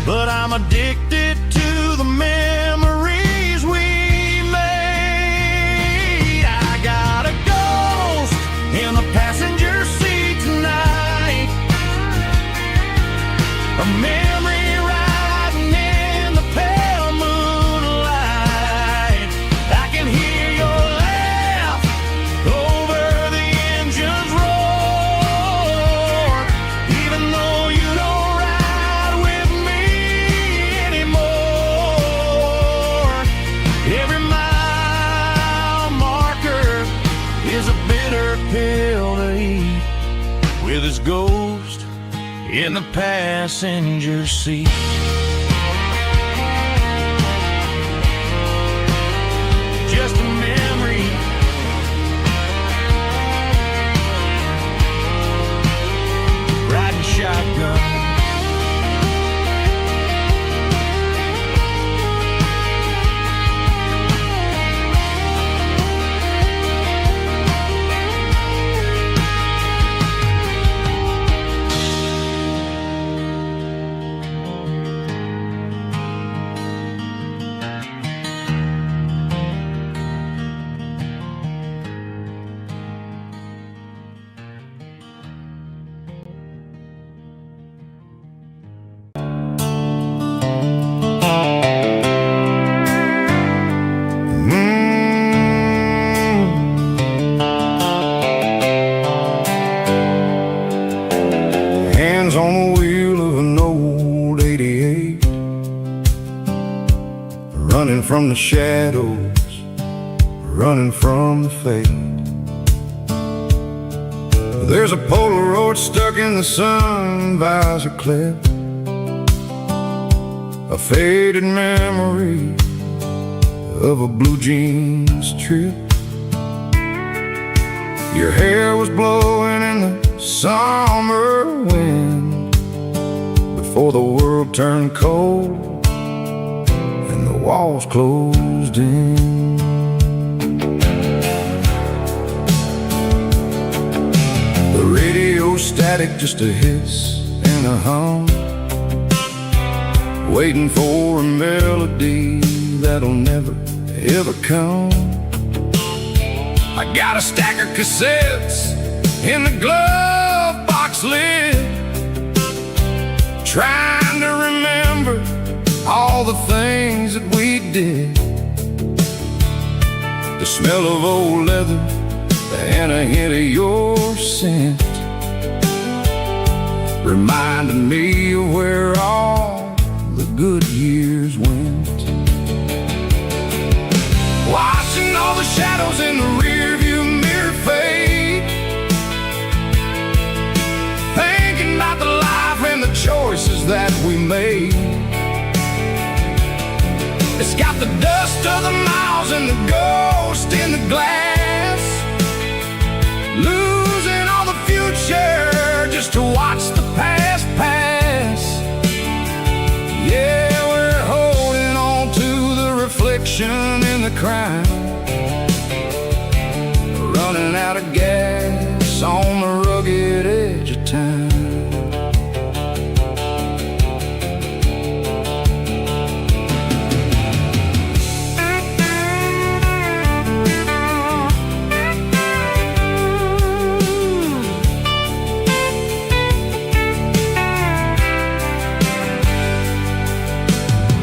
but I'm addicted to the memories we made. I got a ghost in the passenger seat tonight, a memory riding in the pale moonlight. I can hear your laugh over the engine's roar, even though you don't ride with me anymore. Every mile marker is a bitter pill to eat, with his ghost in the passenger seat. Just a memory, riding shotgun. Hands on the wheel of an old 88, running from the shadows, running from the fate. There's a Polaroid stuck in the sun visor clip, a faded memory of a blue jeans trip. Your hair was blowing in the summer wind before the world turned cold and the walls closed in. The radio static, just a hiss and a hum, waiting for a melody that'll never ever come. I got a stack of cassettes in the glove box lid, trying to remember all the things that we did. The smell of old leather and a hint of your scent reminded me of where all the good years went. Watching all the shadows in the rearview mirror fade, thinking about the life and the choices that we made. It's got the dust of the miles and the ghost in the glass, losing all the future just to watch the past pass. Yeah, we're holding on to the reflection in the crime, running out of gas on the rugged edge of time.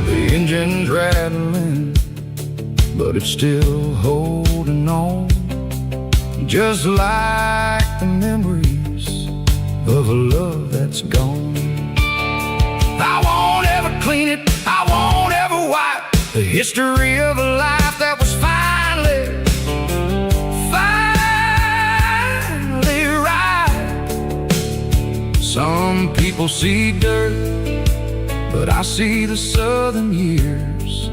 The engine's rattling, but it's still holding on, just like the memories of a love that's gone. I won't ever clean it, I won't ever wipe the history of a life that was finally Some people see dirt, but I see the southern years,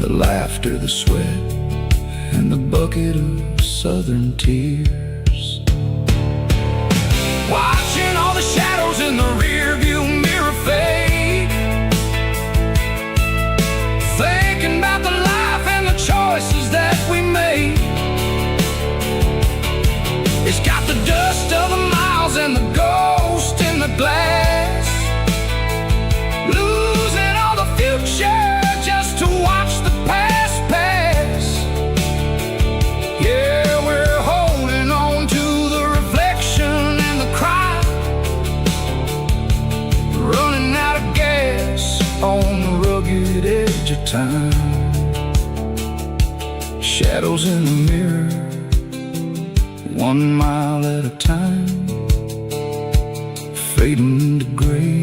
the laughter, the sweat, and the bucket of southern tears. Watching all the shadows in the rearview mirror fade, thinking about the life and the choices that we made. It's got the dust of the miles and the ghost in the glass, losing all the future just to watch the past pass. Yeah, we're holding on to the reflection and the cry, running out of gas on the rugged edge of time. Shadows in the mirror, 1 mile at a time, fading to gray.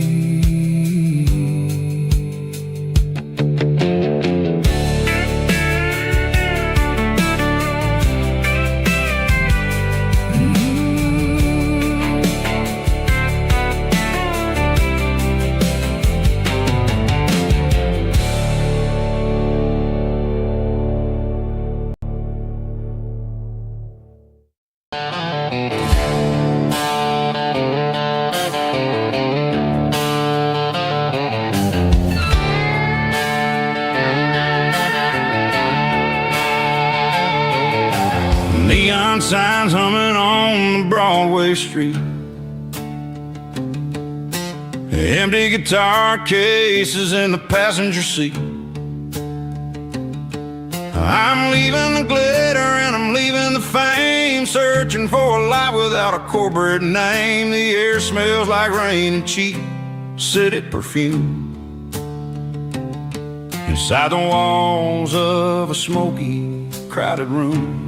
Neon signs humming on the Broadway street, empty guitar cases in the passenger seat. I'm leaving the glitter and I'm leaving the fame, searching for a life without a corporate name. The air smells like rain and cheap city perfume inside the walls of a smoky, crowded room.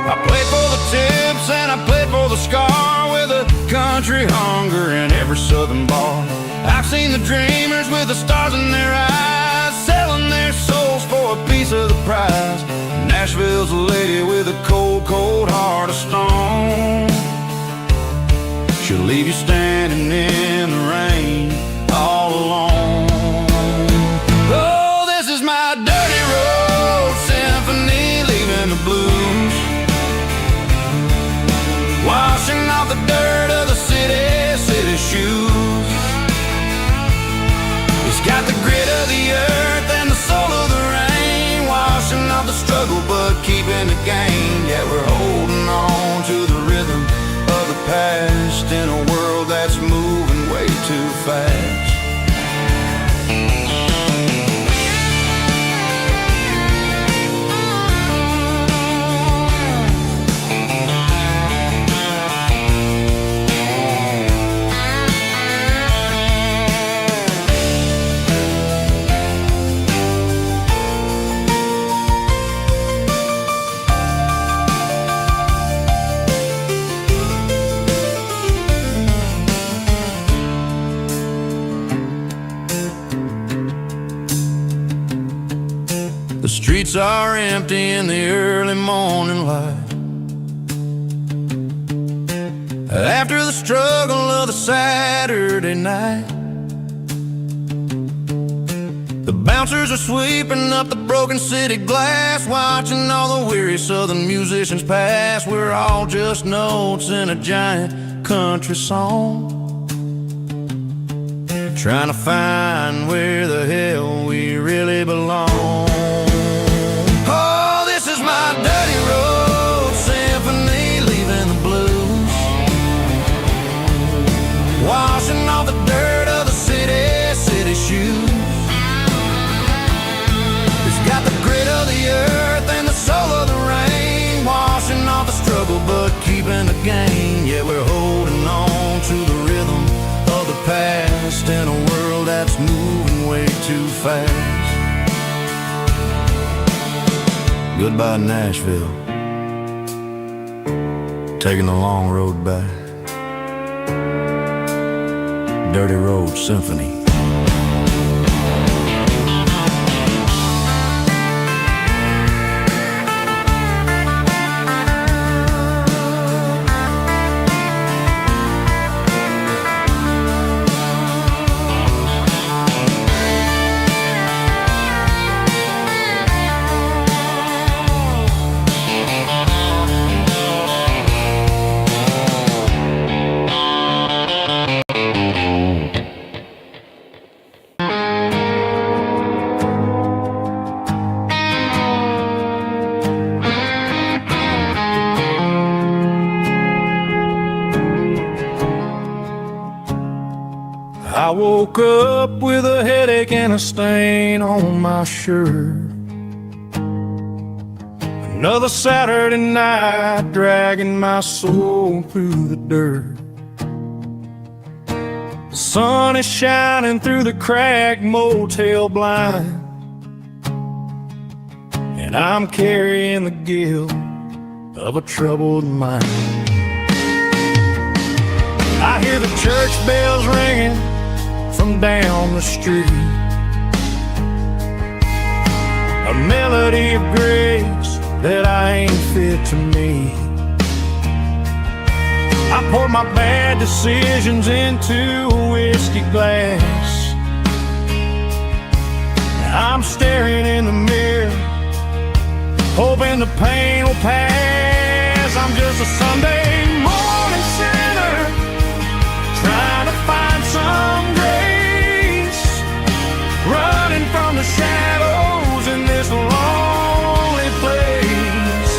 I played for the tips and I played for the scar, with a country hunger in every southern bar. I've seen the dreamers with the stars in their eyes, selling their souls for a piece of the prize. Nashville's a lady with a cold, cold heart of stone. She'll leave you standing in the rain all alone. Oh, this is my dirty road symphony, leaving the blues, washing off the dirt of the city shoes. It's got the grit of the earth and the soul of the rain, washing off the struggle but keeping the gain. Yeah, we're holding on to the rhythm of the past in a world that's moving way too fast. The streets are empty in the early morning light, after the struggle of the Saturday night. The bouncers are sweeping up the broken city glass, watching all the weary southern musicians pass. We're all just notes in a giant country song, trying to find where the hell we really belong. Oh, this is my dirty road symphony, leaving the blues, washing off the dirt of the city shoes. It's got the grit of the earth and the soul of the rain, washing off the struggle but keeping the gain. Yeah, we're holding on to the rhythm of the past in a world that's moving way too fast. Goodbye, Nashville, taking the long road back. Dirty Road Symphony. woke up with a headache and a stain on my shirt. Another Saturday night dragging my soul through the dirt. The sun is shining through the cracked motel blind, and I'm carrying the guilt of a troubled mind. I hear the church bells ringing from down the street, a melody of grace that I ain't fit to meet. I poured my bad decisions into a whiskey glass. I'm staring in the mirror, hoping the pain will pass. I'm just a Sunday morning sinner, trying to find some grace, running from the shadows in this lonely place.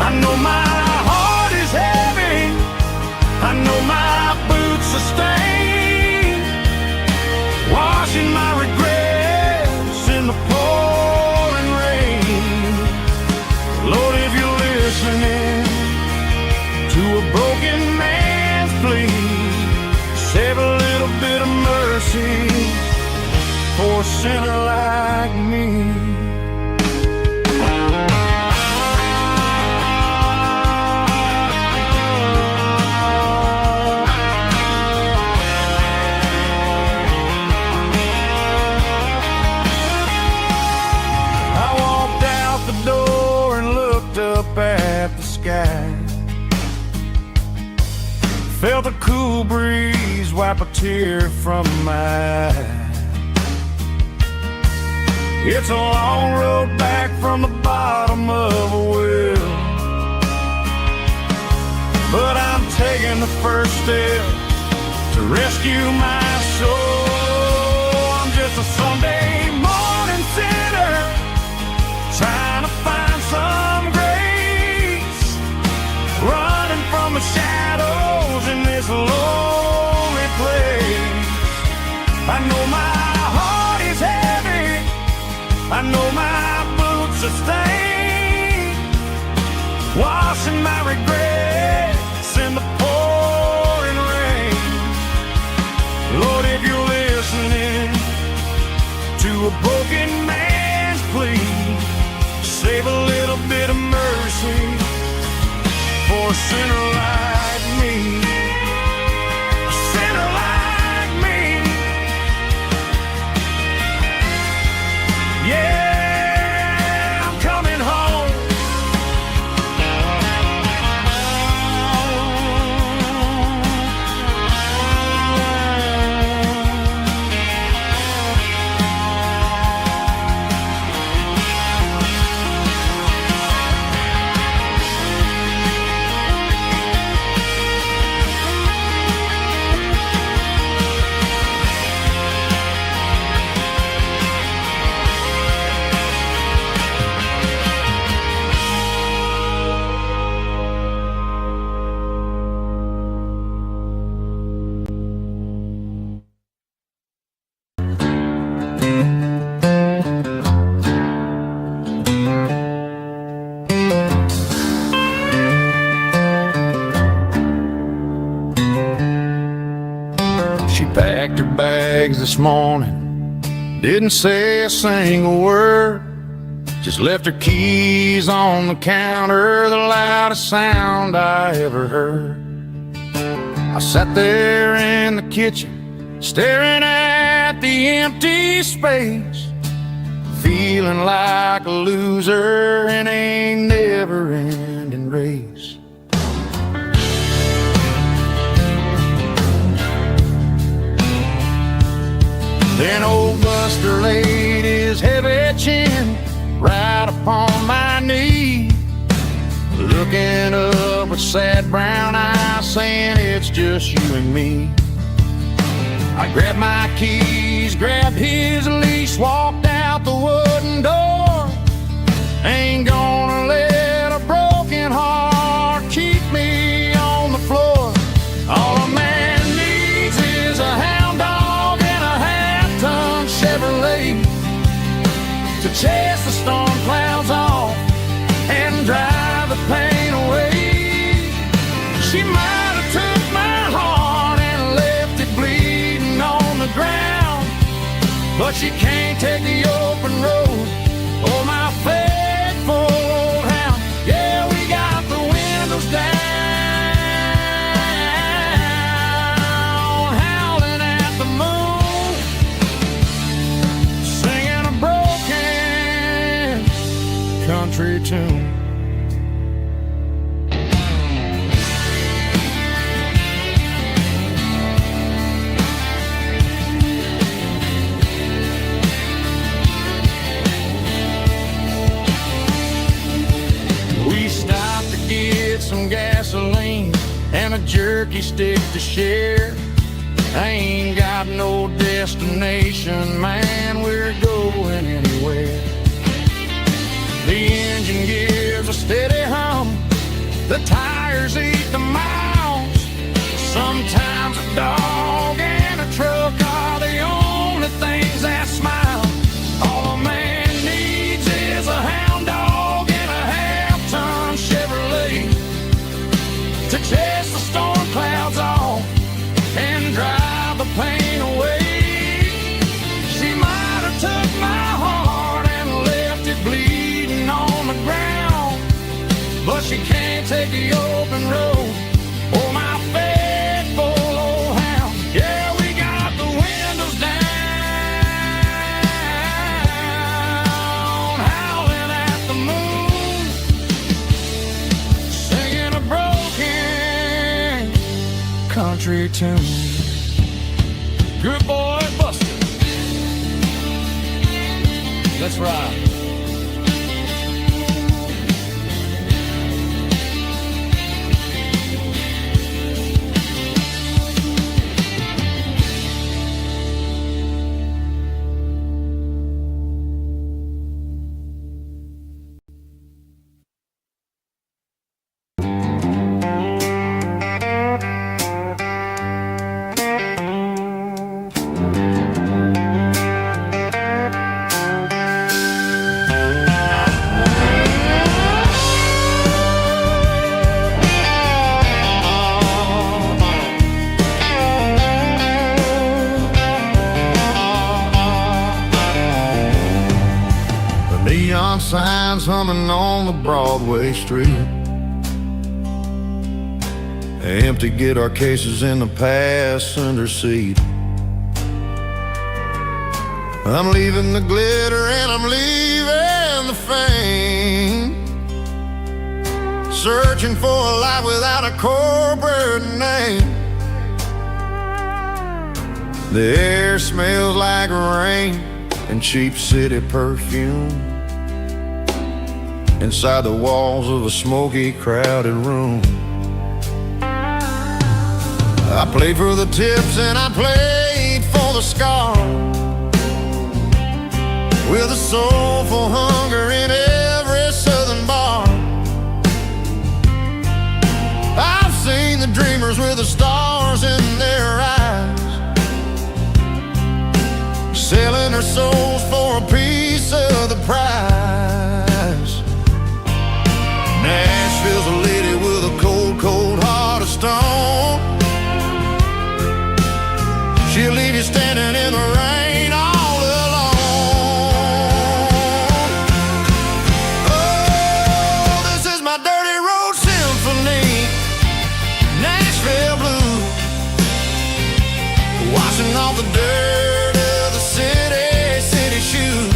I know my heart is heavy, I know my boots are stained, washing my regrets in the pouring rain. Lord, if you're listening to a broken man's plea, save a little bit of mercy for a sinner like me. I walked out the door and looked up at the sky, felt a cool breeze wipe a tear from my eye. It's a long road back from the bottom of a well, but I'm taking the first step to rescue my soul. I'm just a Sunday morning sinner, trying to find some grace, running from the shadows in this lonely place. I know my heart is heavy, I know my boots are stained, washing my regrets in the pouring rain. Lord, if you're listening to a broken man's plea, save a little bit of mercy for a sinner like me. A sinner like me. Yeah, I'm coming home. She packed her bags this morning, didn't say a single word, just left her keys on the counter, the loudest sound I ever heard. I sat there in the kitchen, staring at the empty space, feeling like a loser in a never-ending race. Then old Buster laid his heavy chin right upon my knee, looking up with sad brown eyes, saying it's just you and me. I grabbed my keys, grabbed his leash, walked out the wooden door. Ain't gonna let a broken heart keep me on the floor. All a man needs is a hound dog she can't take the open road. Oh, my faithful old hound. Yeah, we got the windows down, howling at the moon, singing a broken country tune. Some gasoline and a jerky stick to share. I ain't got no destination, man, we're going anywhere. The engine gives a steady hum, the tires eat the miles. Sometimes a dog and a truck are the only things that smile. All a man needs is a hound dog and a half-ton Chevrolet to chase the storm clouds off and drive the pain away. She might have took my heart and left it bleeding on the ground, but she can't take the open road. Oh, my faithful old hound. Yeah, we got the windows down, howling at the moon, singing a broken country tune. Good boy, Buster. Let's ride. Neon signs humming on the Broadway street. Empty guitar cases in the passenger seat. I'm leaving the glitter and I'm leaving the fame, searching for a life without a corporate name. The air smells like rain and cheap city perfume inside the walls of a smoky, crowded room. I played for the tips and I played for the scars, with a soulful hunger in every southern bar. I've seen the dreamers with the stars in their eyes, selling their souls for a piece of the prize. Nashville's a lady with a cold, cold heart of stone. She'll leave you standing in the rain all alone. Oh, this is my dirty road symphony, Nashville blues, washing off the dirt of the city shoes.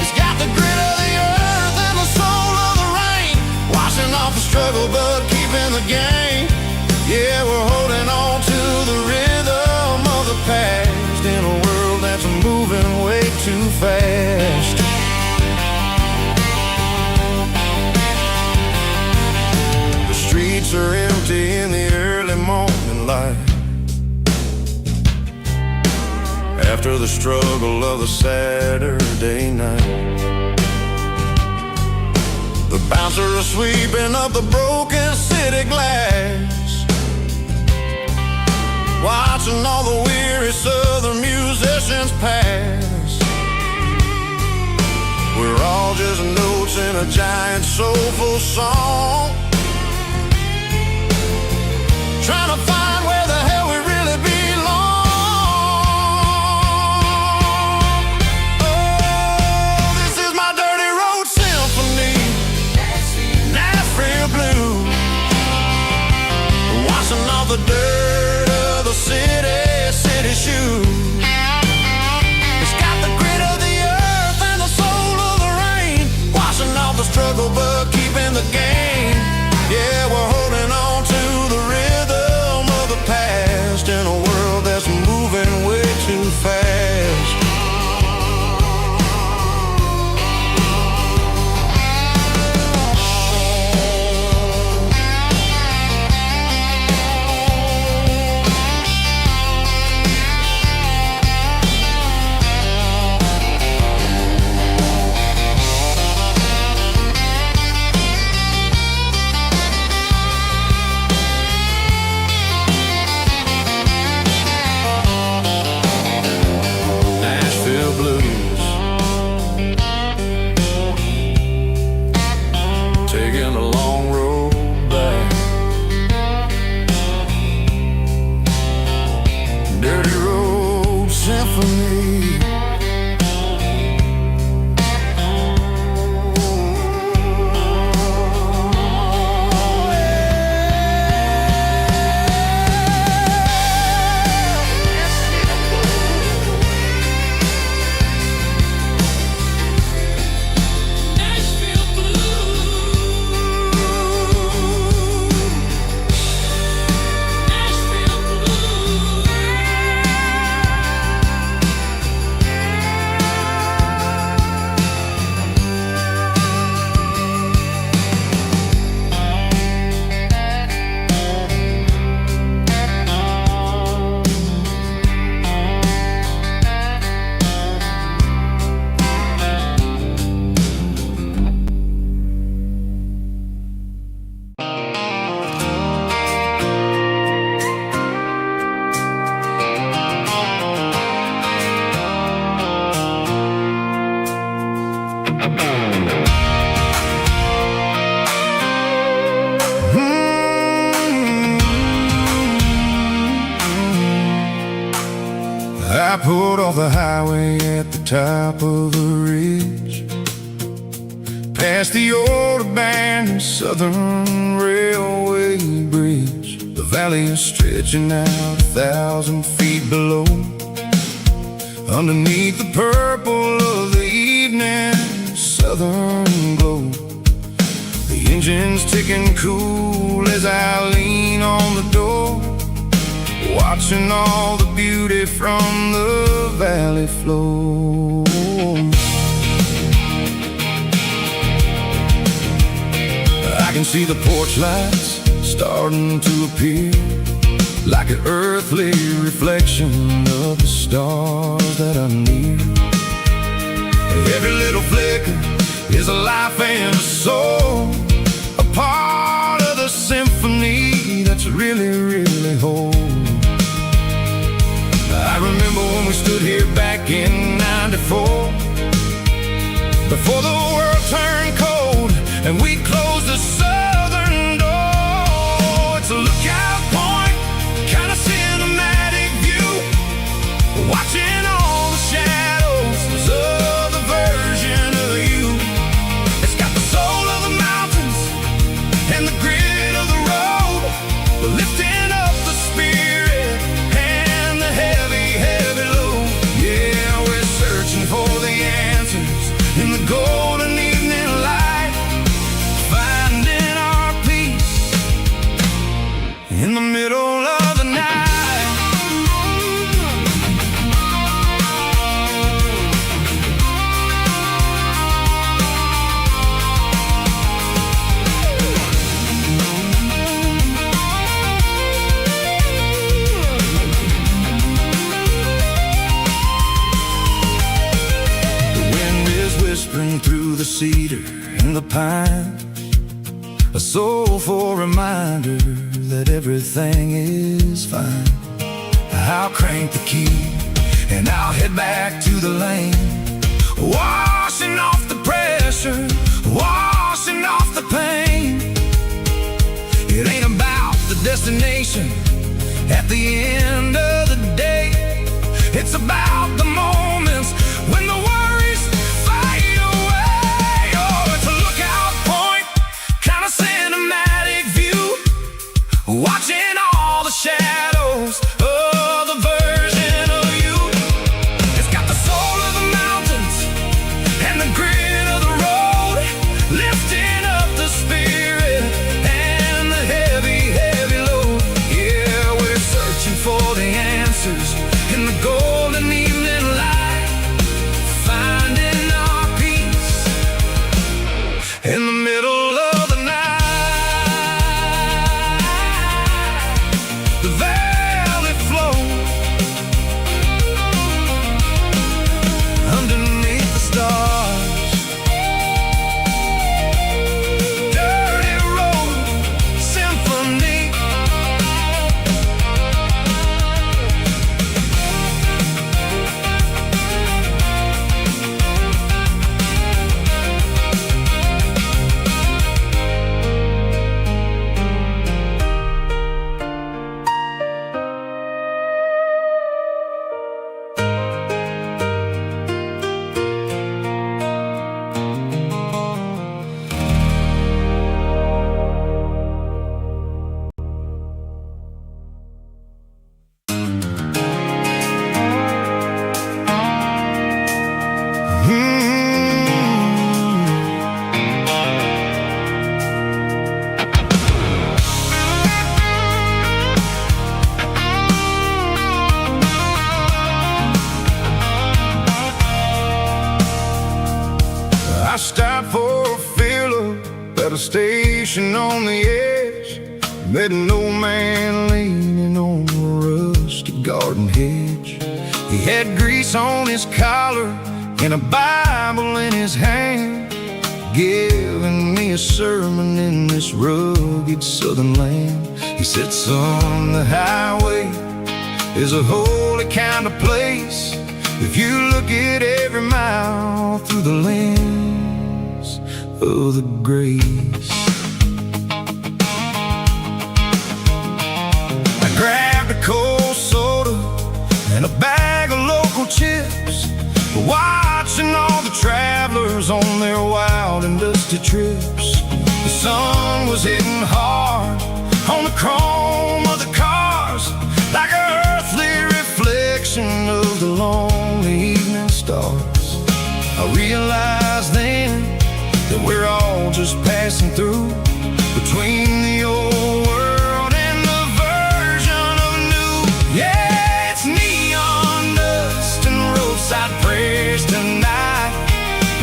It's got the grit of the earth and the soul of the rain, washing off the struggle but keeping the game. Yeah, we're holding on to the rhythm of the past in a world that's moving way too fast. The streets are empty in the early morning light, after the struggle of the Saturday night. The bouncer is sweeping up the broken city glass, watching all the weary southern musicians pass. We're all just notes in a giant soulful song, trying to find where the hell we really belong. pulled off the highway at the top of the ridge, past the old abandoned Southern Railway bridge. The valley is stretching out 1,000 feet below, underneath the purple of the evening southern glow. The engine's ticking cool as I lean on the door, watching all the beauty from the valley flow. I can see the porch lights starting to appear, like an earthly reflection of the stars that are near. Every little flicker is a life and a soul, a part of the symphony that's really, really whole. I remember when we stood here back in '94, before the world turned cold and we closed the southern door. It's a lookout point, kind of cinematic view, watching all the shadows of the version of you. It's got the soul of the mountains and the grit of the road, lifting up the spirit and the heavy, heavy load. Yeah, we're searching for the answers in the golden evening light, finding our peace in the middle of the night. Whispering through the cedar and the pine, a soulful reminder that everything is fine. I'll crank the key and I'll head back to the lane, washing off the pressure, washing off the pain. It ain't about the destination at the end of the day, it's about the moments when the worries fade away. Oh, it's a lookout point, kind of cinematic view, watching all the shadows of the version of you. It's got the soul of the mountains and the grit of the road, lifting up the spirit and the heavy, heavy load. Yeah, we're searching for the answers in the golden evening light, finding our peace in the middle of the night. The valley flow underneath the stars, dirty road symphony. I stopped for a fill-up at a station on the edge, met an old man leaning on a rusty garden hedge. He had grease on his collar and a Bible in his hand, giving me a sermon in this rugged southern land. He said, son, the highway is a holy kind of place if you look at every mile through the lens of the grace. I grabbed a cold soda and a bag of local watching all the travelers on their wild and dusty trips. The sun was hitting hard on the chrome of the cars, like an earthly reflection of the lonely evening stars. I realized then that we're all just passing through, between the old world and the version of new. Yeah, it's neon dust and roadside prayers tonight,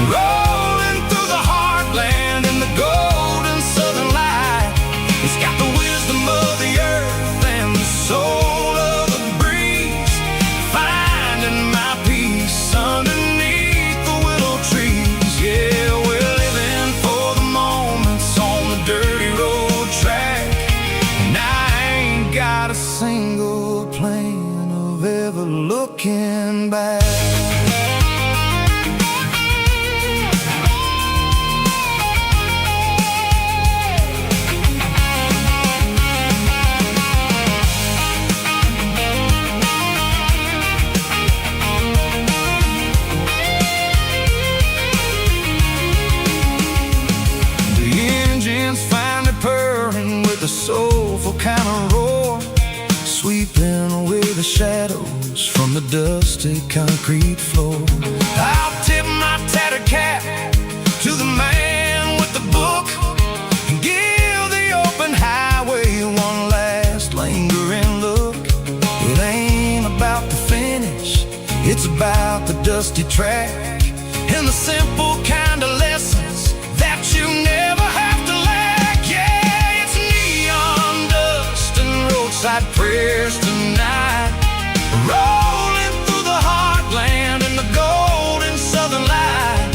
rolling through the heartland in the golden southern light. It's got the wisdom of the earth and the soul of the breeze, finding my peace underneath the willow trees. Yeah, we're living for the moments on the dirty road track, and I ain't got a single plan of ever looking back. The soulful kind of roar, sweeping away the shadows from the dusty concrete floor. I'll tip my tattered cap to the man with the book and give the open highway one last lingering look. It ain't about the finish, it's about the dusty track and the simple kind of lessons that you never have to lack. Yeah, roadside prayers tonight, rolling through the heartland in the golden southern light.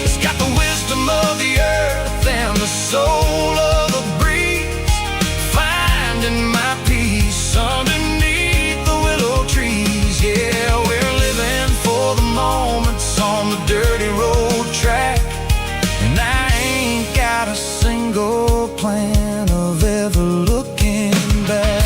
It's got the wisdom of the earth and the soul of the breeze, finding my peace underneath the willow trees. Yeah, we're living for the moments on the dirty road track, and I ain't got a single plan of ever looking back.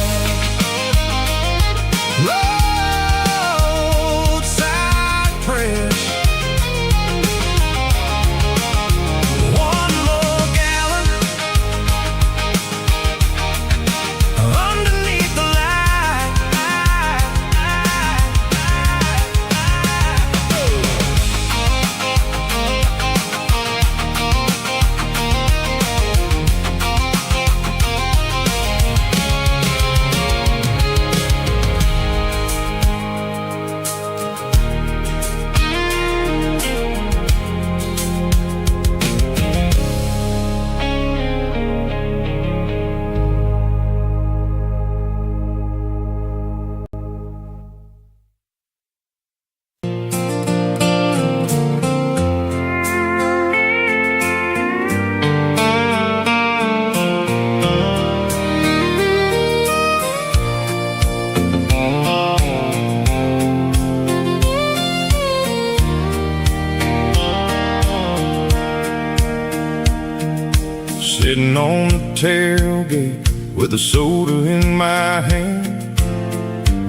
Sitting on the tailgate with a soda in my hand,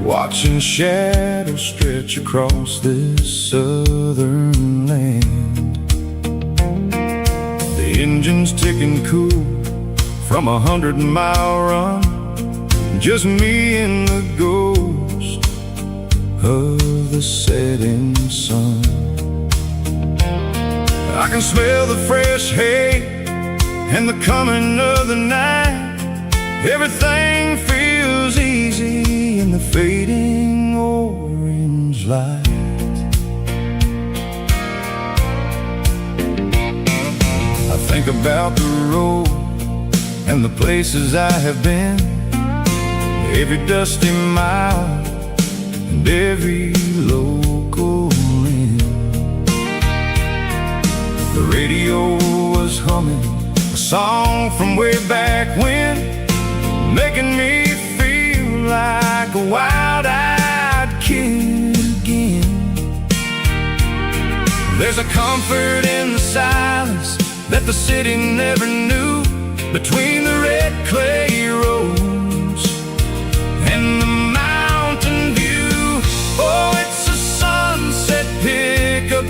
watching shadows stretch across this southern land. The engine's ticking cool from 100-mile run, just me and the ghost of the setting sun. I can smell the fresh hay and the coming of the night. Everything feels easy in the fading orange light. I think about the road and the places I have been, every dusty mile and every local inn. The radio was humming a song from way back when, making me feel like a wild-eyed kid again. There's a comfort in the silence that the city never knew, between the red clay roads and the mountain view. Oh, it's a sunset pickup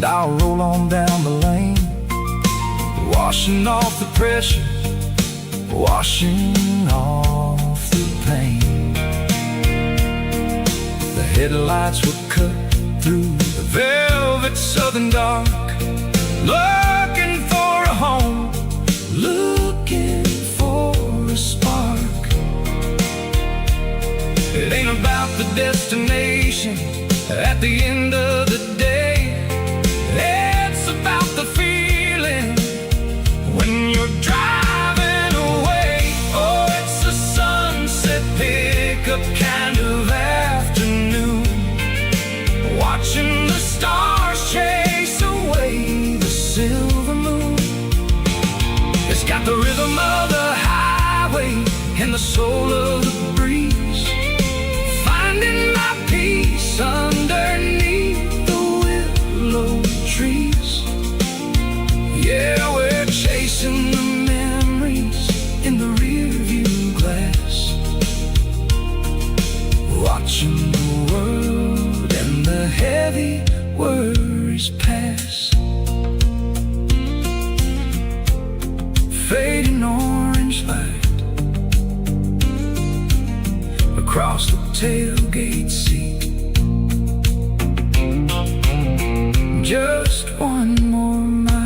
and I'll roll on down the lane, washing off the pressure, washing off the pain. The headlights were cut through the velvet southern dark, looking for a home, looking for a spark. It ain't about the destination at the end of the day, it's about the feeling when you're driving away. Oh, it's a sunset pickup kind of afternoon, watching the stars chase away the silver moon. It's got the rhythm of the highway and the soul of the breeze, finding my peace underneath the willow trees. Yeah, we're chasing the memories in the rearview glass, watching the world and the heavy worries pass. Fading orange light across the tailgate seat. Just one more mile.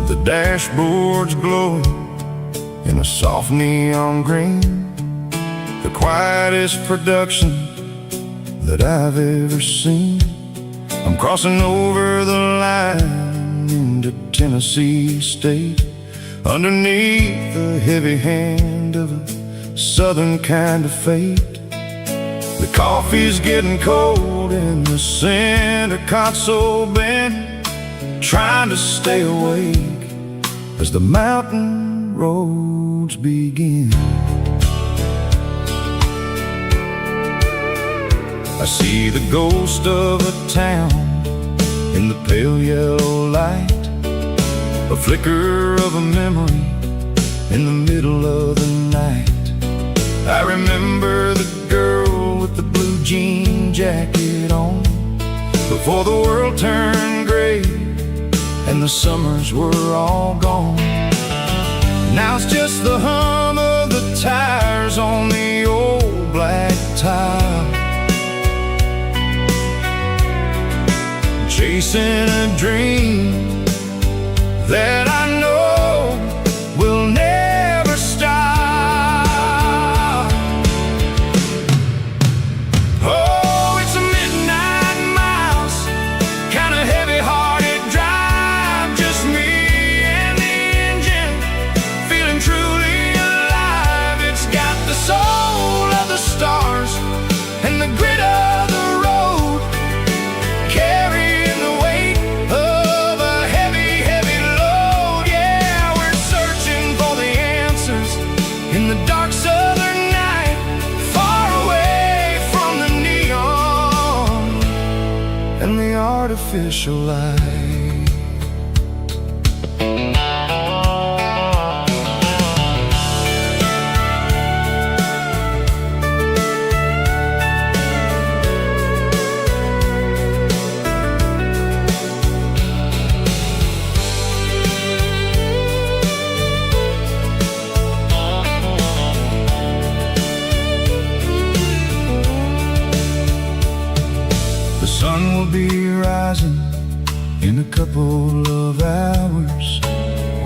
The dashboard's glowing in a soft neon green, the quietest production that I've ever seen. I'm crossing over the line into Tennessee State, underneath the heavy hand of a southern kind of fate. The coffee's getting cold in the center console bin, trying to stay awake as the mountain roads begin. I see the ghost of a town in the pale yellow light, a flicker of a memory in the middle of the night. I remember the girl with the blue jean jacket on, before the world turned gray and the summers were all gone. Now it's just the hum of the tires on the old black tile, chasing a dream that I know will never stop. Oh, it's a midnight miles, kind of heavy-hearted drive, just me and the engine, feeling truly alive. It's got the soul of the stars and the grit of the road, carrying the weight of a heavy, heavy load. Yeah, we're searching for the answers in the dark southern night, far away from the neon and the artificial light. The sun will be rising in a couple of hours,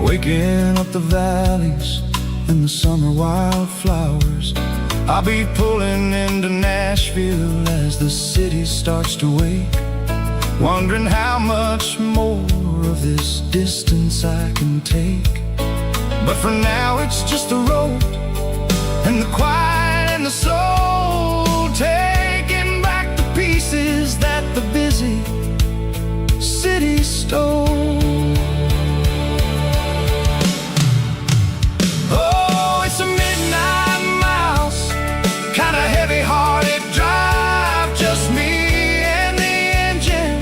waking up the valleys and the summer wildflowers. I'll be pulling into Nashville as the city starts to wake, wondering how much more of distance I can take. But for now it's just a road, and the quiet and the soul, taking back the pieces that the busy city stole. Oh, it's a midnight mouse, kinda heavy-hearted drive, just me and the engine,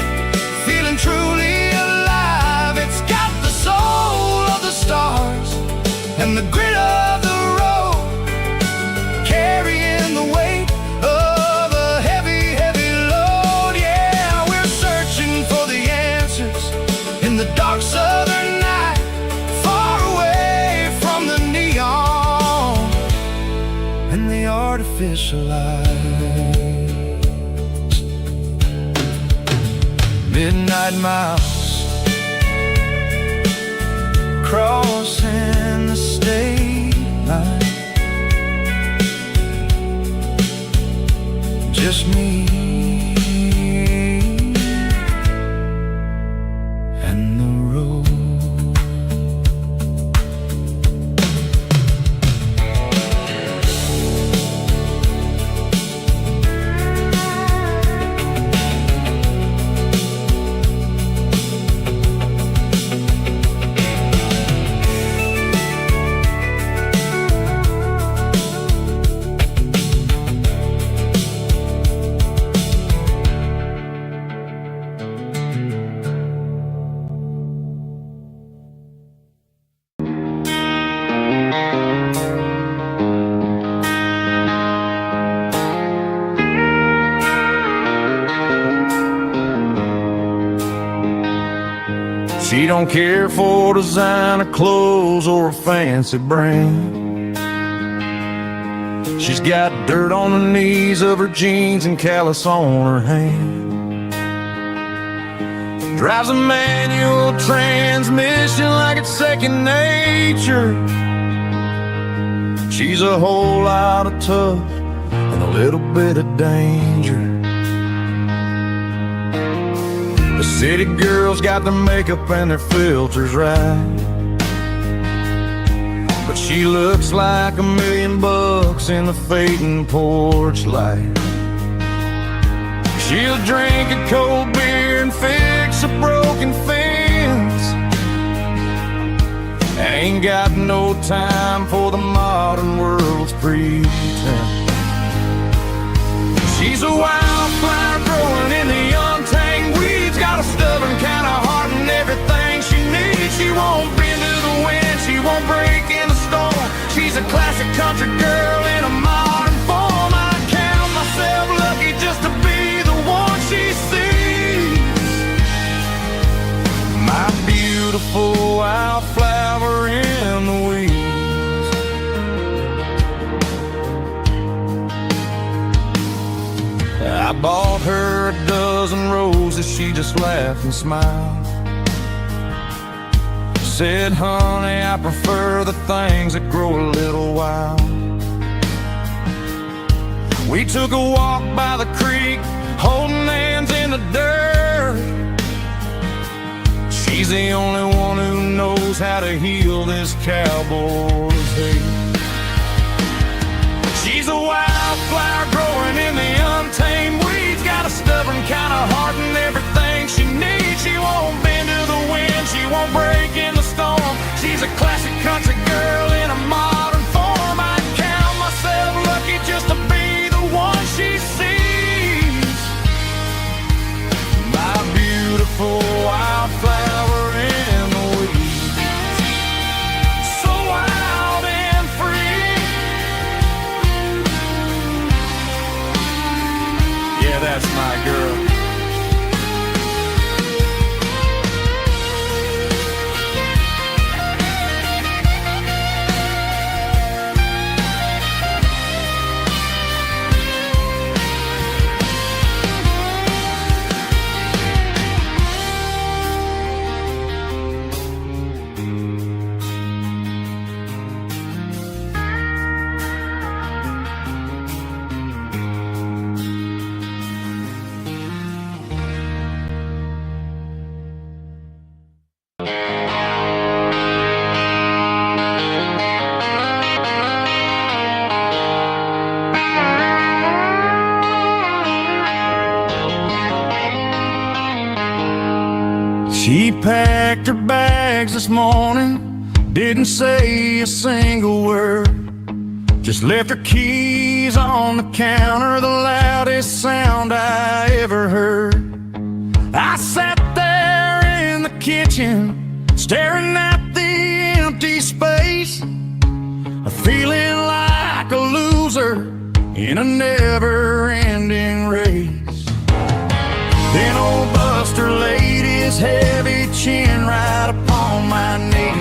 feeling truly alive. It's got the soul of the stars and the grit of the road, carrying the weight of a heavy, heavy load. Yeah, we're searching for the answers in the dark southern night, far away from the neon and the artificial lights. Midnight mouse, crossing the state line, just me and the road. She don't care for designer clothes or a fancy brand. She's got dirt on the knees of her jeans and callus on her hand. Drives a manual transmission like it's second nature. She's a whole lot of tough and a little bit of danger. The city girls got their makeup and their filters right, but she looks like $1,000,000 in the fading porch light. She'll drink a cold beer and fix a broken fence. Ain't got no time for the modern world's pretense. She's a wildflower growing in the untamed weeds, got a stubborn kind of heart and everything she needs. She won't bend to the wind, she won't break in the storm. She's a classic country girl in a modern form. I count myself lucky just to be the one she sees. My beautiful wildflower in the weeds. I bought her a dozen roses, she just laughed and smiled. Said, honey, I prefer the things that grow a little wild. We took a walk by the creek, holding hands in the dirt. She's the only one who knows how to heal this cowboy's hate. She's a wildflower growing in the untamed weeds, got a stubborn kind of heart and everything she needs. She won't bend to the wind, she won't break in the storm. She's a classic country girl in a modern form. I count myself lucky just to be the one she sees. My beautiful wildflower in the weeds, so wild and free. Yeah, that's my girl. packed her bags this morning, didn't say a single word, just left her keys on the counter, the loudest sound I ever heard. I sat there in the kitchen, staring at the empty space, feeling like a loser in a never-ending race. Then old Buster laid his heavy chin right upon my knee,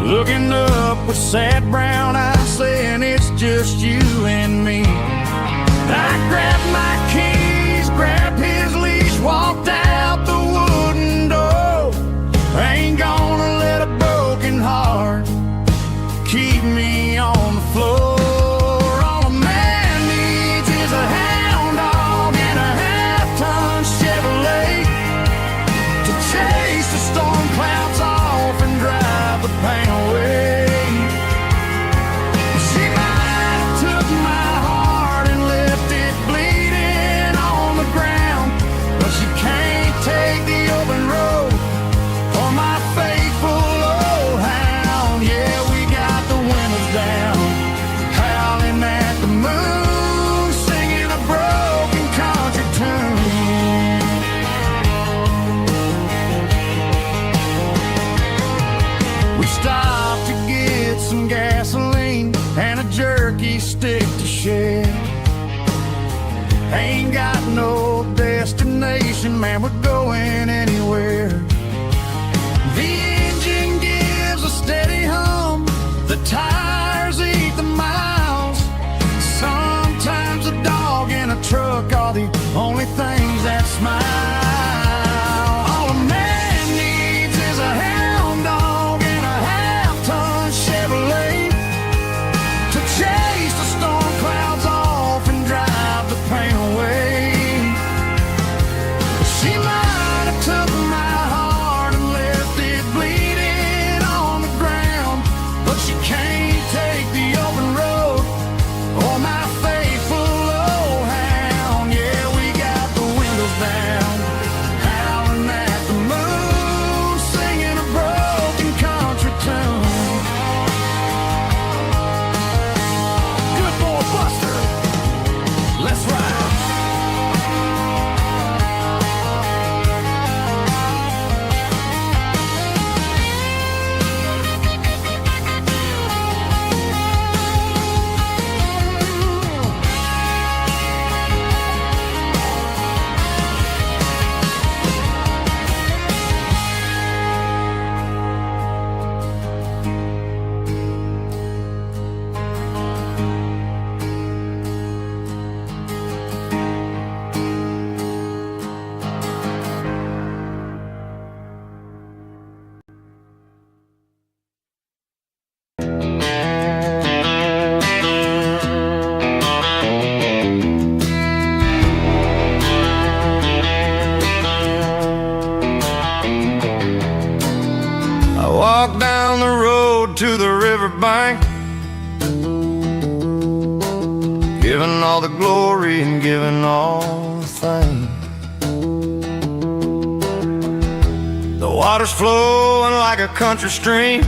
looking up with sad brown eyes, saying it's just you and me. I grabbed my keys, grabbed his leash, walked out the wooden door. I ain't gonna let a broken heart keep me on the floor. All a man needs is a hound dog and a half-ton Chevrolet to chase the storm clouds off and drive the pain away. She might have took my heart and left it bleeding on the ground, but she can't take the open road for my faithful old hound. Yeah, we got the windows down, howling at the moon, singing a broken country tune. We stopped to get some gasoline and a jerky stick to share. Ain't got no destination, man, we're going anywhere. The engine gives a steady hum, the tires eat the miles. Sometimes a dog and a truck are the only things that smile. All a man needs is a hound dog and a half-ton Chevrolet to chase the storm clouds off and drive the pain away. She might have took my heart and left it bleeding on the ground, but she can't take the open road or my faithful old hound. Yeah, we got the windows down, howling at the moon, singing a broken country tune. Good boy, Buster, let's ride. I walked down the road to the riverbank, giving all the glory and giving all the thanks. The water's flowing like a country stream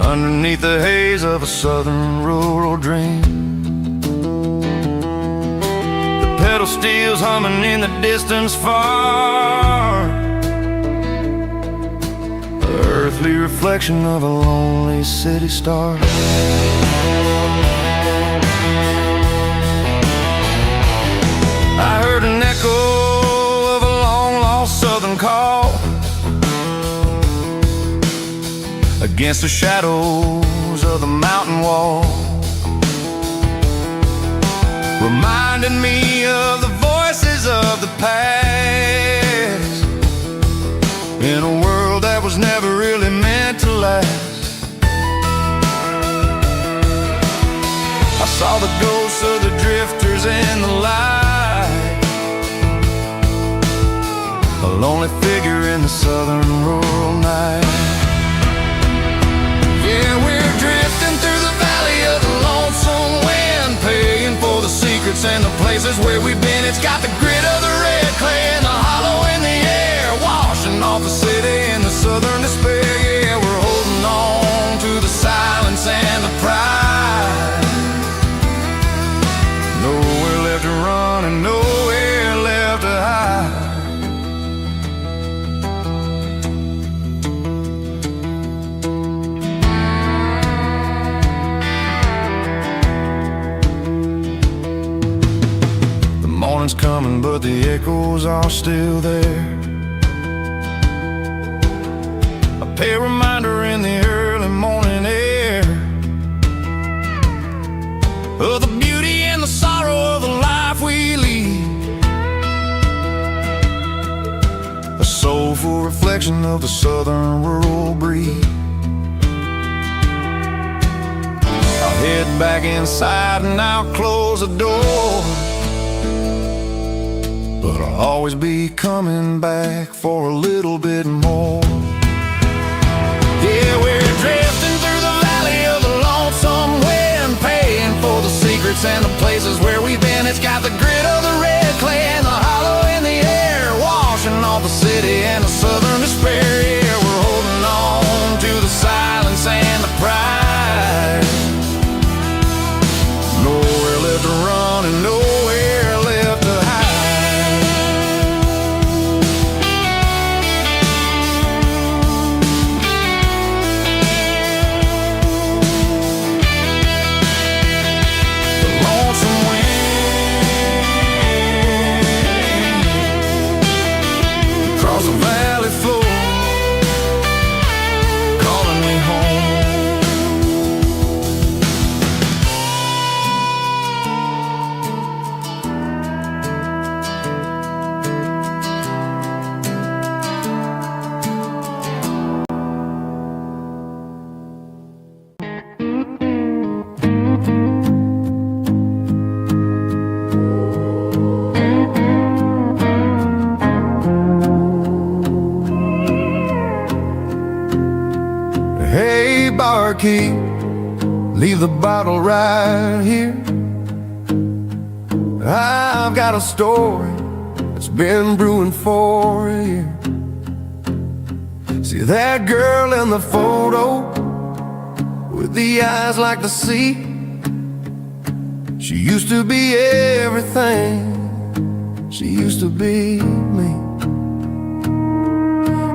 underneath the haze of a southern rural dream. The pedal steel's humming in the distance far, the earthly reflection of a lonely city star. I heard an echo of a long-lost southern call against the shadows of the mountain wall, reminding me of the voices of the past in a world that was never really meant to last. I saw the ghosts of the drifters in the light, a lonely figure in the southern rural night. Yeah, we're drifting through the valley of the lonesome wind, paying for the secrets and the places where we've been. It's got the grit of the red clay and the hollow in the air, washing off the city and the southern despair. Yeah, we're holding on to the silence and the pride. Nowhere left to run and nowhere left to hide. Morning's coming, but the echoes are still there. A pale reminder in the early morning air of the beauty and the sorrow of the life we lead. A soulful reflection of the southern rural breed. I'll head back inside and I'll close the door, but I'll always be coming back for a little bit more. Yeah, we're drifting through the valley of the lonesome wind, paying for the secrets and the places where we've been. It's got the grit of the red clay and the hollow in the air, washing off the city and the southern despair. Yeah, we're holding on to the silence and the pride. Nowhere left to run and nowhere left to hide. Hey, barkeep, leave the bottle right here. I've got a story that's been brewing for a year. See that girl in the photo with the eyes like the sea? She used to be everything, she used to be me.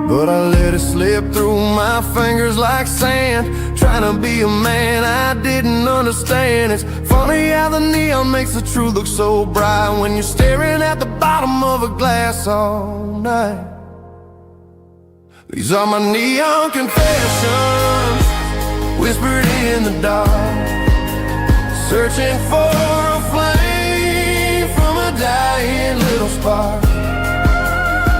But I let it slip through my fingers like sand, trying to be a man I didn't understand. It's funny how the neon makes the truth look so bright when you're staring at the bottom of a glass all night. These are my neon confessions, whispered in the dark, searching for a flame from a dying little spark.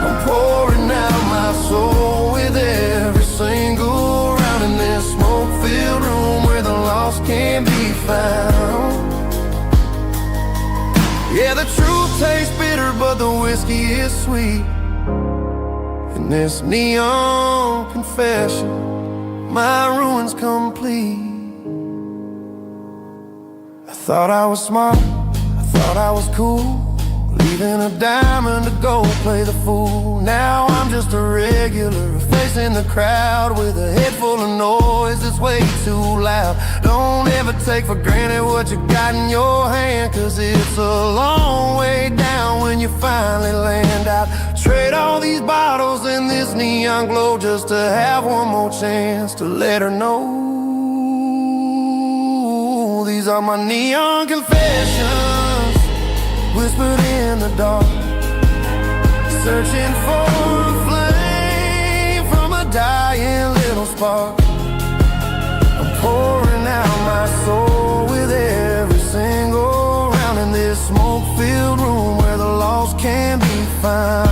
I'm pouring out my soul with every single round in this smoke-filled room where the lost can be found. Yeah, the truth tastes bitter, but the whiskey is sweet. In this neon confession, my ruin's complete. I thought I was smart, I thought I was cool, leaving a diamond to go play the fool. Now I'm just a regular, facing the crowd with a head full of noise that's way too loud. Don't ever take for granted what you got in your hand, cause it's a long way down when you finally land out. Trade all these bottles and this neon glow just to have one more chance to let her know. These are my neon confessions, whispered in the dark, searching for a flame from a dying little spark. I'm pouring out my soul with every single round in this smoke-filled room where the lost can be found.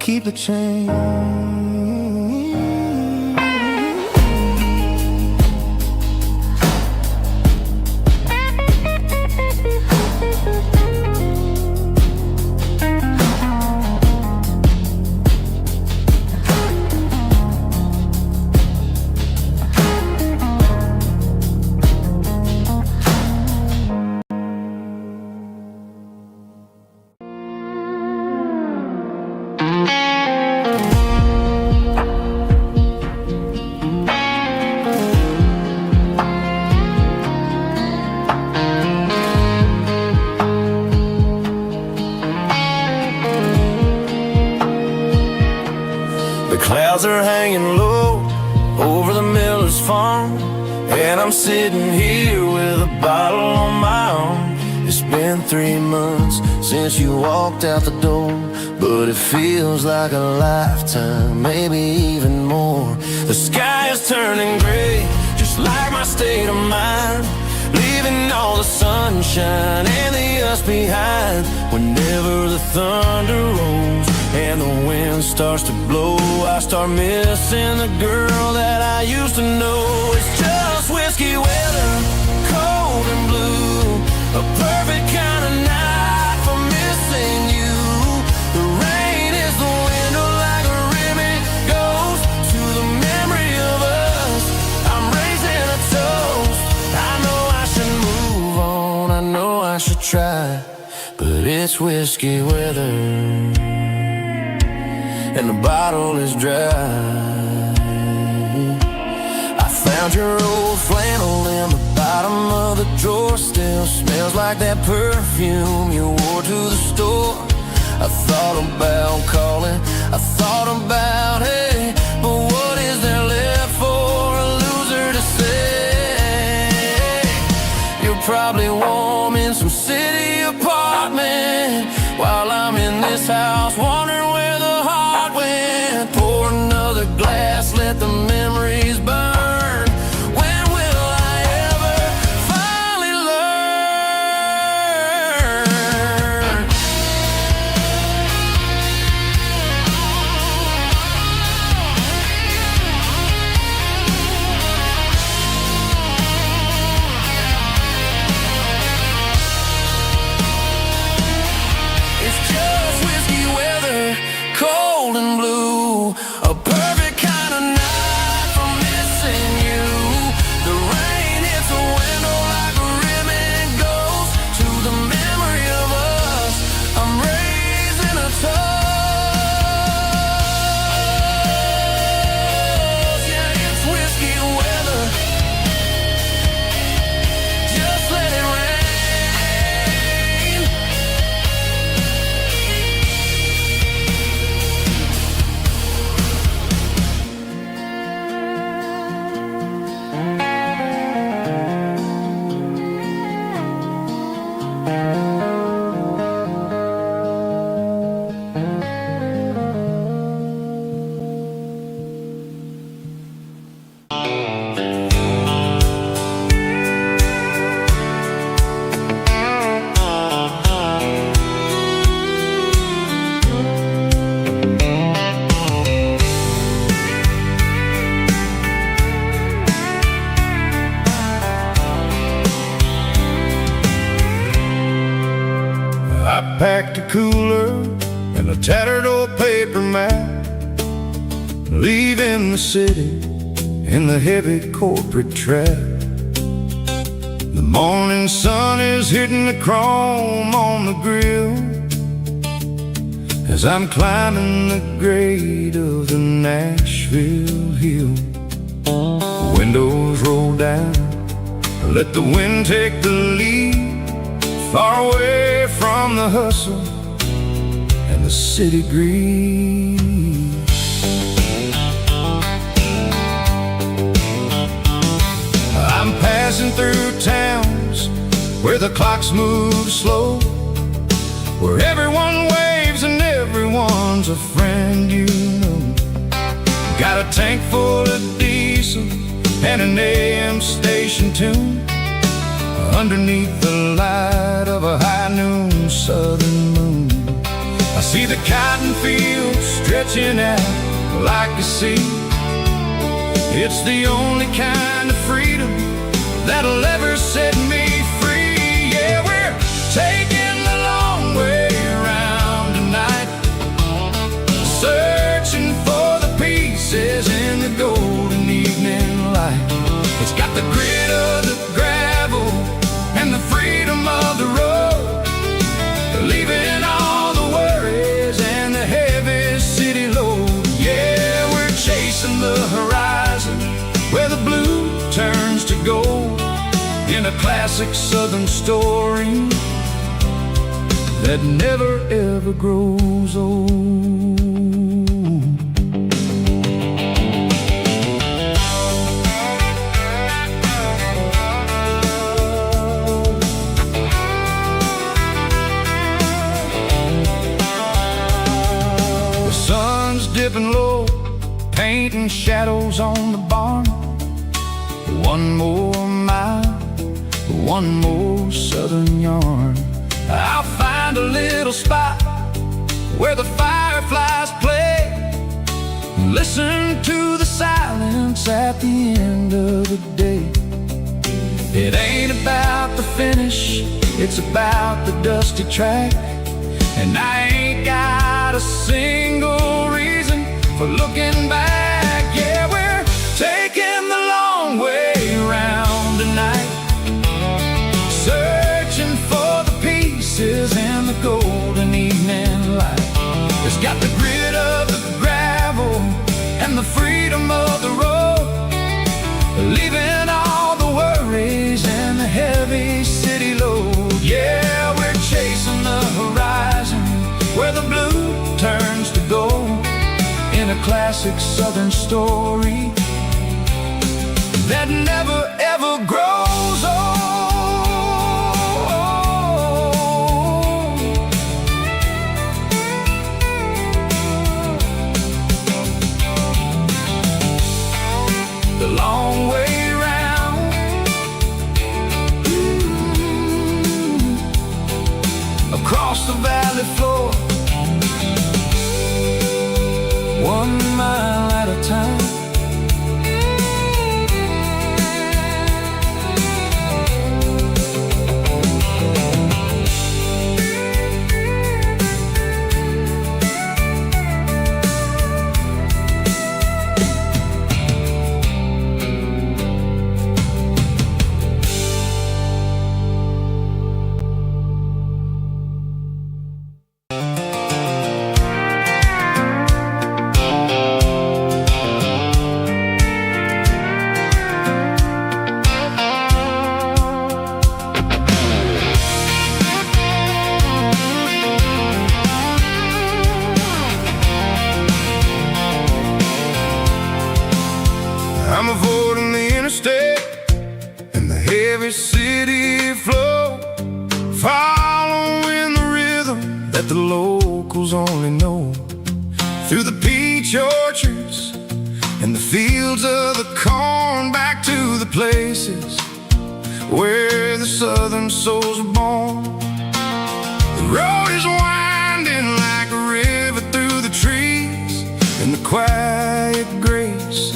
keep the change. Clouds are hanging low over the miller's farm, and I'm sitting here with a bottle on my arm. It's been 3 months since you walked out the door, but it feels like a lifetime, maybe even more. The sky is turning gray, just like my state of mind, leaving all the sunshine and the us behind. Whenever the thunder rolls and the wind starts to blow, I start missing the girl that I used to know. It's just whiskey weather, cold and blue, a perfect kind of night for missing you. The rain is the window like a ribbon goes to the memory of us. I'm raising a toast. I know I should move on, I know I should try, but it's whiskey weather and the bottle is dry. I found your old flannel in the bottom of the drawer, still smells like that perfume you wore to the store. I thought about calling, I thought about, hey, but what is there left for a loser to say? You're probably warm in some city apartment, while I'm in this house wondering where the heart went. Pour another glass, let the memories burn. When will I ever finally learn? It's just whiskey weather, cold and blue, a perfect kind of night for missing you. The rain hits the window like a ribbon goes to the memory of us. I'm raising a toast. Yeah, it's whiskey weather, just let it rain. I packed a cooler and a tattered old paper map, leaving the city in the heavy corporate trap. The morning sun is hitting the chrome on the grill as I'm climbing the grade of the Nashville hill. Windows roll down, let the wind take the lead, far away from the hustle and the city greed. I'm passing through towns where the clocks move slow, where everyone waves and everyone's a friend you know. Got a tank full of diesel and an AM station tune underneath the light of a high noon southern moon. I see the cotton fields stretching out like a sea. It's the only kind of freedom that'll ever set me free. Yeah, we're taking the long way around tonight, searching for the pieces in the golden evening light. It's got the grit of the gravel and the freedom of the road, leaving all the worries and the heavy city load. Yeah, we're chasing the horizon where the blue turns to gold, in a classic southern story that never ever grows old. The sun's dipping low, painting shadows on the barn. One more mile, one more southern yarn. I'll find a little spot where the fireflies play, listen to the silence at the end of the day. It ain't about the finish, it's about the dusty track. And I ain't got a single reason for looking back. Yeah, we're taking the long way around tonight, searching for the pieces in the golden evening light. It's got the grit of the gravel and the freedom of the road, leaving all the worries and the heavy city load. Yeah, we're chasing the horizon where the blue turns to gold, in a classic southern story that never ever grows old. The long way round, across the valley floor, 1 mile at a time. I'm avoiding the interstate and the heavy city flow, following the rhythm that the locals only know, through the peach orchards and the fields of the corn, back to the places where the southern souls were born. The road is winding like a river through the trees, in the quiet grace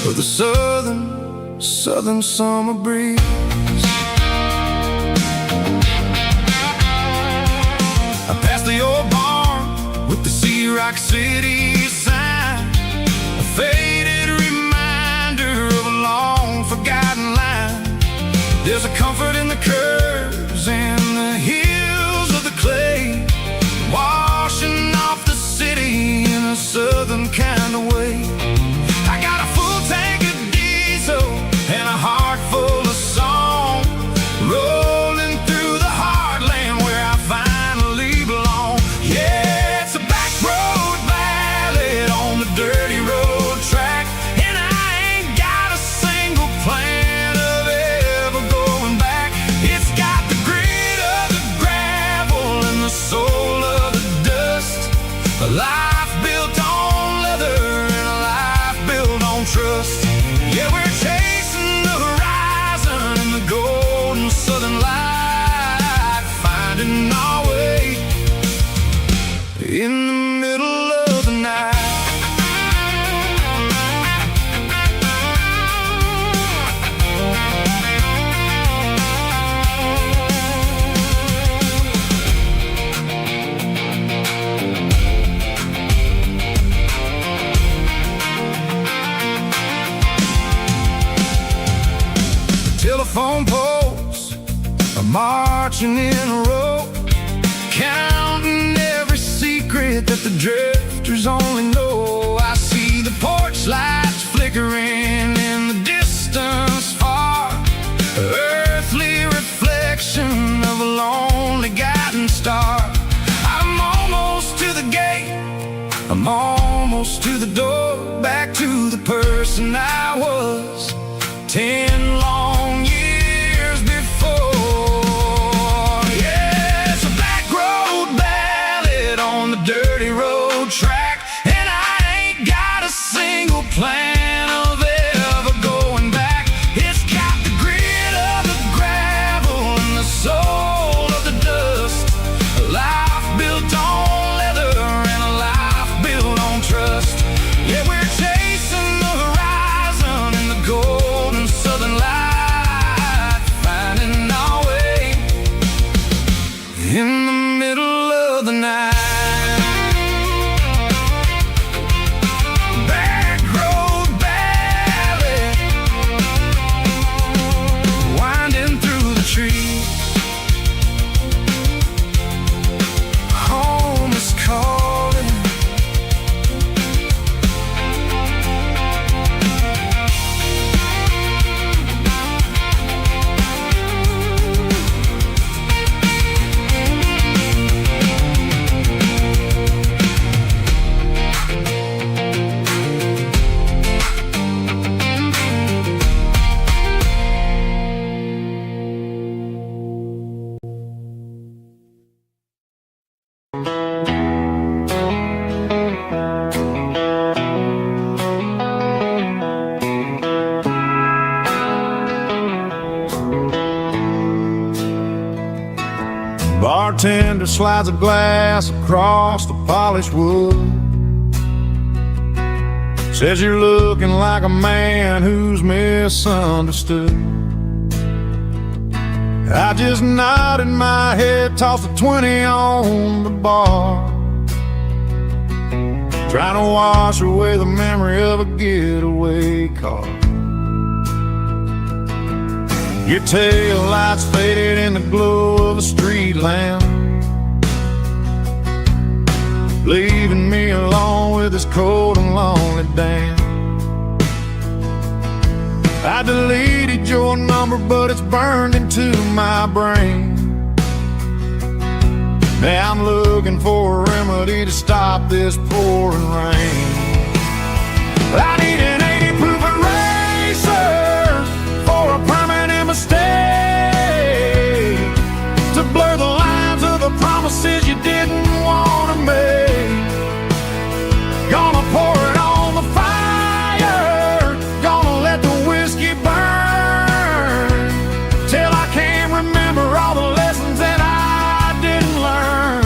of the southern summer breeze. I passed the old barn with the Sea Rock City sign, a faded reminder of a long forgotten line. There's a comfort in the curves and the hills of the clay, washing off the city in a southern kind of way. I got a full tank of diesel and a heart full of song, rolling through the heartland where I finally belong. Yeah, it's a back road ballad on the dirty road track, and I ain't got a single plan of ever going back. It's got the grit of the gravel and the soul of the dust, a life built on leather and a life built on trust. Yeah, we're chasing the horizon in the golden southern light, finding our way in telephone poles are marching in a row, counting every secret that the drifters only know. I see the porch lights flickering in the distance far, earthly reflection of a lonely guiding star. I'm almost to the gate, I'm almost to the door, back to the person I was 10 long years before. Yeah, it's a back road ballad on the dirty road track, and I ain't got a single plan of ever going back. It's got the grit of the gravel and the soul of the dust, a life built on leather and a life built on trust. Yeah, we're chasing the horizon in the golden southern light, finding our way in the middle of the night. Back road ballad, winding through the trees. Home is calling. Bartender slides a glass across the polished wood, says you're looking like a man who's misunderstood. I just nodded my head, tossed a 20 on the bar, trying to wash away the memory of a getaway car. Your tail lights faded in the glow of a street lamp, leaving me alone with this cold and lonely damn. I deleted your number, but it's burned into my brain. Now I'm looking for a remedy to stop this pouring rain. I need an 80 proof eraser for a permanent mistake, to blur the lines of the promises you didn't want to make. Gonna pour it on the fire, gonna let the whiskey burn, till I can't remember all the lessons that I didn't learn.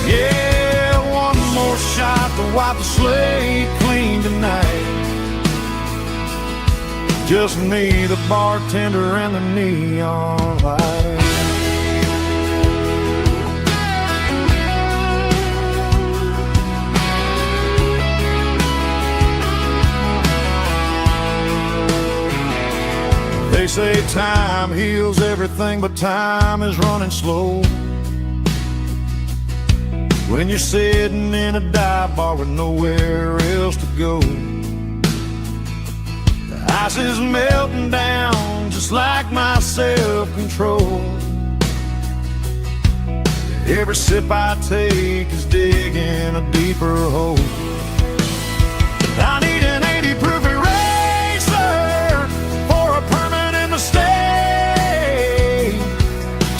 Yeah, one more shot to wipe the slate clean tonight. Just me, the bartender, and the neon light. They say time heals everything, but time is running slow when you're sitting in a dive bar with nowhere else to go. The ice is melting down just like my self-control. Every sip I take is digging a deeper hole. I need an 80 proof eraser for a permanent mistake,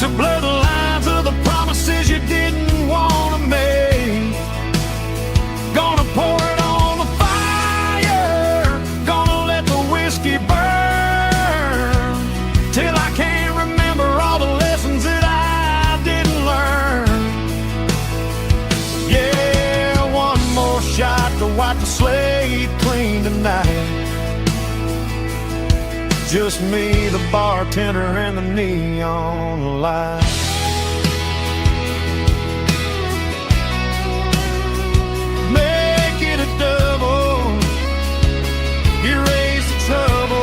to blur the lines of the promises you didn't want to make. Gonna pour it on the fire, gonna let the whiskey burn, till I can't remember all the lessons that I didn't learn. Yeah, one more shot to wipe the slate clean tonight. Just me, the bartender, and the neon light. Make it a double, erase the trouble.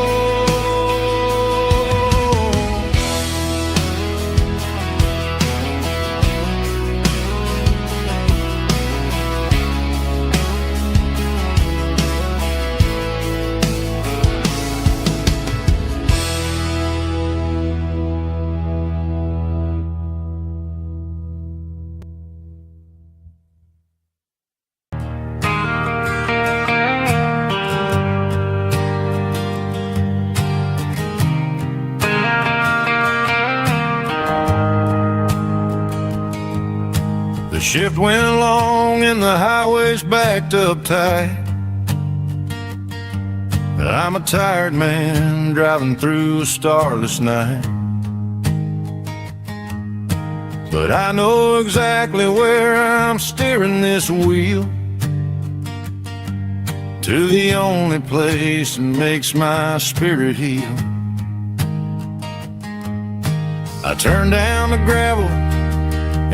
shift went long and the highway's backed up tight. I'm a tired man driving through a starless night, but I know exactly where I'm steering this wheel, to the only place that makes my spirit heal. I turn down the gravel,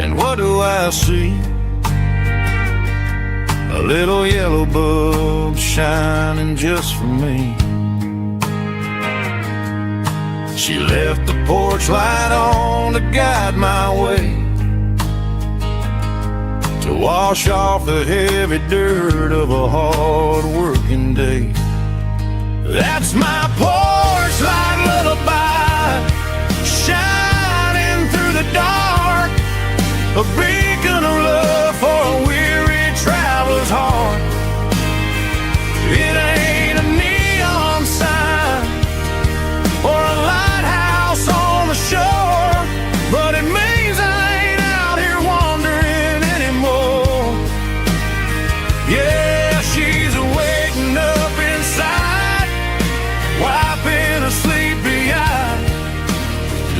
and what do I see? A little yellow bulb shining just for me. She left the porch light on to guide my way, to wash off the heavy dirt of a hard-working day. That's my porch light lullaby, shining through the dark, a beacon of love for a weary traveler's heart. It ain't a neon sign or a lighthouse on the shore, but it means I ain't out here wandering anymore. Yeah, she's waking up inside, wiping a sleepy eye,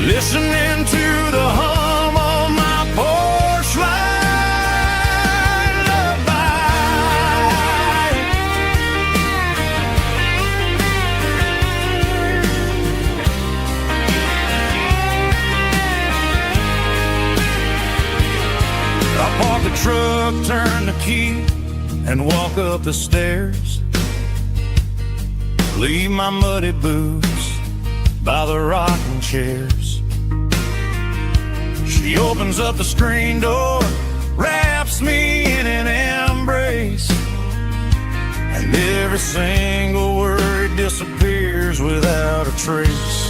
listening to the hum of my porch light lullaby. I park the truck, turn the key, and walk up the stairs. Leave my muddy boots by the rocking chairs. She opens up the screen door, wraps me in an embrace, and every single word disappears without a trace.